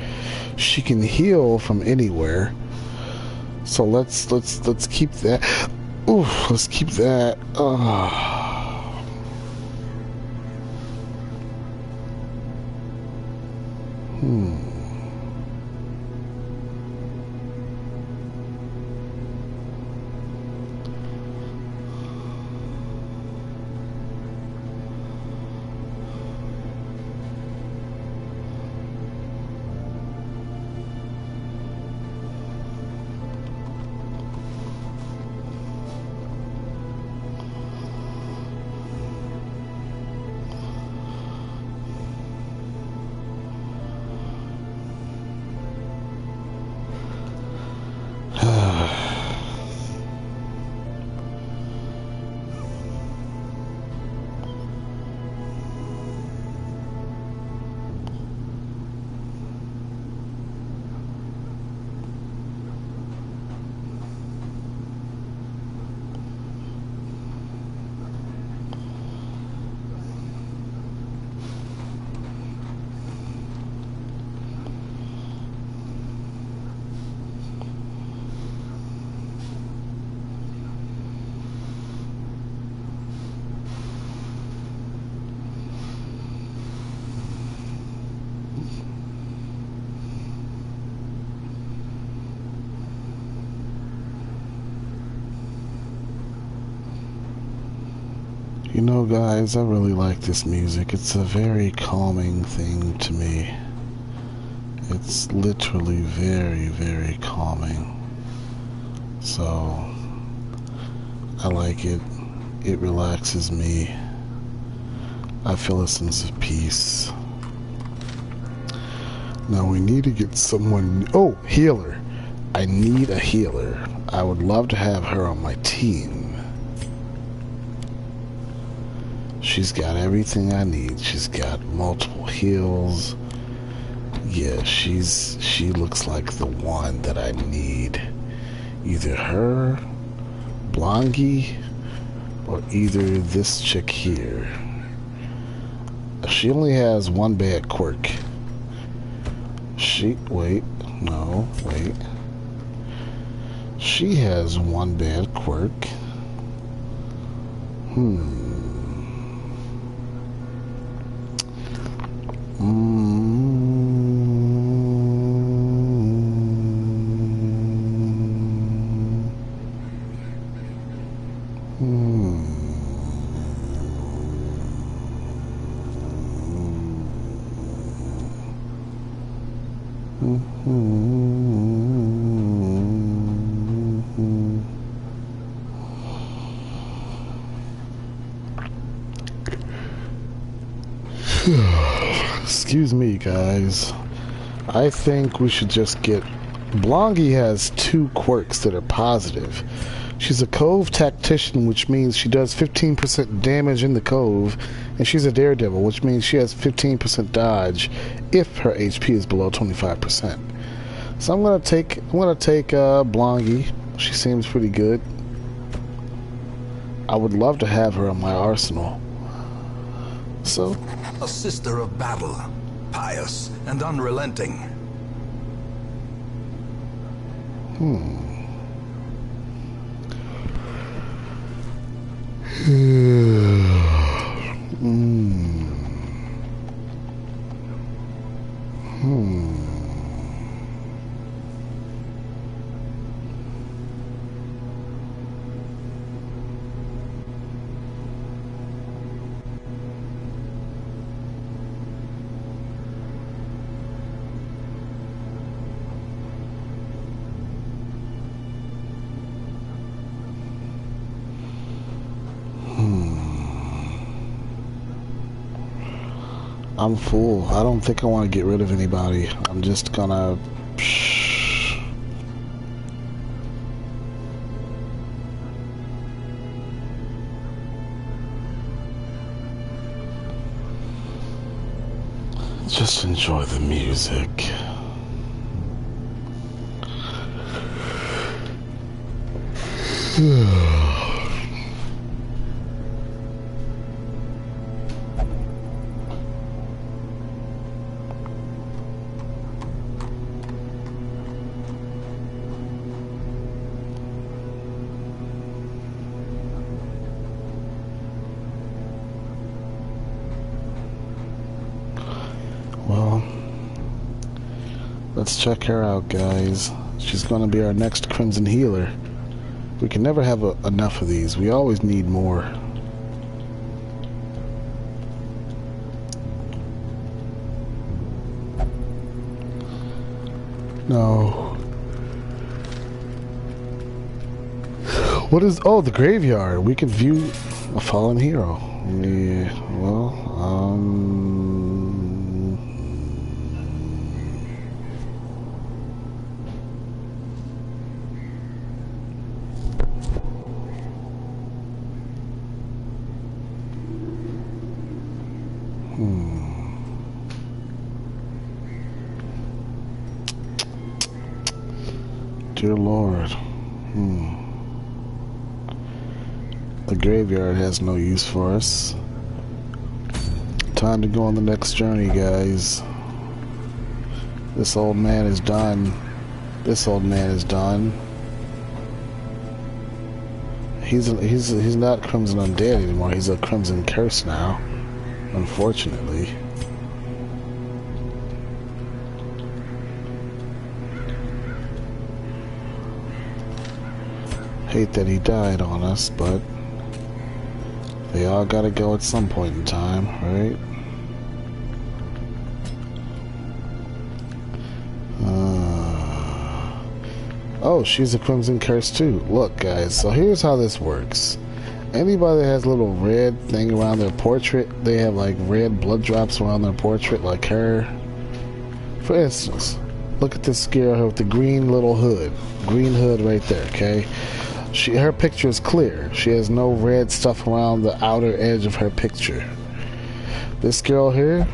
S3: She can heal from anywhere. So let's keep that. Ooh, let's keep that. You know, guys, I really like this music. It's a very calming thing to me. It's literally very, very calming. So, I like it. It relaxes me. I feel a sense of peace. Now we need to get someone... Oh, healer. I need a healer. I would love to have her on my team. She's got everything I need. She's got multiple heals. Yeah, she looks like the one that I need. Either her, Blongie, or either this chick here. She only has one bad quirk. She has one bad quirk. Excuse me, guys. I think we should just get... Blongie has 2 quirks that are positive. She's a Cove Tactician, which means she does 15% damage in the Cove, and she's a Daredevil, which means she has 15% dodge if her HP is below 25%. So I'm gonna take Blongie. She seems pretty good. I would love to have her on my arsenal. So,
S2: A sister of battle, pious and unrelenting.
S3: I'm full. I don't think I want to get rid of anybody. I'm just gonna... just enjoy the music. Well, let's check her out, guys. She's going to be our next Crimson Healer. We can never have enough of these. We always need more. No. What is... oh, the graveyard. We can view a fallen hero. Yeah, well, dear Lord. The graveyard has no use for us. Time to go on the next journey, guys. This old man is done. This old man is done. He's not Crimson Undead anymore. He's a Crimson Curse now, unfortunately. Hate that he died on us, but they all gotta go at some point in time, right? Oh, she's a Crimson Curse too. Look, guys, so here's how this works. Anybody that has a little red thing around their portrait, they have like red blood drops around their portrait, like her. For instance, look at this girl here with the green little hood. Green hood right there, okay? Her picture is clear. She has no red stuff around the outer edge of her picture. This girl here,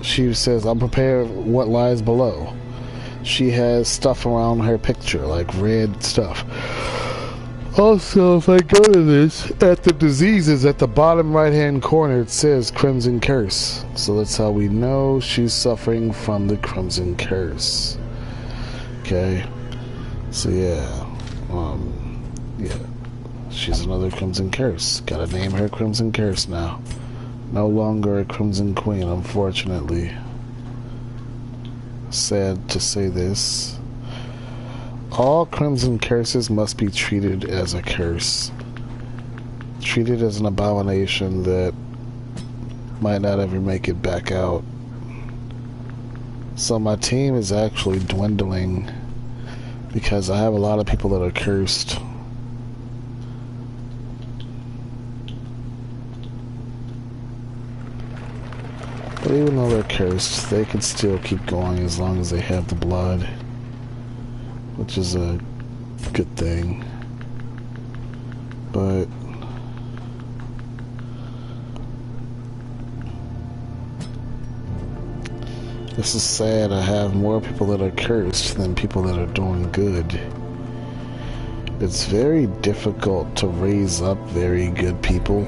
S3: she says, I'm prepared what lies below. She has stuff around her picture, like red stuff. Also, if I go to this, at the diseases at the bottom right hand corner, it says Crimson Curse. So that's how we know she's suffering from the Crimson Curse. Okay. So yeah. Yeah. She's another Crimson Curse. Gotta name her Crimson Curse now. No longer a Crimson Queen, unfortunately. Sad to say this. All Crimson Curses must be treated as a curse. Treated as an abomination that might not ever make it back out. So my team is actually dwindling because I have a lot of people that are cursed. But even though they're cursed, they can still keep going as long as they have the blood. Which is a good thing. But this is sad. I have more people that are cursed than people that are doing good. It's very difficult to raise up very good people.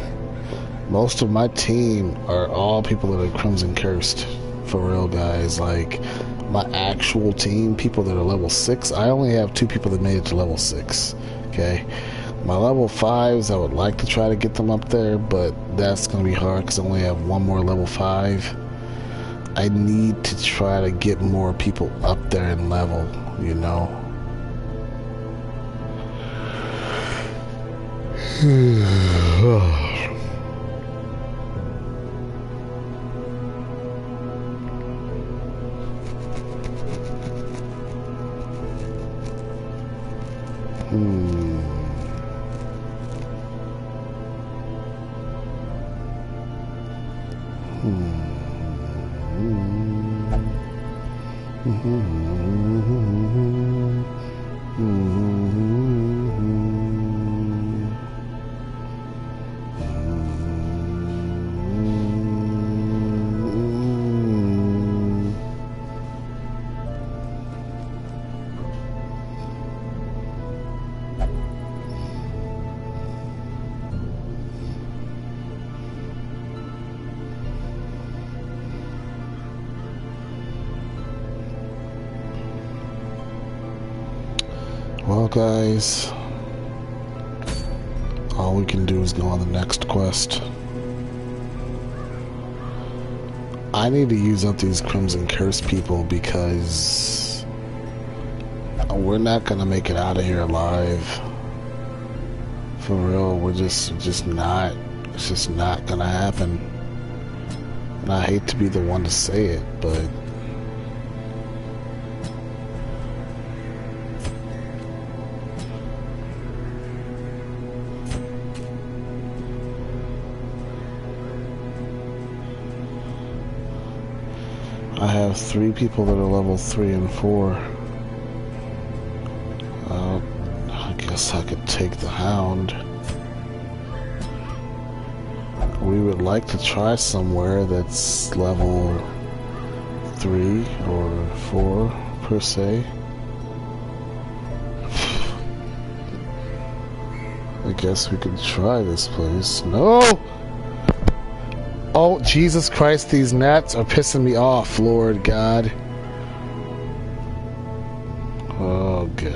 S3: Most of my team are all people that are Crimson Cursed. For real, guys. Like, my actual team, people that are level 6, I only have 2 people that made it to level 6. Okay? My level 5s, I would like to try to get them up there, but that's going to be hard because I only have 1 more level 5. I need to try to get more people up there in level, you know? Well, guys, all we can do is go on the next quest. I need to use up these Crimson Curse people because we're not gonna make it out of here alive. For real, we're just not. It's just not gonna happen. And I hate to be the one to say it, but I have 3 people that are level 3 and 4. I guess I could take the Hound. We would like to try somewhere that's level 3 or 4 per se. I guess we could try this place. No! Oh, Jesus Christ, these gnats are pissing me off, Lord God. Oh, God.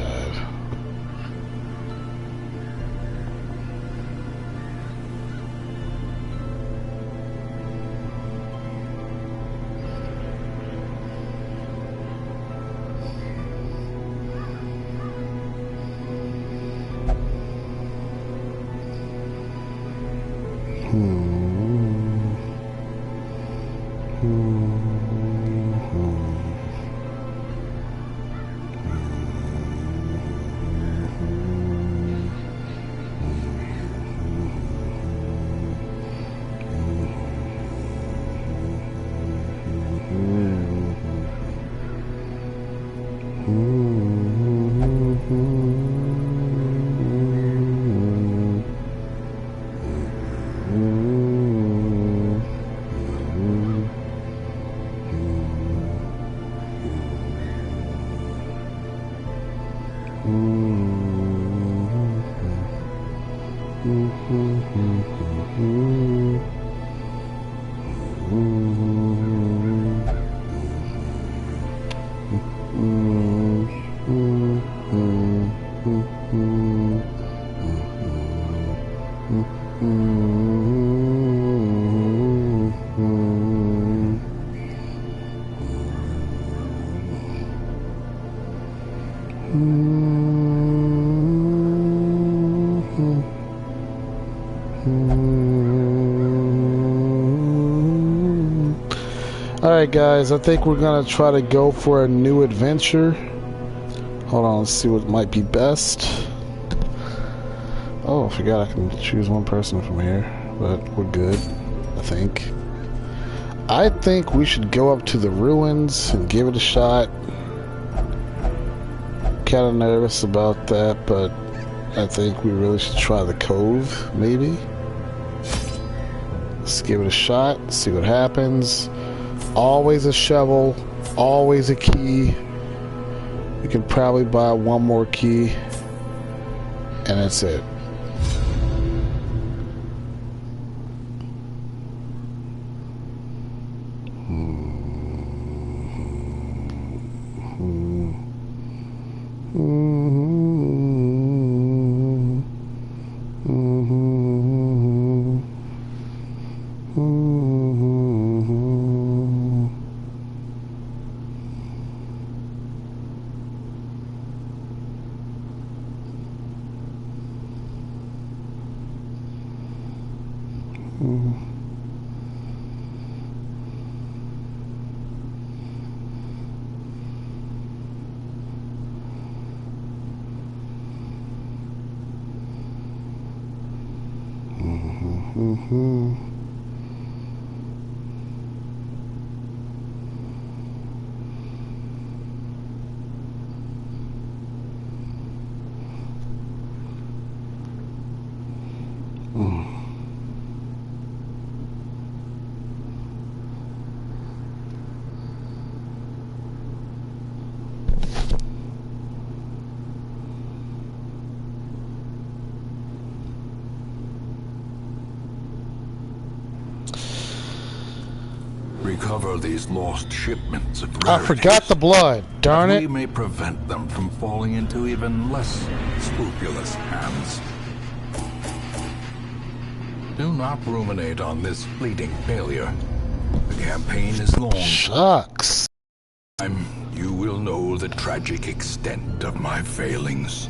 S3: Alright guys, I think we're gonna try to go for a new adventure. Hold on, let's see what might be best. Oh, I forgot I can choose one person from here, but we're good, I think. I think we should go up to the ruins and give it a shot. kind of nervous about that, but I think we really should try the cove, maybe. Let's give it a shot, see what happens. Always a shovel, always a key. We can probably buy one more key, and that's it.
S1: Recover these lost shipments of
S3: I
S1: rarities.
S3: forgot the blood, darn
S1: We
S3: it.
S1: may prevent them from falling into even less scrupulous hands. Do not ruminate on this fleeting failure. The campaign is long.
S3: Shucks.
S1: You will know the tragic extent of my failings.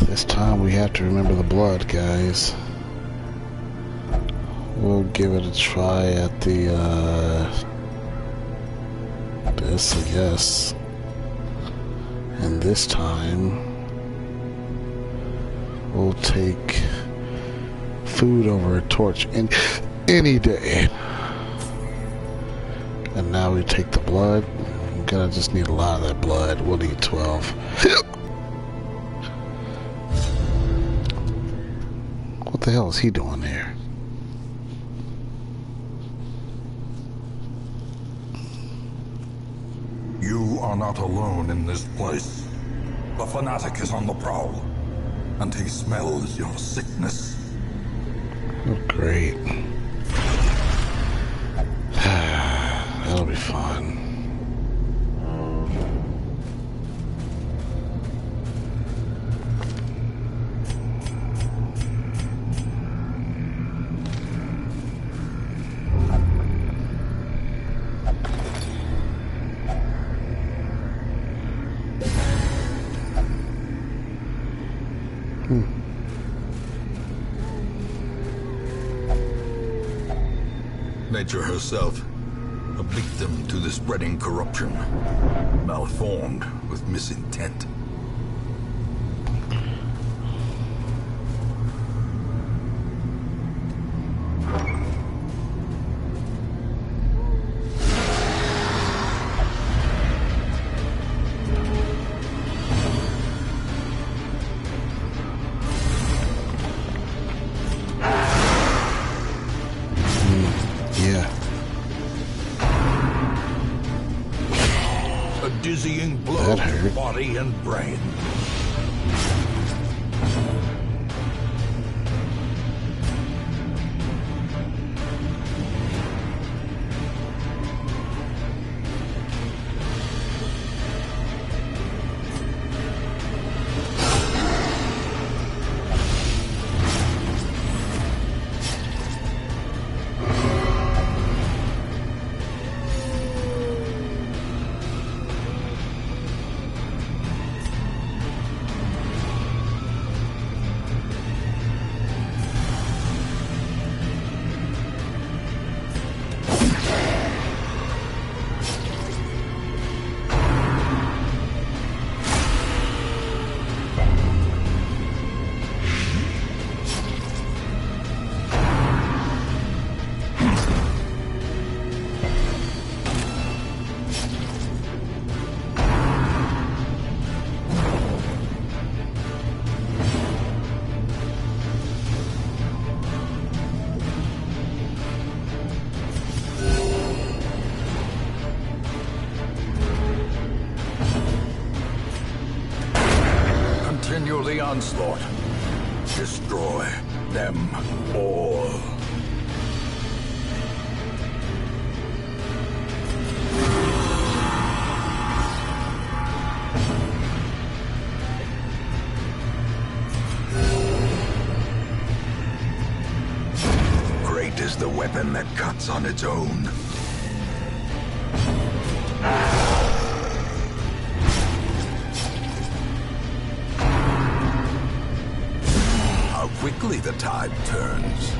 S3: This time we have to remember the blood, guys. We'll give it a try at the, this, I guess. And this time, we'll take food over a torch any day. And now we take the blood. We're gonna just need a lot of that blood. We'll need 12. What the hell is he doing there?
S1: You are not alone in this place. The fanatic is on the prowl, and he smells your sickness.
S3: Oh, great. That'll be fun.
S1: Nature herself, a victim to the spreading corruption, malformed with misintent.
S3: Yeah.
S1: A dizzying blow
S3: That
S1: to
S3: hurt.
S1: body and brain. the onslaught. Destroy them all. Great is the weapon that cuts on its own. How quickly the tide turns.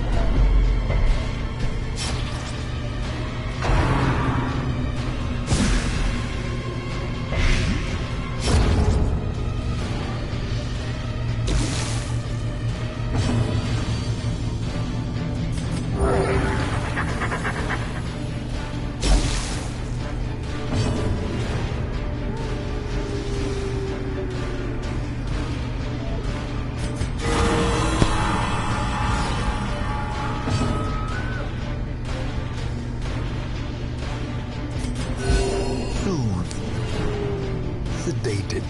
S1: Sedated.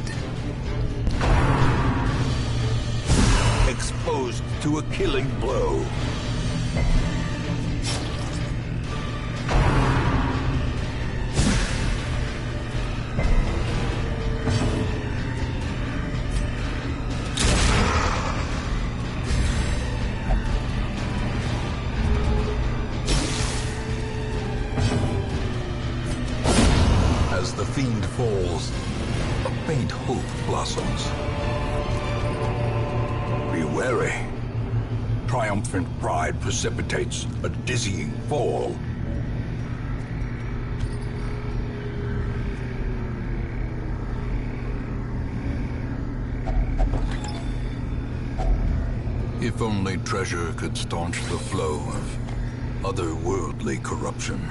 S1: Exposed to a killing blow. As the fiend falls, a faint hope blossoms. Be wary. Triumphant pride precipitates a dizzying fall. If only treasure could staunch the flow of otherworldly corruption.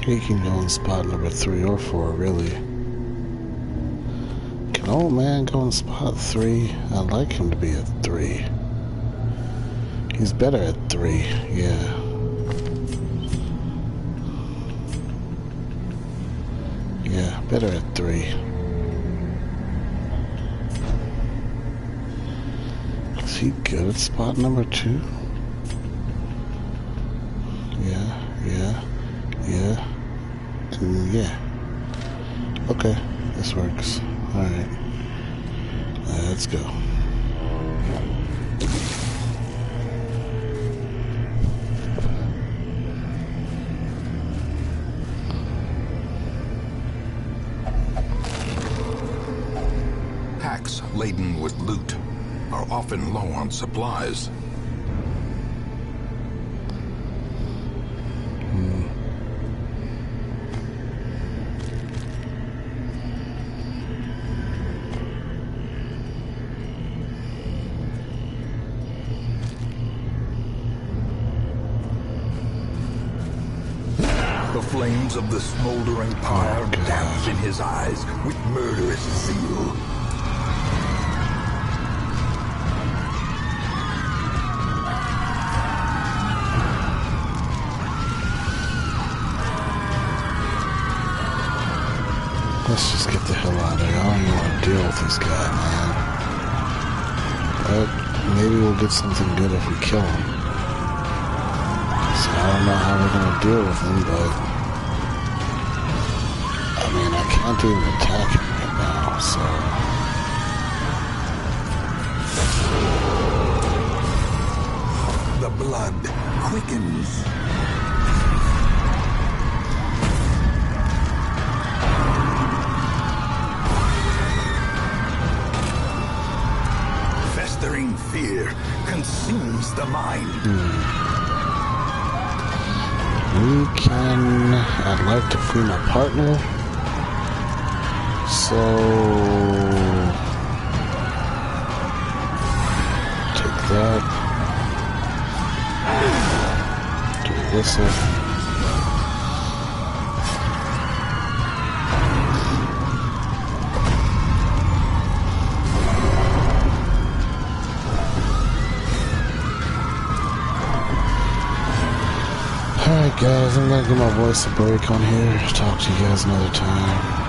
S3: He can go in spot number 3 or 4, really. Can old man go in spot 3? I'd like him to be at 3. He's better at 3, yeah. Yeah, better at 3. Is he good at spot number 2? Yeah. Yeah. Okay, this works. Alright. Let's go.
S1: Packs laden with loot are often low on supplies. The flames of the smoldering pyre dance in his eyes with murderous zeal.
S3: Let's just get the hell out of here. I don't even want to deal with this guy, man. But maybe we'll get something good if we kill him. So I don't know how we're going to deal with him, but I mean, I can't even attack him right now, so
S1: The blood quickens. Festering fear consumes the mind.
S3: I'd like to free my partner. So take that. Do a whistle. Alright guys, I'm gonna give my voice a break on here. Talk to you guys another time.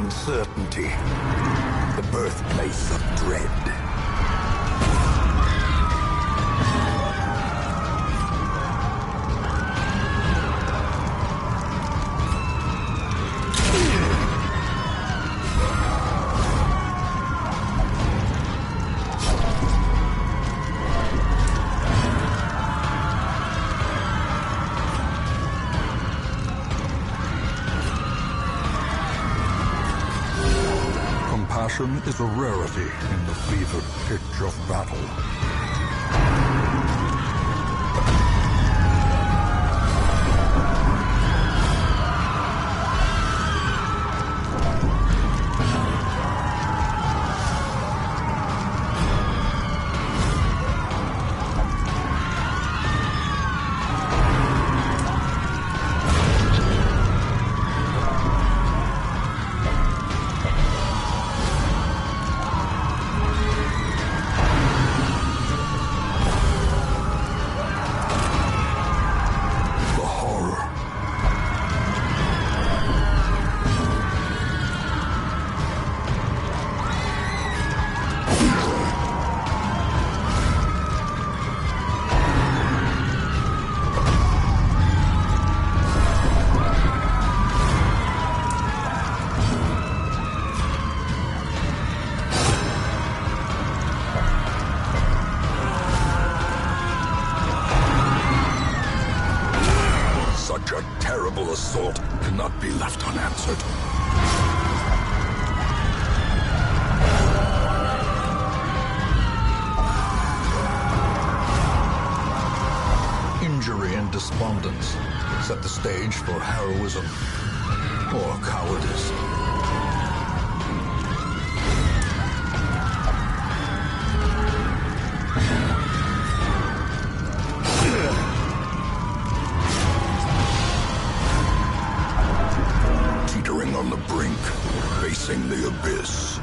S2: uncertainty, the birthplace of dread.
S1: Compassion is a rarity in the fevered pitch of battle. Such a terrible assault cannot be left unanswered. Injury and despondence set the stage for heroism or cowardice. Teetering on the brink, facing the abyss.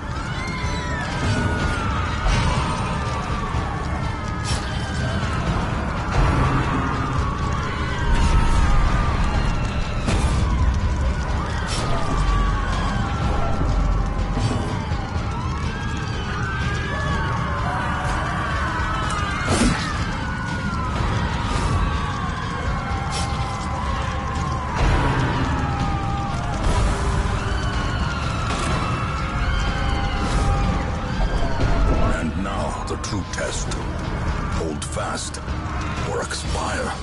S1: The true test. Hold fast or expire.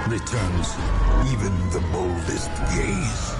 S1: Returns even the boldest gaze.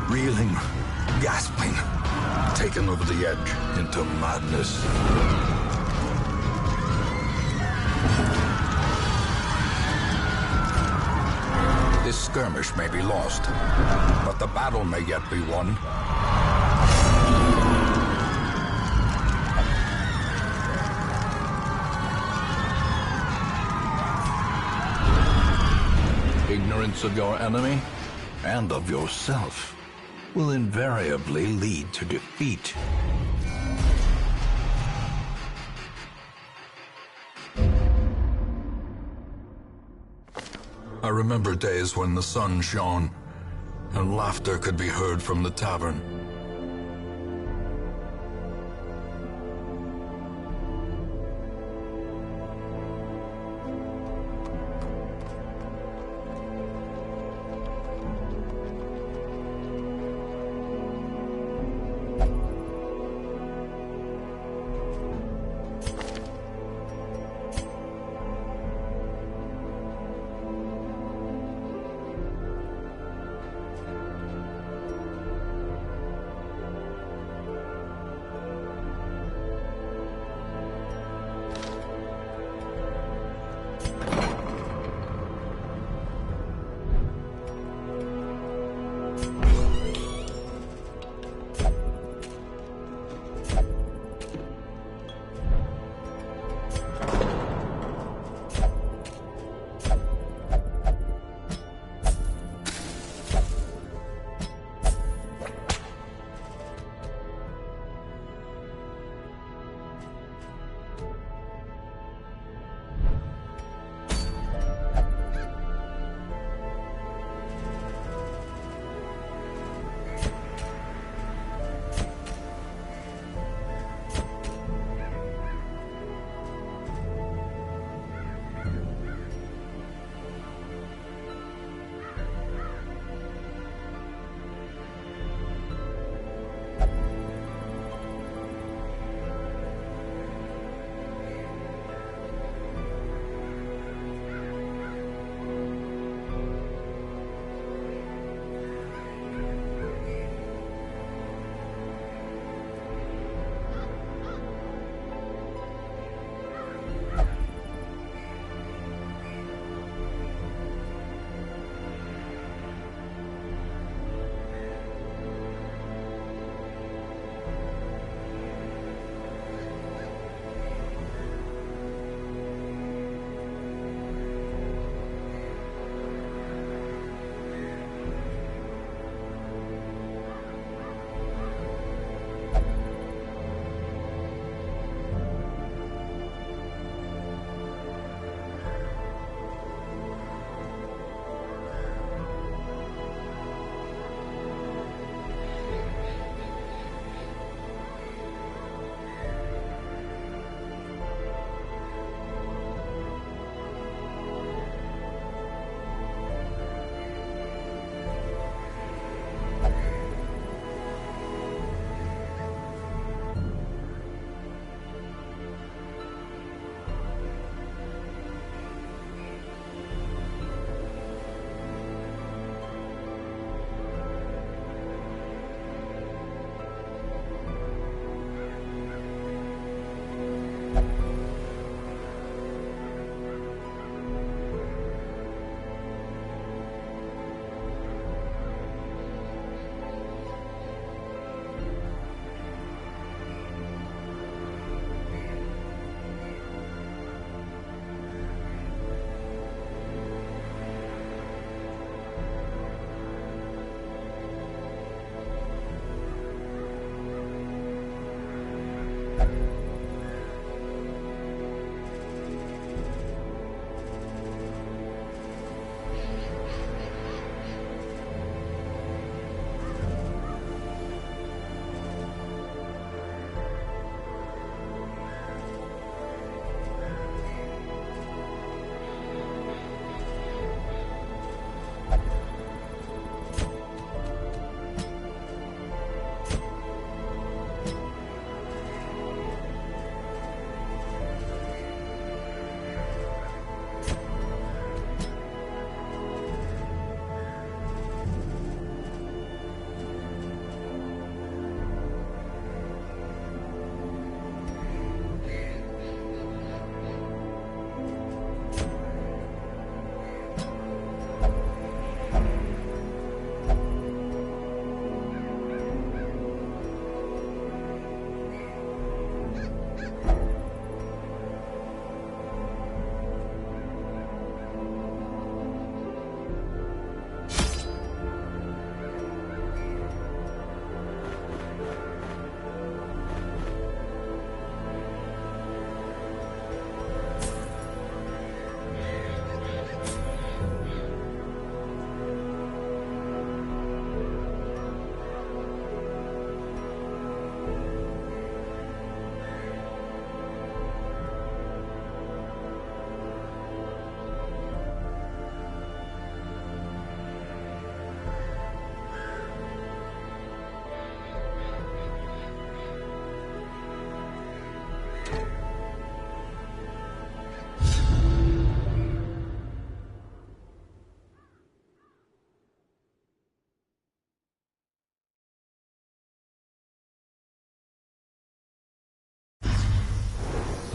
S1: Reeling, gasping, taken over the edge into madness. This skirmish may be lost, but the battle may yet be won. Ignorance of your enemy and of yourself will invariably lead to defeat. I remember days when the sun shone and laughter could be heard from the tavern.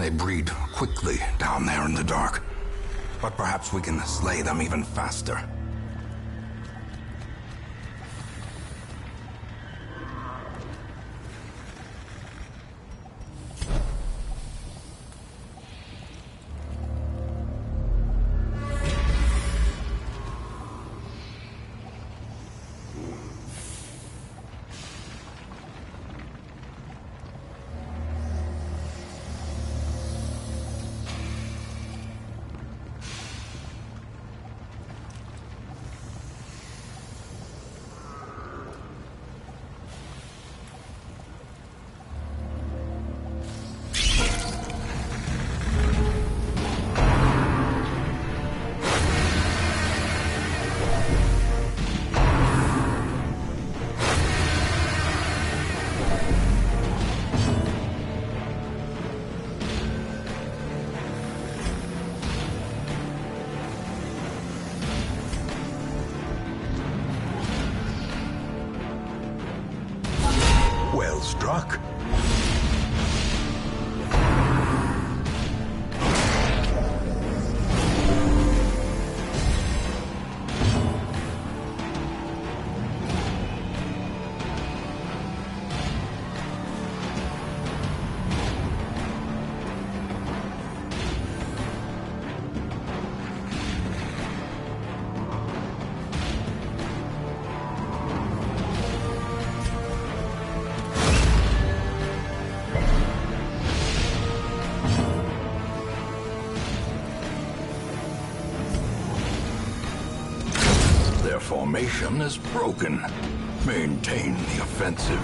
S1: They breed quickly down there in the dark. But perhaps we can slay them even faster. Well struck. Their formation is broken. Maintain the offensive.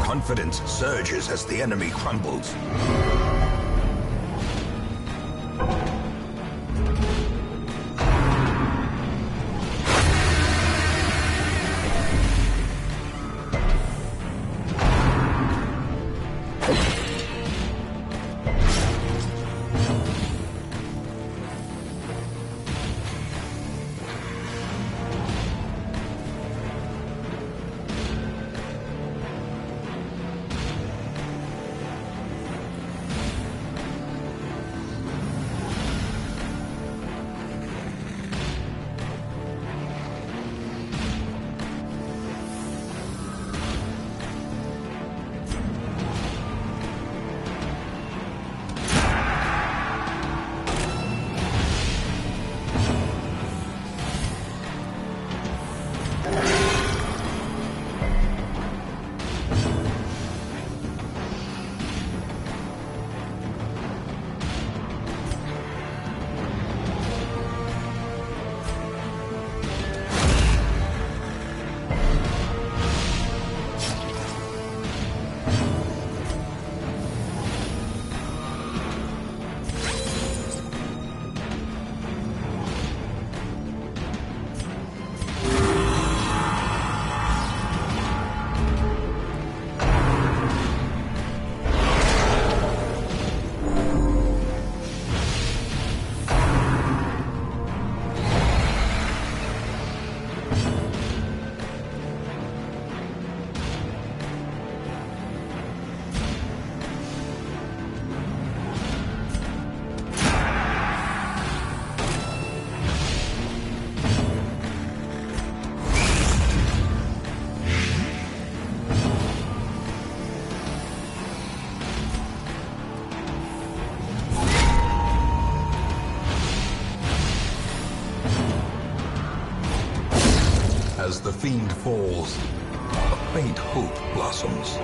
S1: Confidence surges as the enemy crumbles. As the fiend falls, a faint hope blossoms.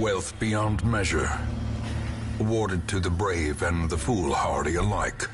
S1: wealth beyond measure, awarded to the brave and the foolhardy alike.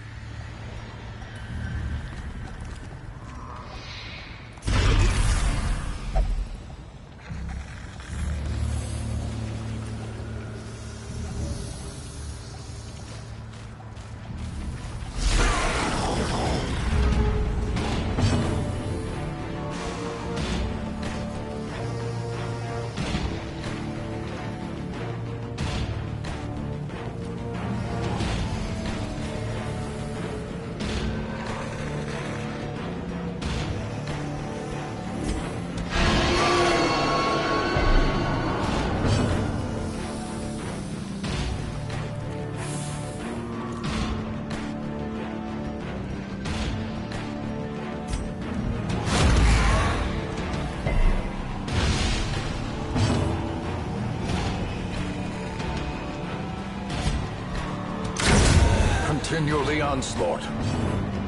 S1: Continue the onslaught.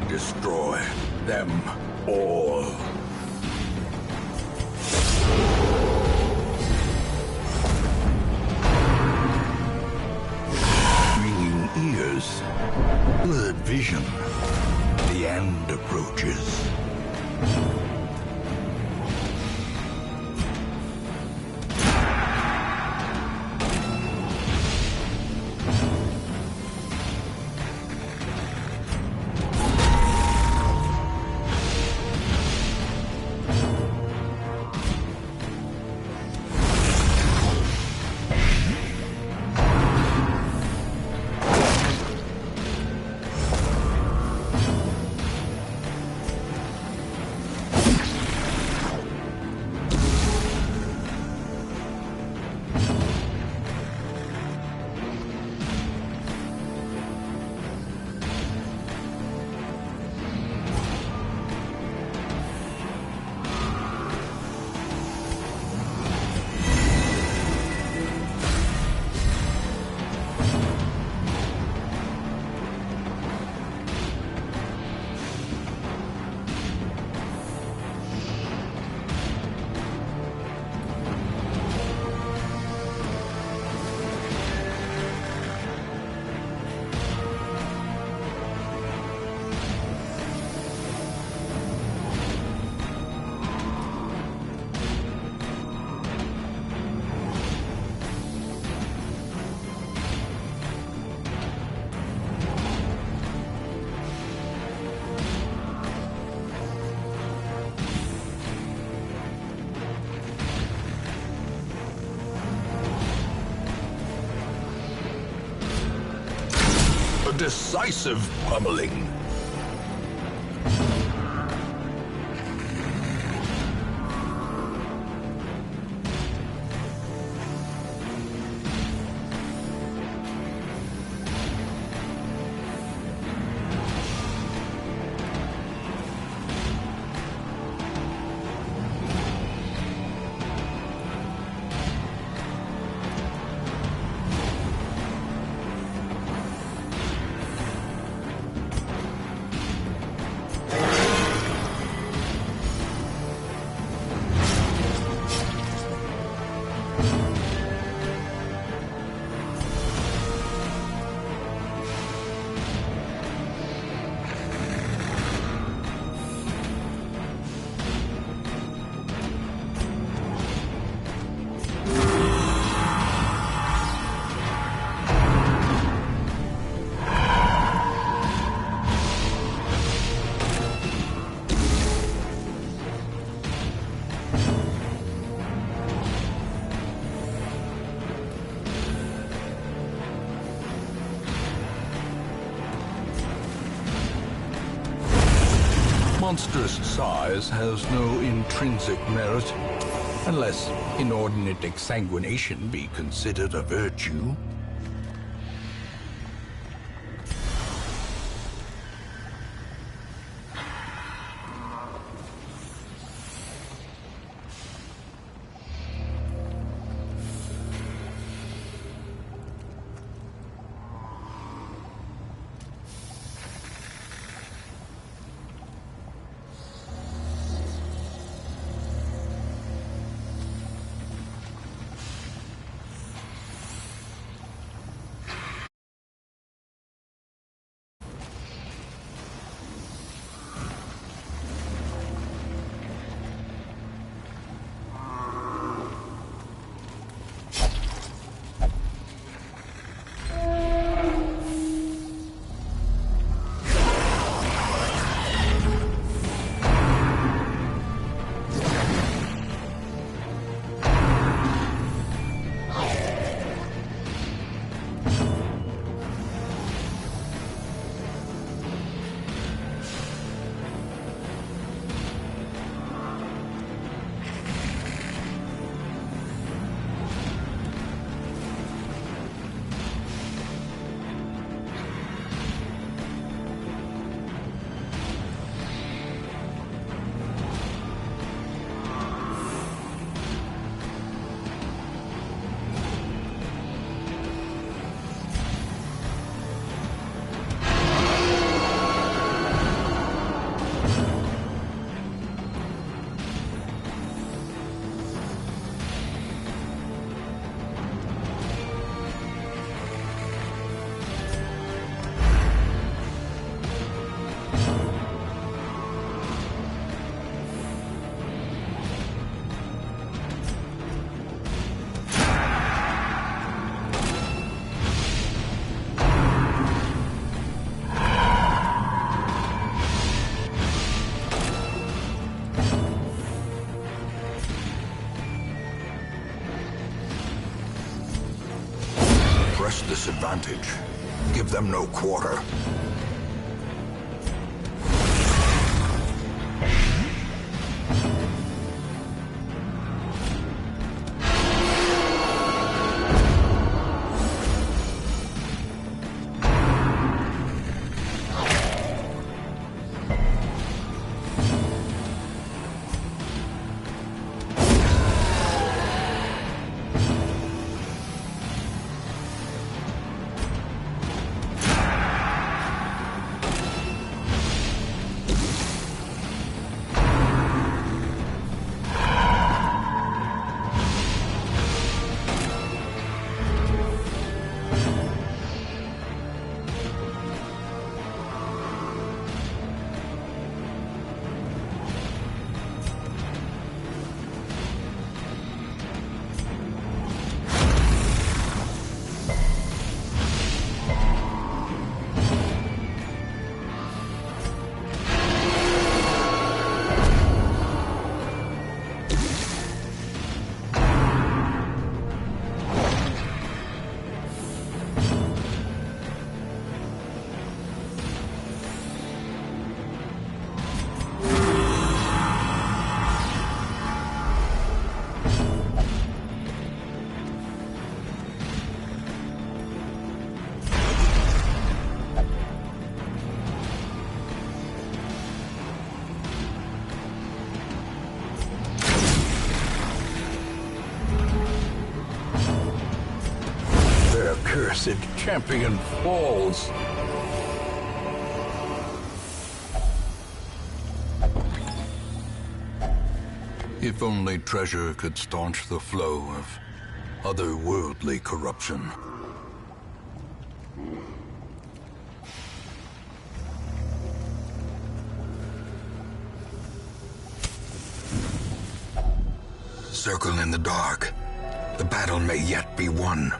S1: Destroy them all. Ringing ears. Blurred vision. The end approaches. Decisive pummeling. Monstrous size has no intrinsic merit, unless inordinate exsanguination be considered a virtue.
S2: press this advantage. Give them no quarter. Cursed champion falls. If only treasure could staunch the flow of otherworldly corruption. Circle in the dark. The battle may yet be won.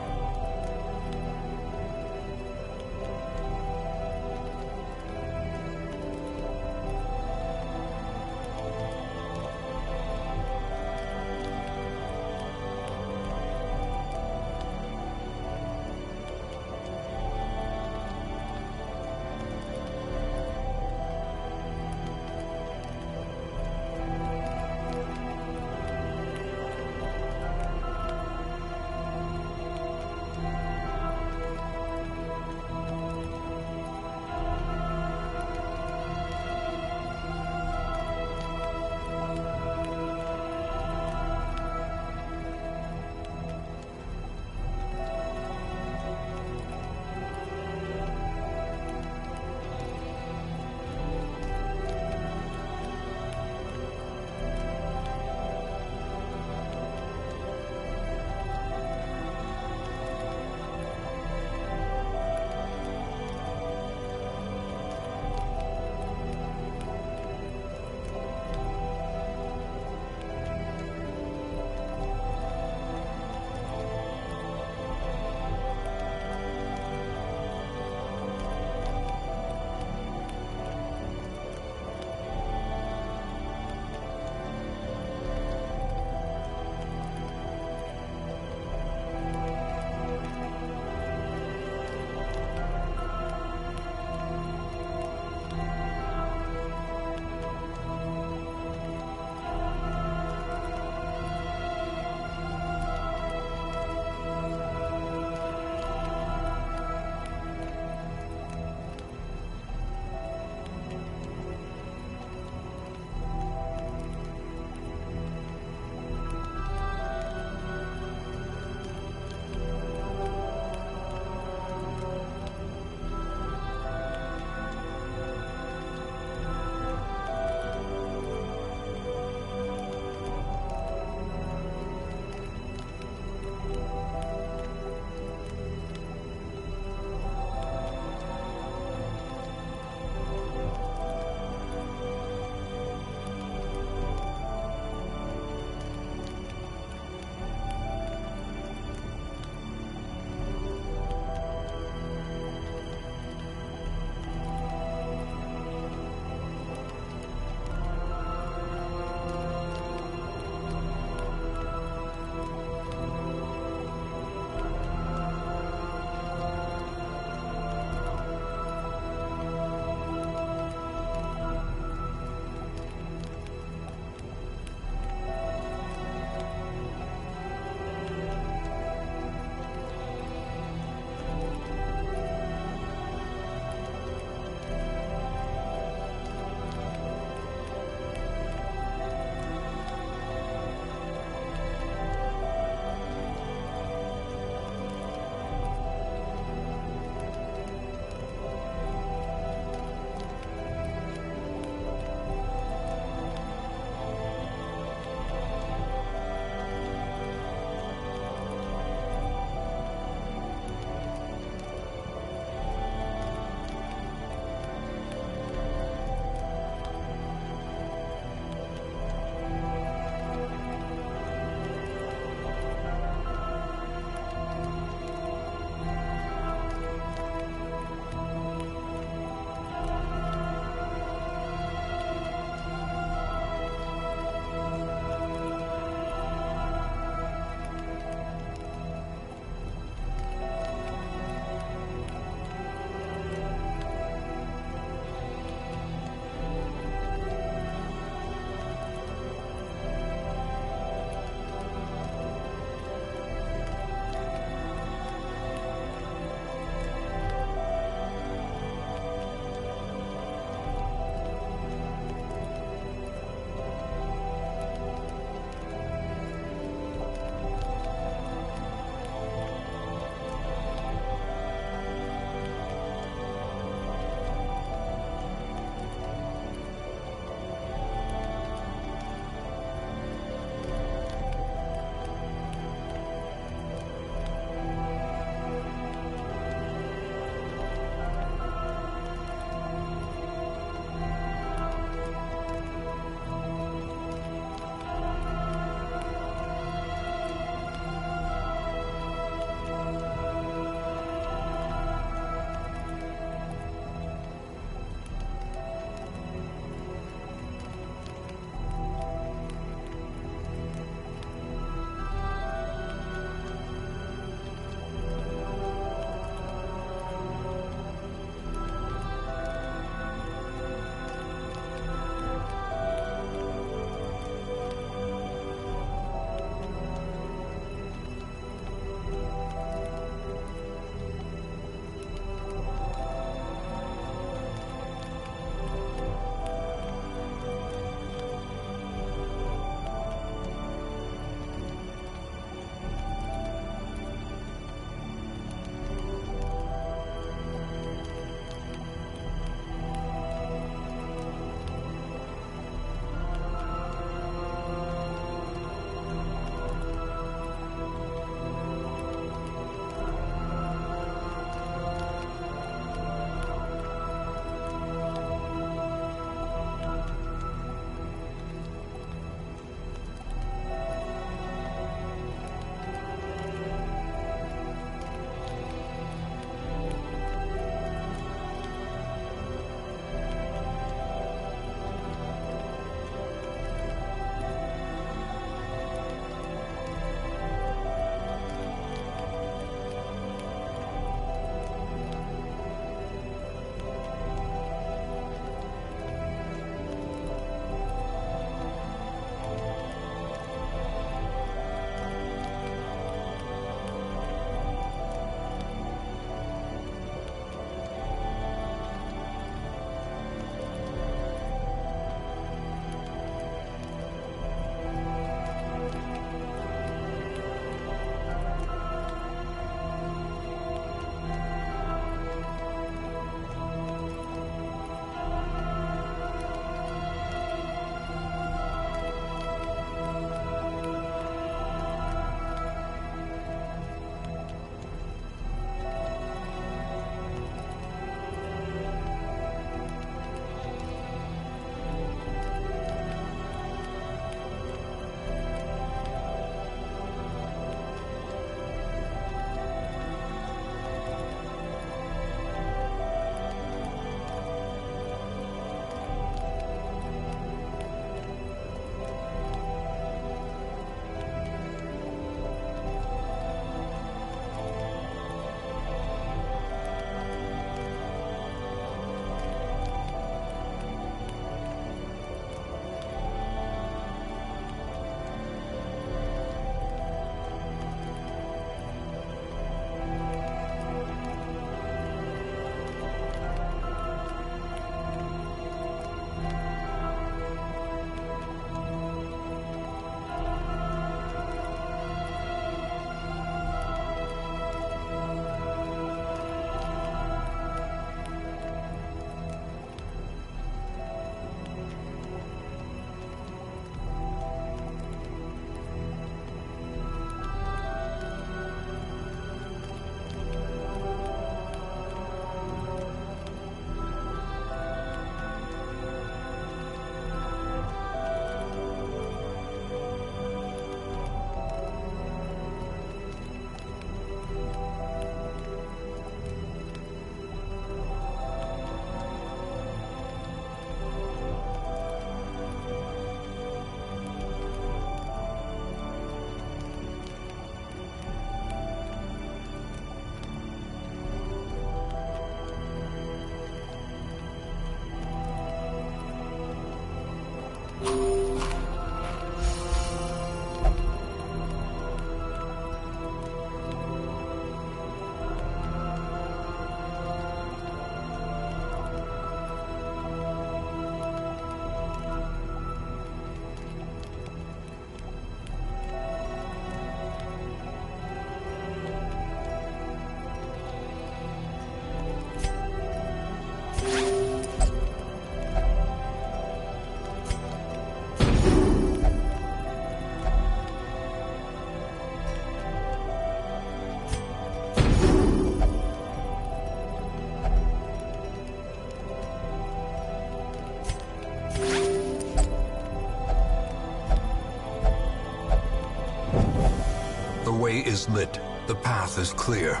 S1: is lit. The path is clear.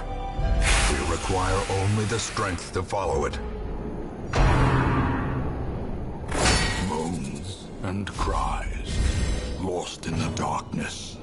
S1: We require only the strength to follow it. Moans and cries, lost in the darkness.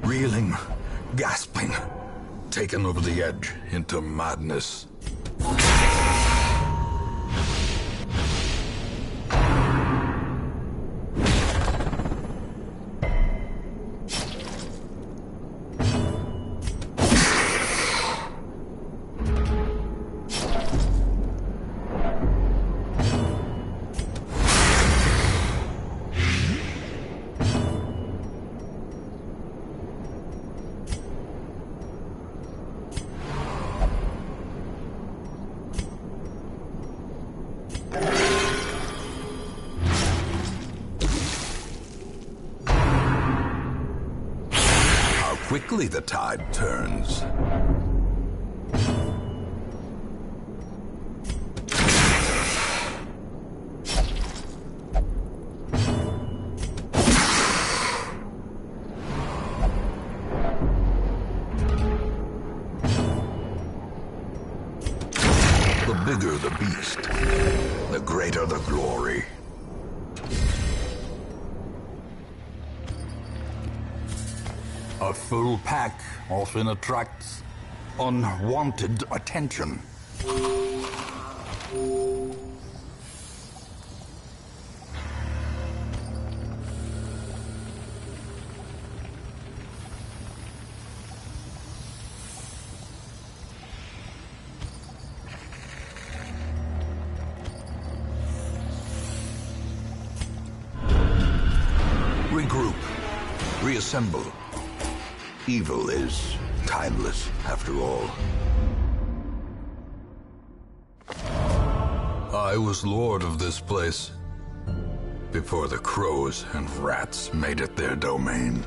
S1: Reeling, gasping, taken over the edge into madness. Quickly the tide turns. The bigger the beast, the greater the glory. A full pack often attracts unwanted attention. reassemble. Evil is timeless, after all. I was lord of this place before the crows and rats made it their domain.